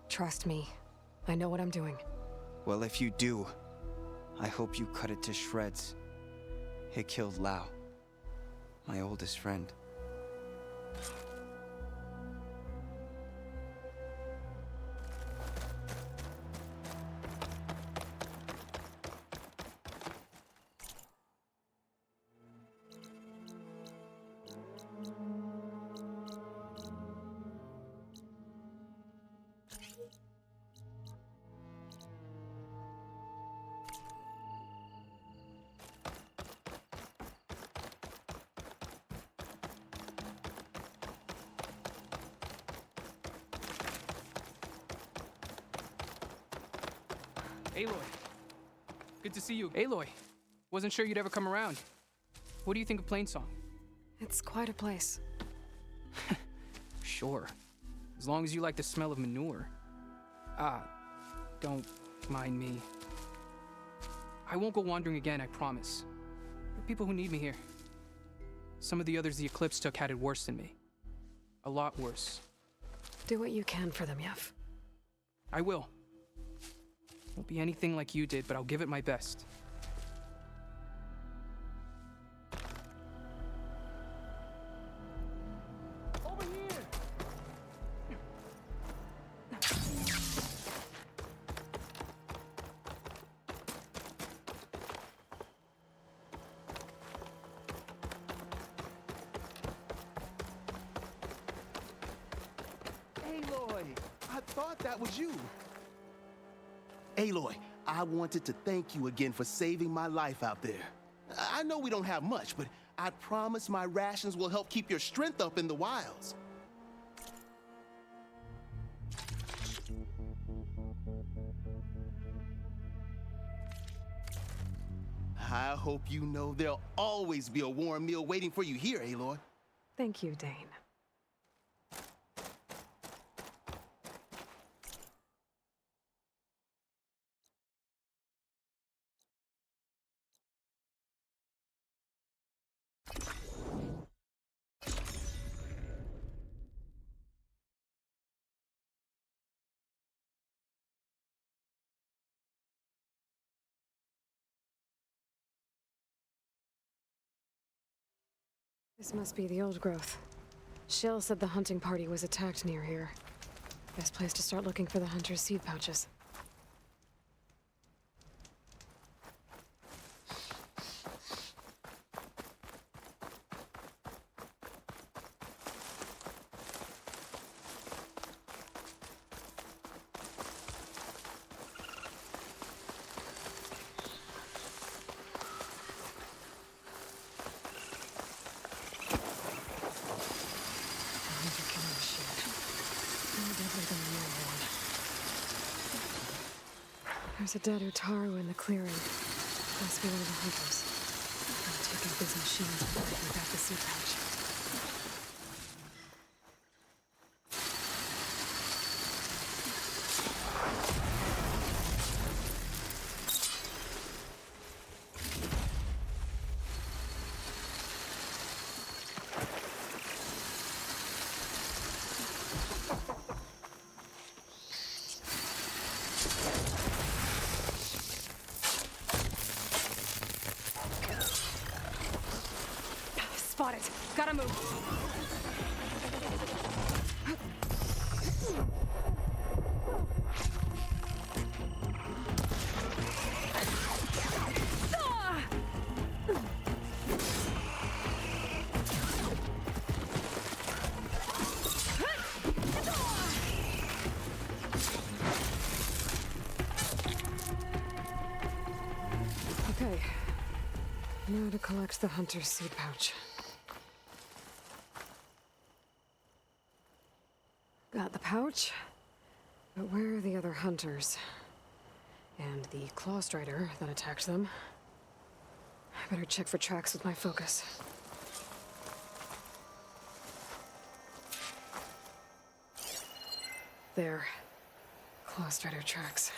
Trust me. I know what I'm doing. Well, if you do, I hope you cut it to shreds. It killed Lau, my oldest friend. Aloy. Good to see you. Aloy. Wasn't sure you'd ever come around. What do you think of Plainsong? It's quite a place. Sure. As long as you like the smell of manure. Don't mind me. I won't go wandering again, I promise. There are people who need me here. Some of the others the Eclipse took had it worse than me. A lot worse. Do what you can for them, Yev. I will. Won't be anything like you did, but I'll give it my best. Over here! Aloy, I thought that was you. Aloy, I wanted to thank you again for saving my life out there. I know we don't have much, but I promise my rations will help keep your strength up in the wilds. I hope you know there'll always be a warm meal waiting for you here, Aloy. Thank you, Dane. This must be the old growth. Shill said the hunting party was attacked near here. Best place to start looking for the hunter's seed pouches. There's a dead Utaru in the clearing. Must be one of the hunters. Gotta take out these machines before I can grab the seed pouch. Spot it. Gotta move. Okay. Now to collect the hunter's seed pouch. Got the pouch, but where are the other hunters? And the claw strider that attacked them? I better check for tracks with my focus. There. Claw strider tracks.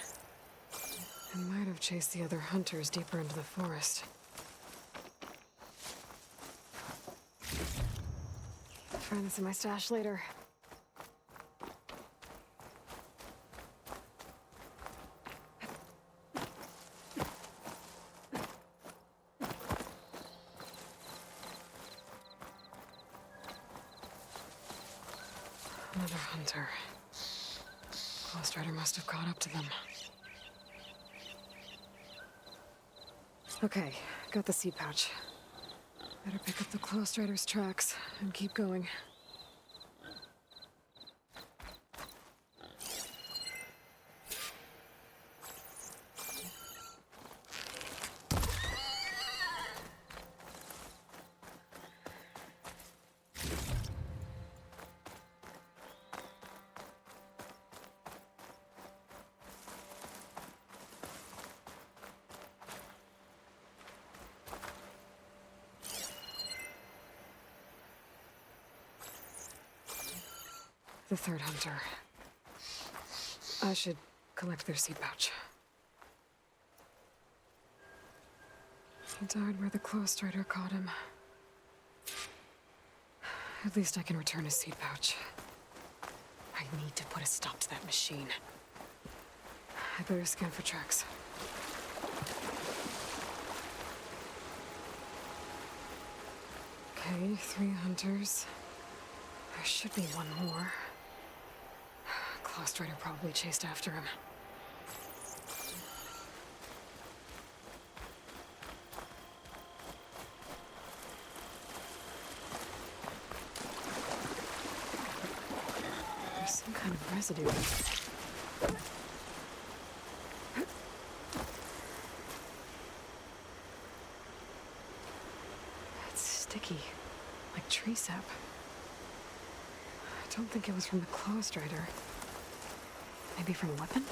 I might have chased the other hunters deeper into the forest. Find this in my stash later. Another hunter. Claw strider must have caught up to them. Okay, got the seed pouch. Better pick up the claw strider's tracks and keep going. the third hunter. I should collect their seed pouch. He died where the claw strider caught him. At least I can return his seed pouch. I need to put a stop to that machine. I better scan for tracks. Okay, 3 hunters. There should be one more. Claw strider probably chased after him. There's some kind of residue. It's sticky, like tree sap. I don't think it was from the claw strider. Maybe from a weapon?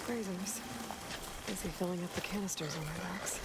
Grazers. Busy filling up the canisters on my racks.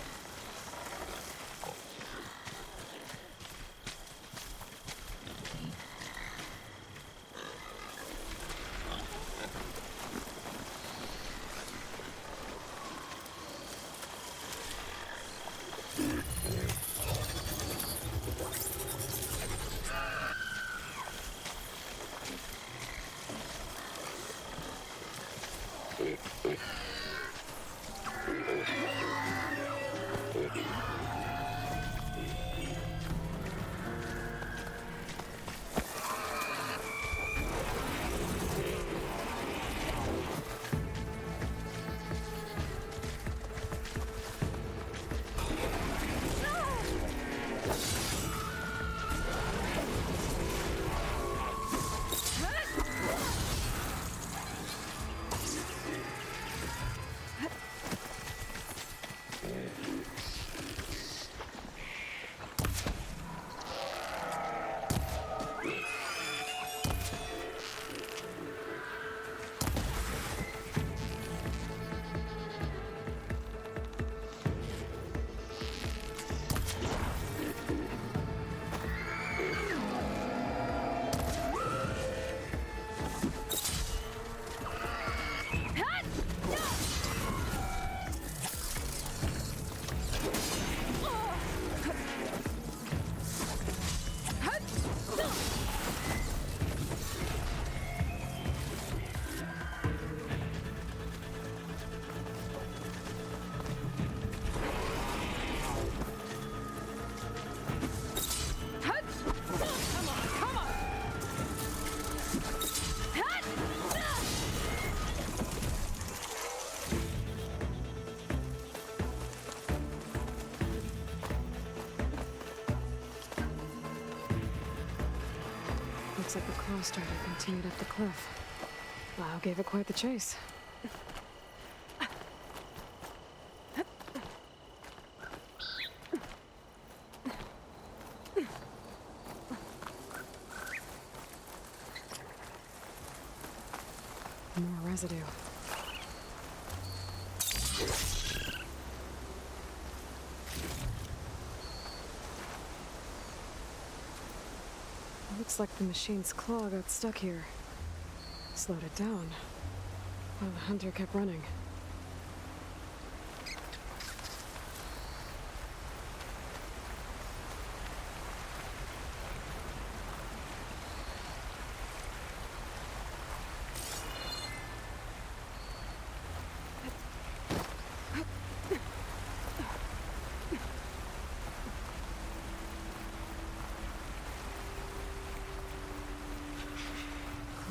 Looks like the claw strider continued up the cliff. Wow, gave it quite the chase. More residue. Looks like the machine's claw got stuck here. Slowed it down, while the hunter kept running.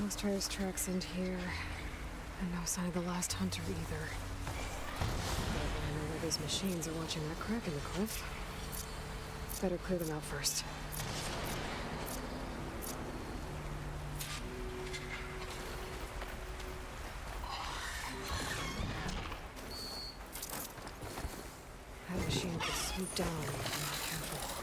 Strider's tracks end here, and no sign of the last hunter either. I know where these machines are watching that crack in the cliff. Better clear them out first. That machine could swoop down if I'm not careful.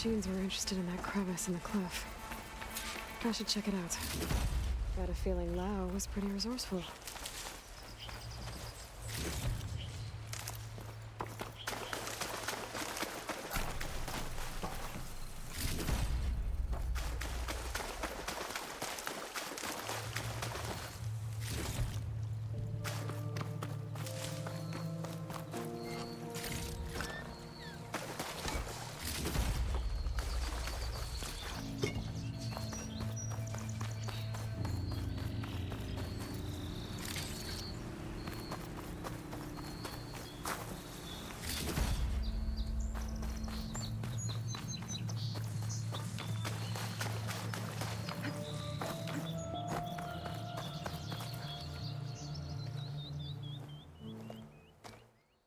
machines were interested in that crevice in the cliff. I should check it out. Got a feeling Lao was pretty resourceful.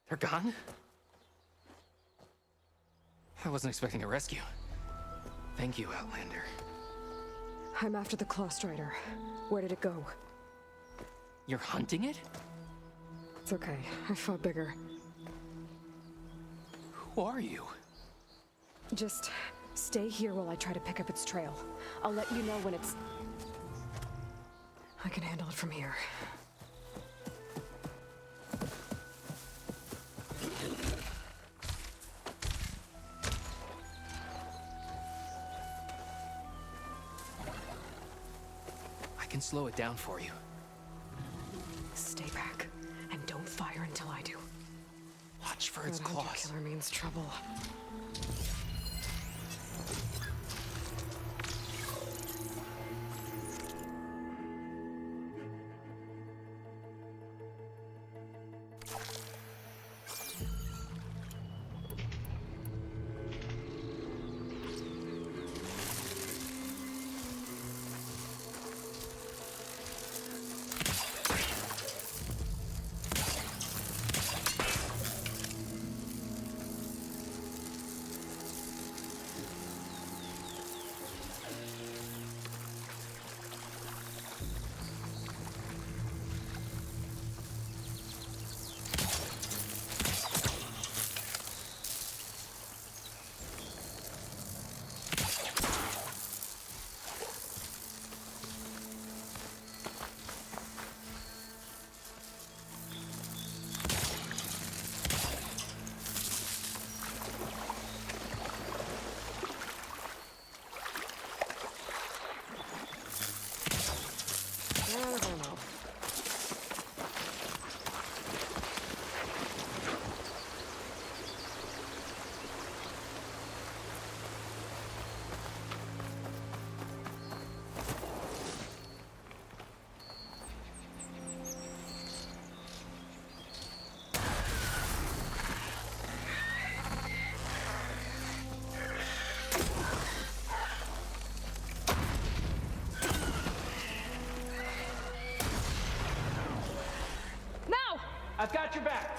They're gone? I wasn't expecting a rescue. Thank you, Outlander. I'm after the Claw Strider. Where did it go? You're hunting it? It's okay. I fought bigger. Who are you? Just stay here while I try to pick up its trail. I'll let you know when it's... I can handle it from here. I can slow it down for you. Stay back, and don't fire until I do. Watch for its That claws. hunter killer means trouble. I've got your back.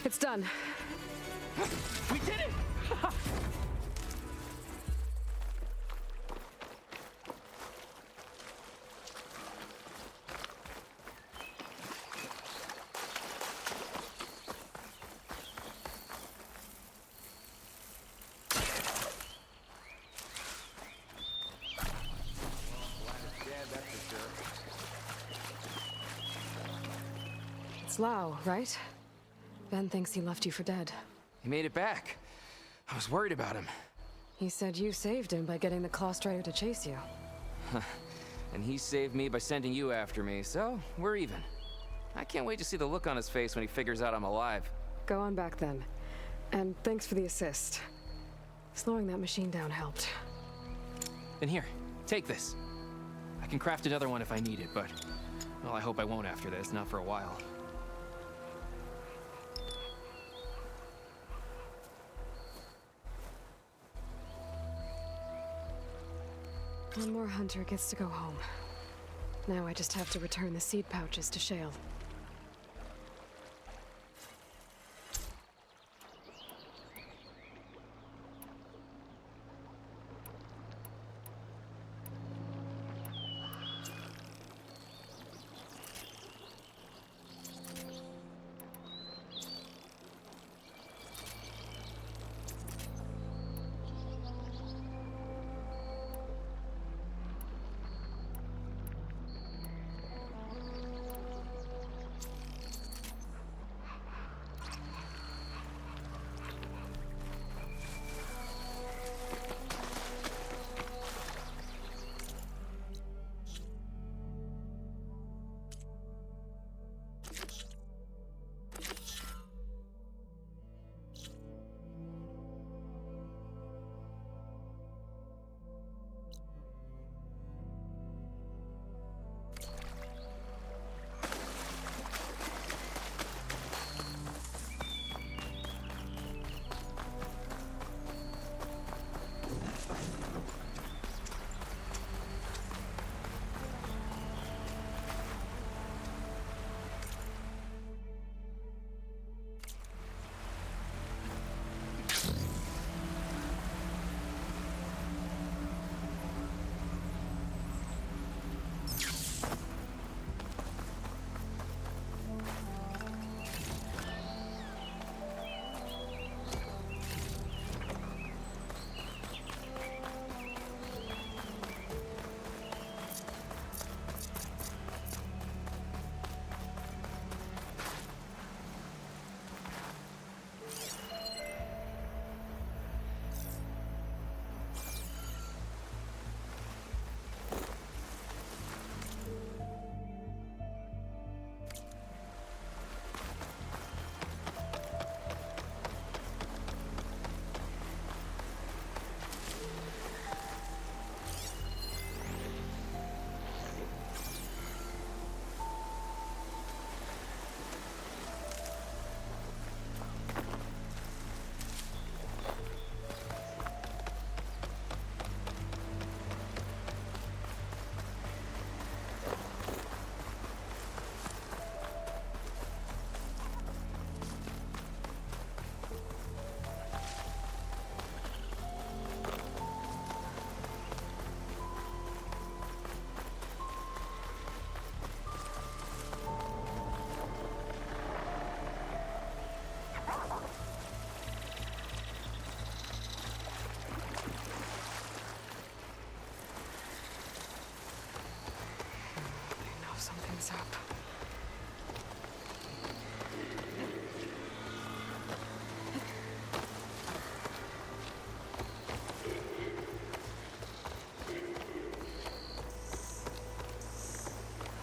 It's done. We did it! It's Lao, right? Ben thinks he left you for dead. He made it back. I was worried about him. He said you saved him by getting the Claw Strider to chase you. And he saved me by sending you after me, so we're even. I can't wait to see the look on his face when he figures out I'm alive. Go on back then. And thanks for the assist. Slowing that machine down helped. Then here, take this. I can craft another one if I need it, but... well, I hope I won't after this, not for a while. One more hunter gets to go home. Now I just have to return the seed pouches to Shale. Something's up.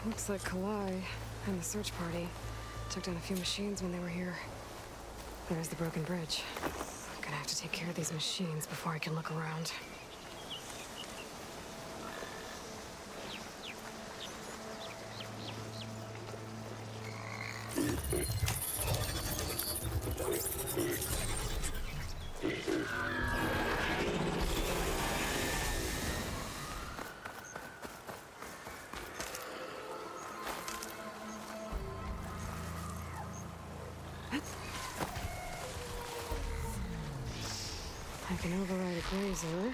Looks like Kalai and the search party took down a few machines when they were here. There's the broken bridge. I'm gonna have to take care of these machines before I can look around. I can override a grazer.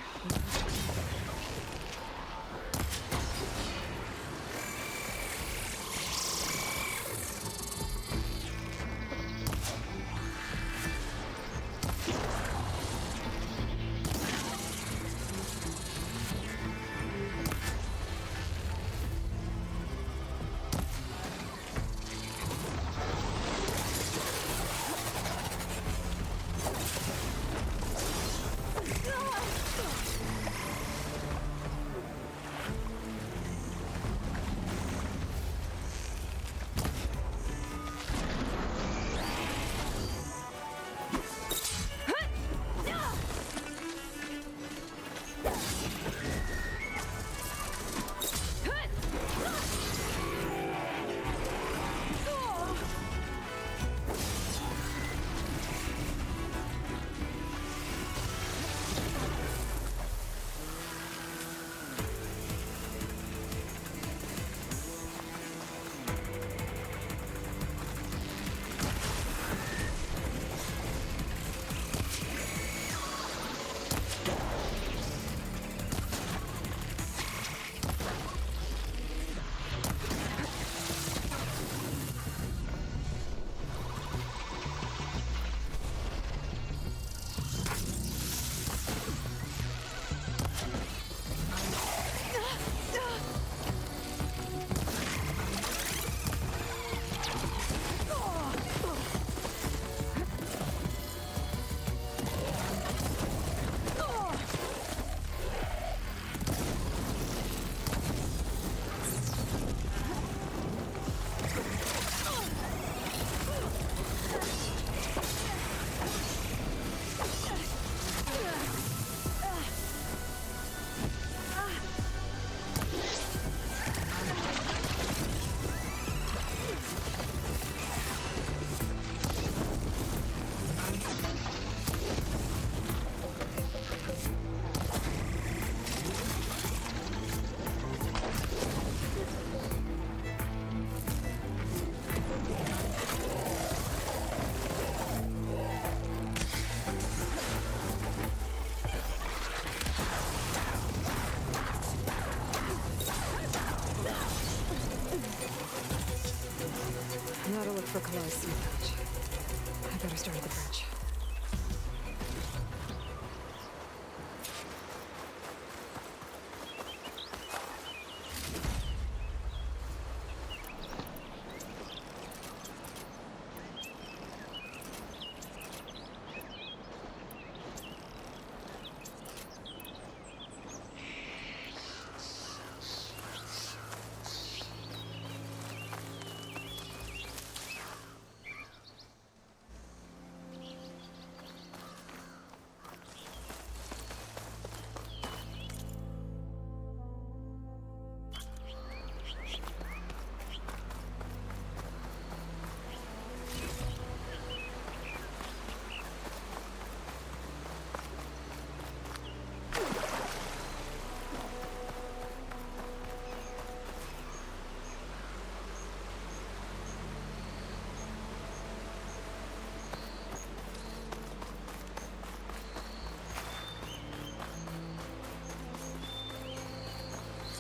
for Kalai's seed pouch. I better start at the bridge.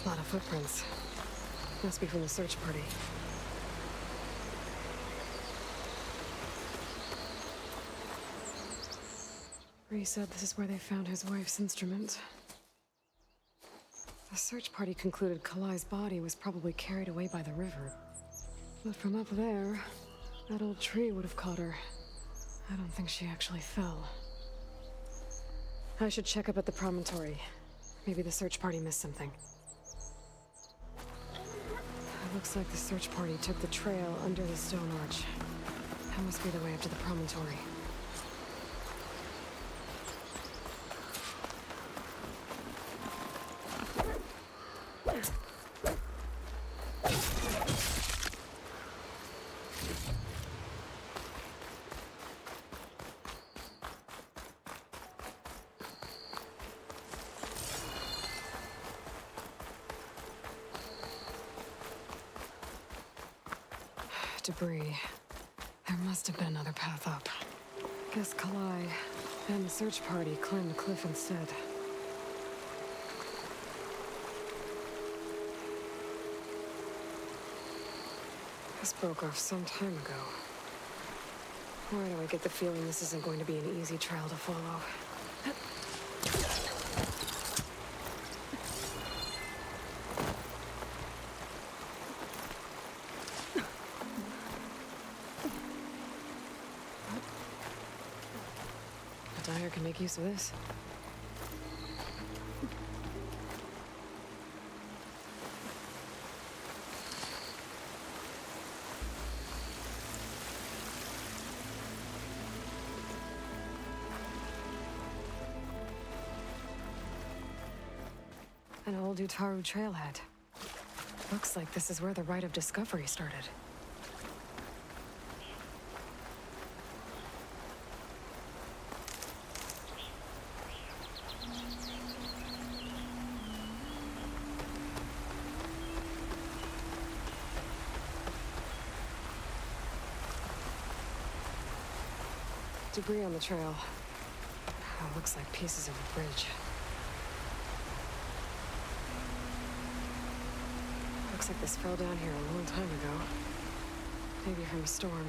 A lot of footprints. Must be from the search party. Ree said this is where they found his wife's instrument. The search party concluded Kalai's body was probably carried away by the river. But from up there, that old tree would have caught her. I don't think she actually fell. I should check up at the promontory. Maybe the search party missed something. Looks like the search party took the trail under the stone arch. That must be the way up to the promontory. Debris. There must have been another path up. Guess Kalai and the search party climbed the cliff instead. This broke off some time ago. Why do I get the feeling this isn't going to be an easy trail to follow? Can make use of this. An old Utaru trailhead. Looks like this is where the Rite of Discovery started. Debris on the trail. Oh, looks like pieces of a bridge. Looks like this fell down here a long time ago. Maybe from a storm.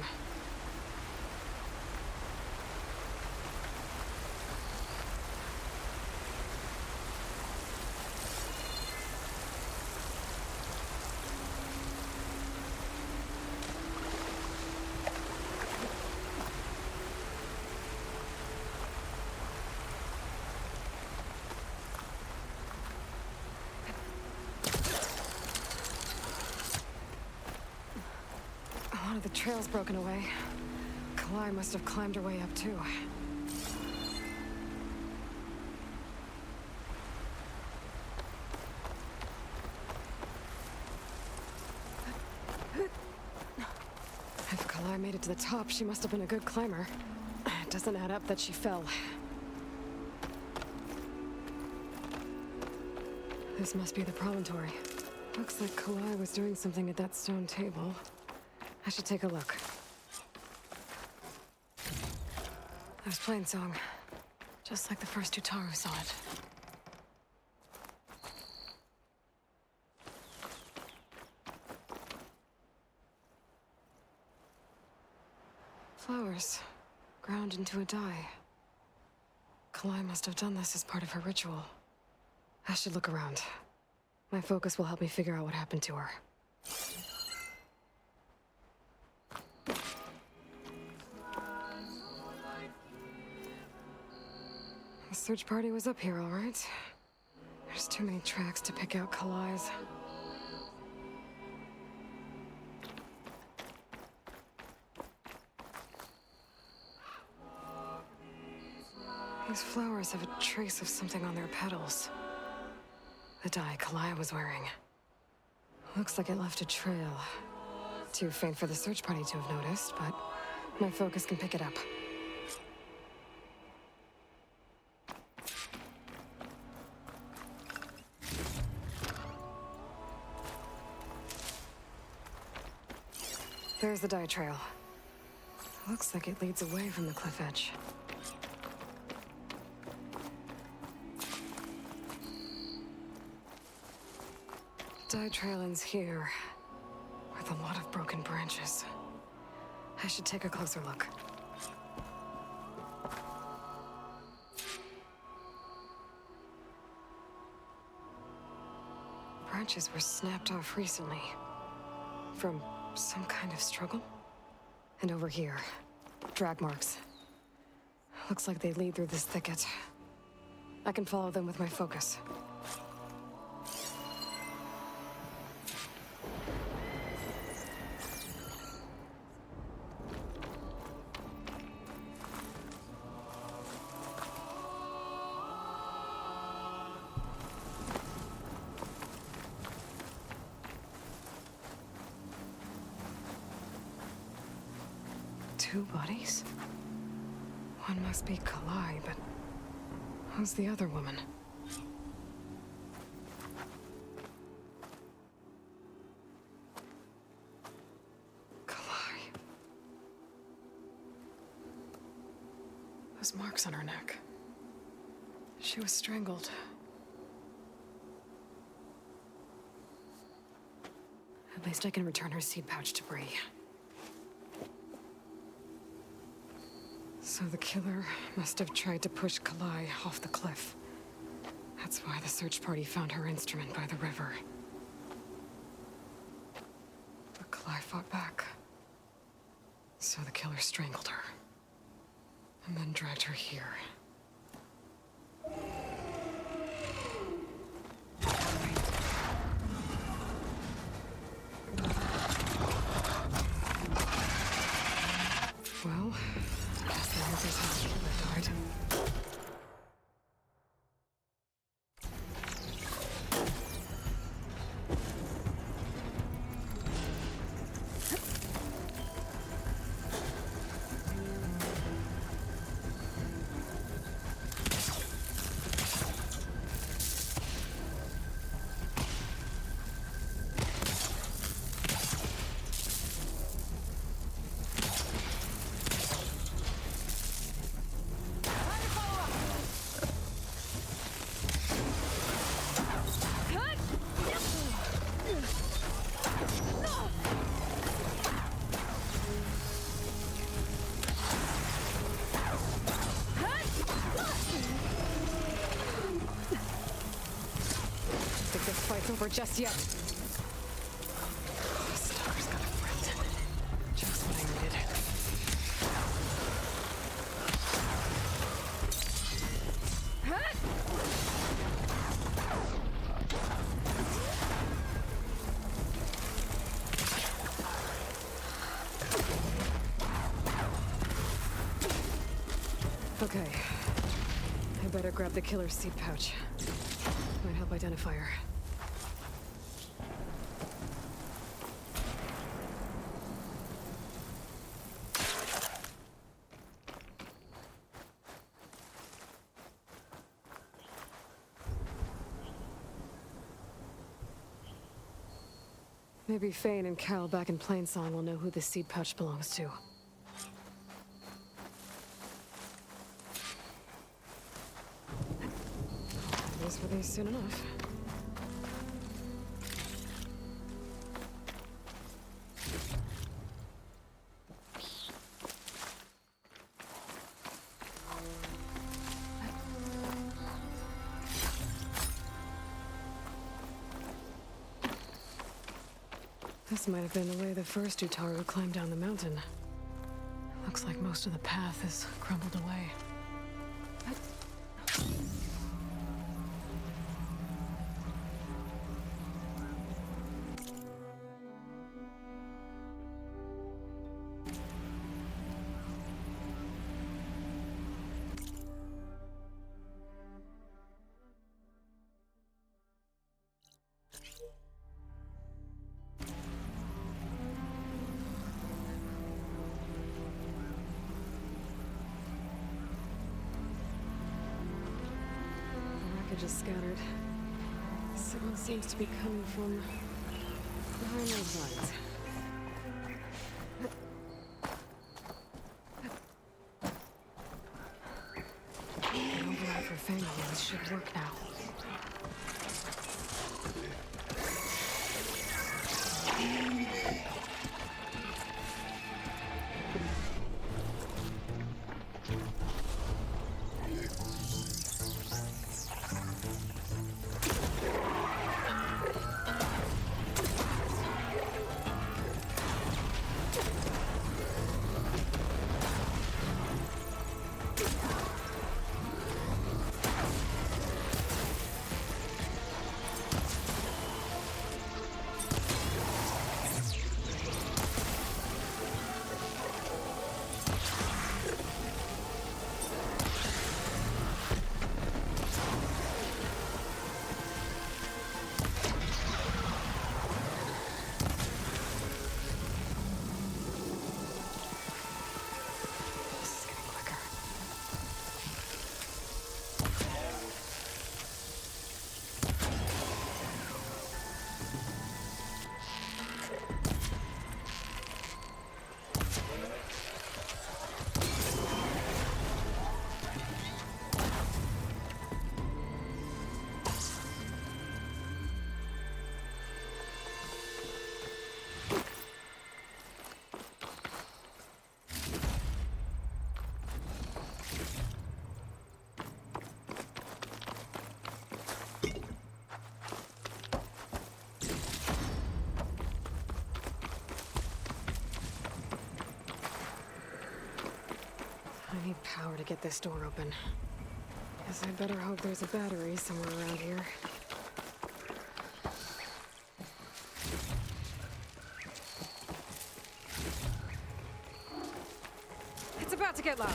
The trail's broken away. Kalai must have climbed her way up, too. If Kalai made it to the top, she must have been a good climber. It doesn't add up that she fell. This must be the promontory. Looks like Kalai was doing something at that stone table. I should take a look. There's Plainsong. Just like the first Utaru saw it. Flowers. Ground into a dye. Kalai must have done this as part of her ritual. I should look around. My focus will help me figure out what happened to her. The search party was up here, all right. There's too many tracks to pick out Kalai's. These flowers have a trace of something on their petals. The dye Kalai was wearing. Looks like it left a trail. Too faint for the search party to have noticed, but my focus can pick it up. There's the dye trail. Looks like it leads away from the cliff edge. Dye trail ends here, with a lot of broken branches. I should take a closer look. Branches were snapped off recently. From some kind of struggle? And over here, drag marks. Looks like they lead through this thicket. I can follow them with my focus. Two bodies? One must be Kalai, but who's the other woman? Kalai. Those marks on her neck. She was strangled. At least I can return her seed pouch to Bree. So the killer must have tried to push Kalai off the cliff. That's why the search party found her instrument by the river. But Kalai fought back. So the killer strangled her. And then dragged her here. Well, I guess the answer's how the killer died. Over just yet. Oh, Stalker's got a friend. Just what I needed. Okay. I better grab the killer's seed pouch. Might help identify her. Maybe Fane and Cal back in Plainsong will know who the seed pouch belongs to. These were these soon enough. This might have been the way the first Utaru climbed down the mountain. Looks like most of the path has crumbled away. Is scattered. The signal seems to be coming from behind those lines. The override for family units should work now. I need power to get this door open. Guess I better hope there's a battery somewhere around here. It's about to get loud.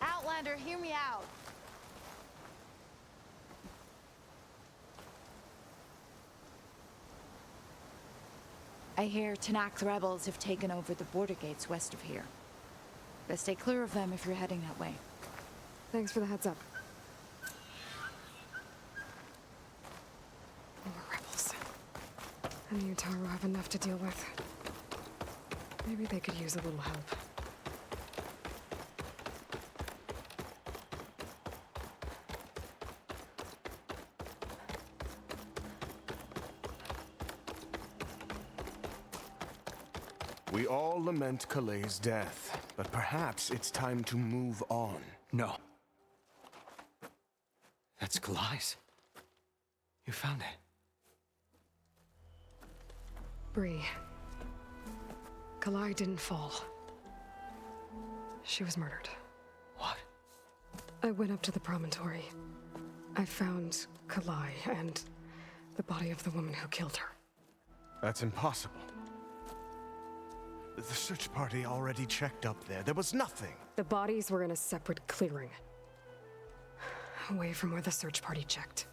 Outlander, hear me out. I hear Tanak's rebels have taken over the border gates west of here. Best stay clear of them if you're heading that way. Thanks for the heads up. More rebels. And the Utaru have enough to deal with. Maybe they could use a little help. We We all lament Calay's death, but perhaps it's time to move on. No. That's Calay's. You found it. Bree. Kalai didn't fall. She was murdered. What? I went up to the promontory. I found Kalai and the body of the woman who killed her. That's impossible. The search party already checked up there. There was nothing. The bodies were in a separate clearing. Away from where the search party checked.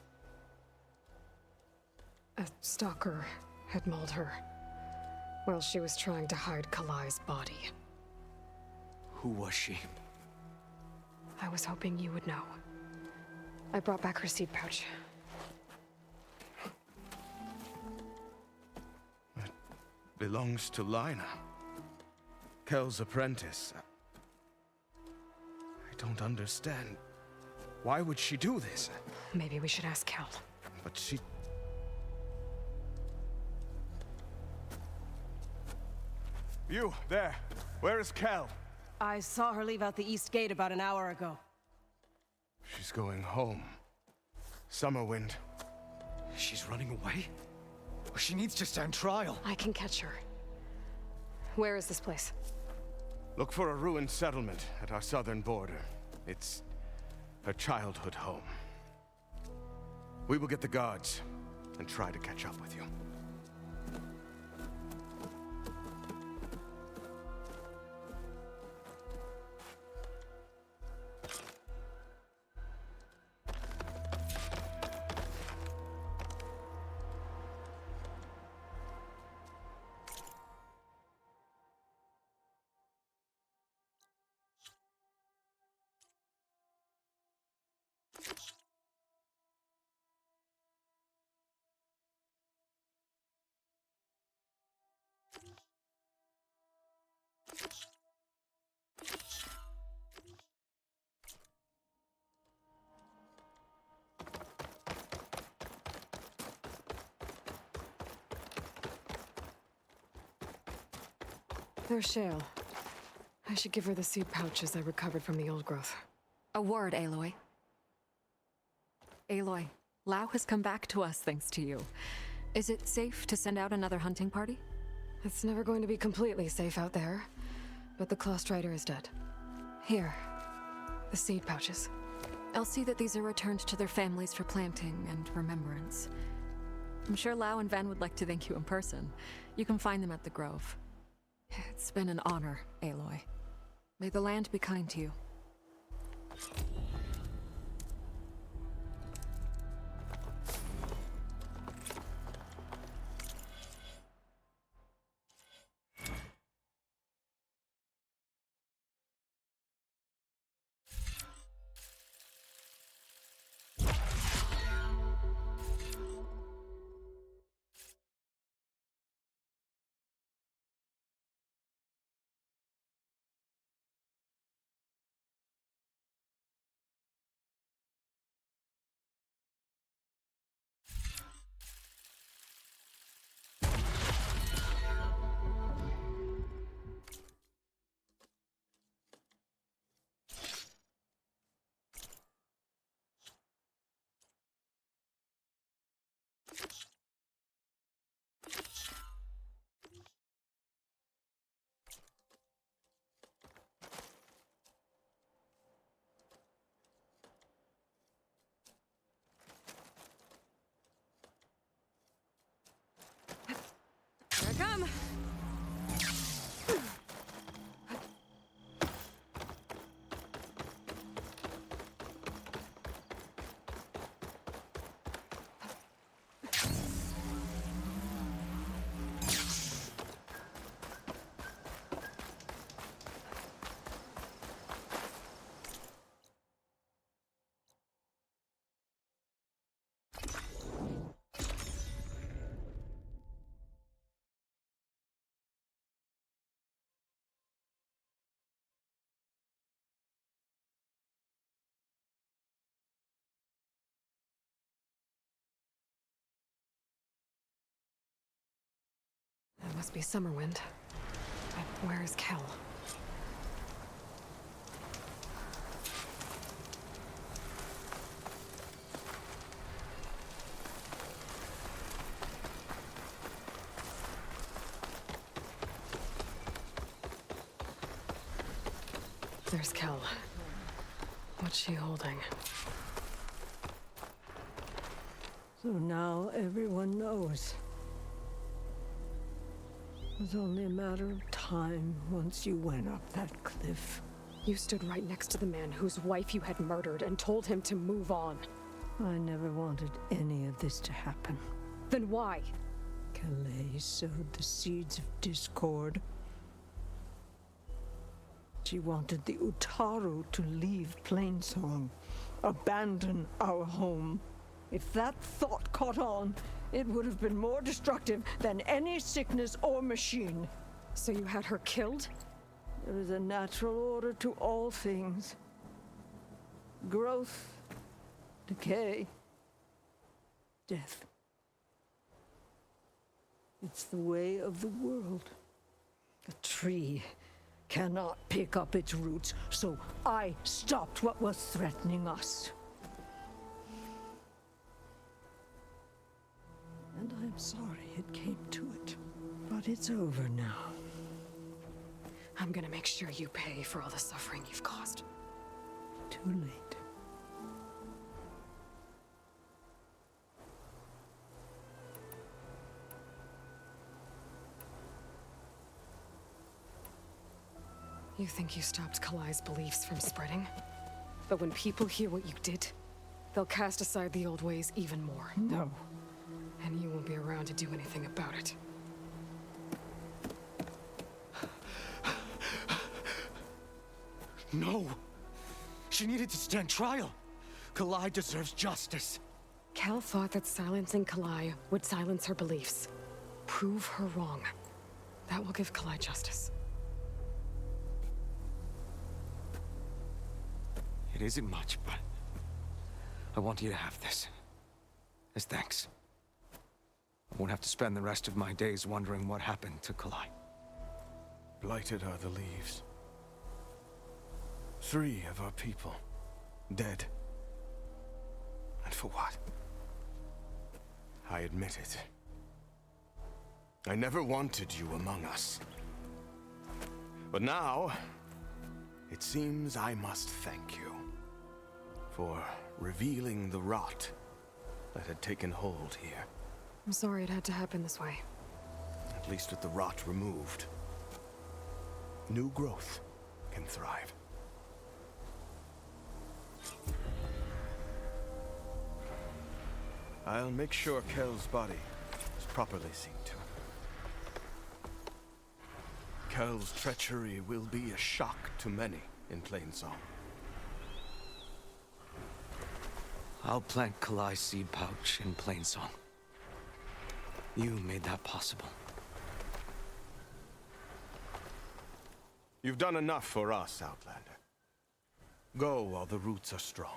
A stalker had mauled her while she was trying to hide Kalai's body. Who was she? I was hoping you would know. I brought back her seed pouch. It belongs to Lina. Kel's apprentice. I don't understand. Why would she do this? Maybe we should ask Kel. But she... You, there. Where is Kel? I saw her leave out the east gate about an hour ago. She's going home. Summerwind. She's running away? She needs to stand trial. I can catch her. Where is this place? Look for a ruined settlement at our southern border. It's her childhood home. We will get the guards and try to catch up with you. There's Shale. I should give her the seed pouches I recovered from the old growth. A word, Aloy. Aloy, Lau has come back to us thanks to you. Is it safe to send out another hunting party? It's never going to be completely safe out there, but the Clost Rider is dead. Here, the seed pouches. I'll see that these are returned to their families for planting and remembrance. I'm sure Lau and Van would like to thank you in person. You can find them at the Grove. It's been an honor, Aloy. May the land be kind to you. Here I come! That must be Summerwind. I Where's Kel? There's Kel. What's she holding? So now everyone knows. It was only a matter of time once you went up that cliff. You stood right next to the man whose wife you had murdered and told him to move on. I never wanted any of this to happen. Then why? Calais sowed the seeds of discord. She wanted the Utaru to leave Plainsong, abandon our home. If that thought caught on, it would have been more destructive than any sickness or machine. So you had her killed? There is a natural order to all things. Growth, decay, death. It's the way of the world. A tree cannot pick up its roots, so I stopped what was threatening us. And I'm sorry it came to it. But it's over now. I'm gonna make sure you pay for all the suffering you've caused. Too late. You think you stopped Kalai's beliefs from spreading? But when people hear what you did, they'll cast aside the old ways even more. No. And you won't be around to do anything about it. No! She needed to stand trial! Kalai deserves justice. Kel thought that silencing Kalai would silence her beliefs. Prove her wrong. That will give Kalai justice. It isn't much, but I want you to have this. As thanks. I won't have to spend the rest of my days wondering what happened to Kalai. Blighted are the leaves. 3 of our people, dead. And for what? I admit it. I never wanted you among us. But now, it seems I must thank you for revealing the rot that had taken hold here. I'm sorry it had to happen this way. At least with the rot removed, new growth can thrive. I'll make sure Kel's body is properly seen to. Kel's treachery will be a shock to many in Plainsong. I'll plant Kalai's seed pouch in Plainsong. You made that possible. You've done enough for us, Outlander. Go while the roots are strong.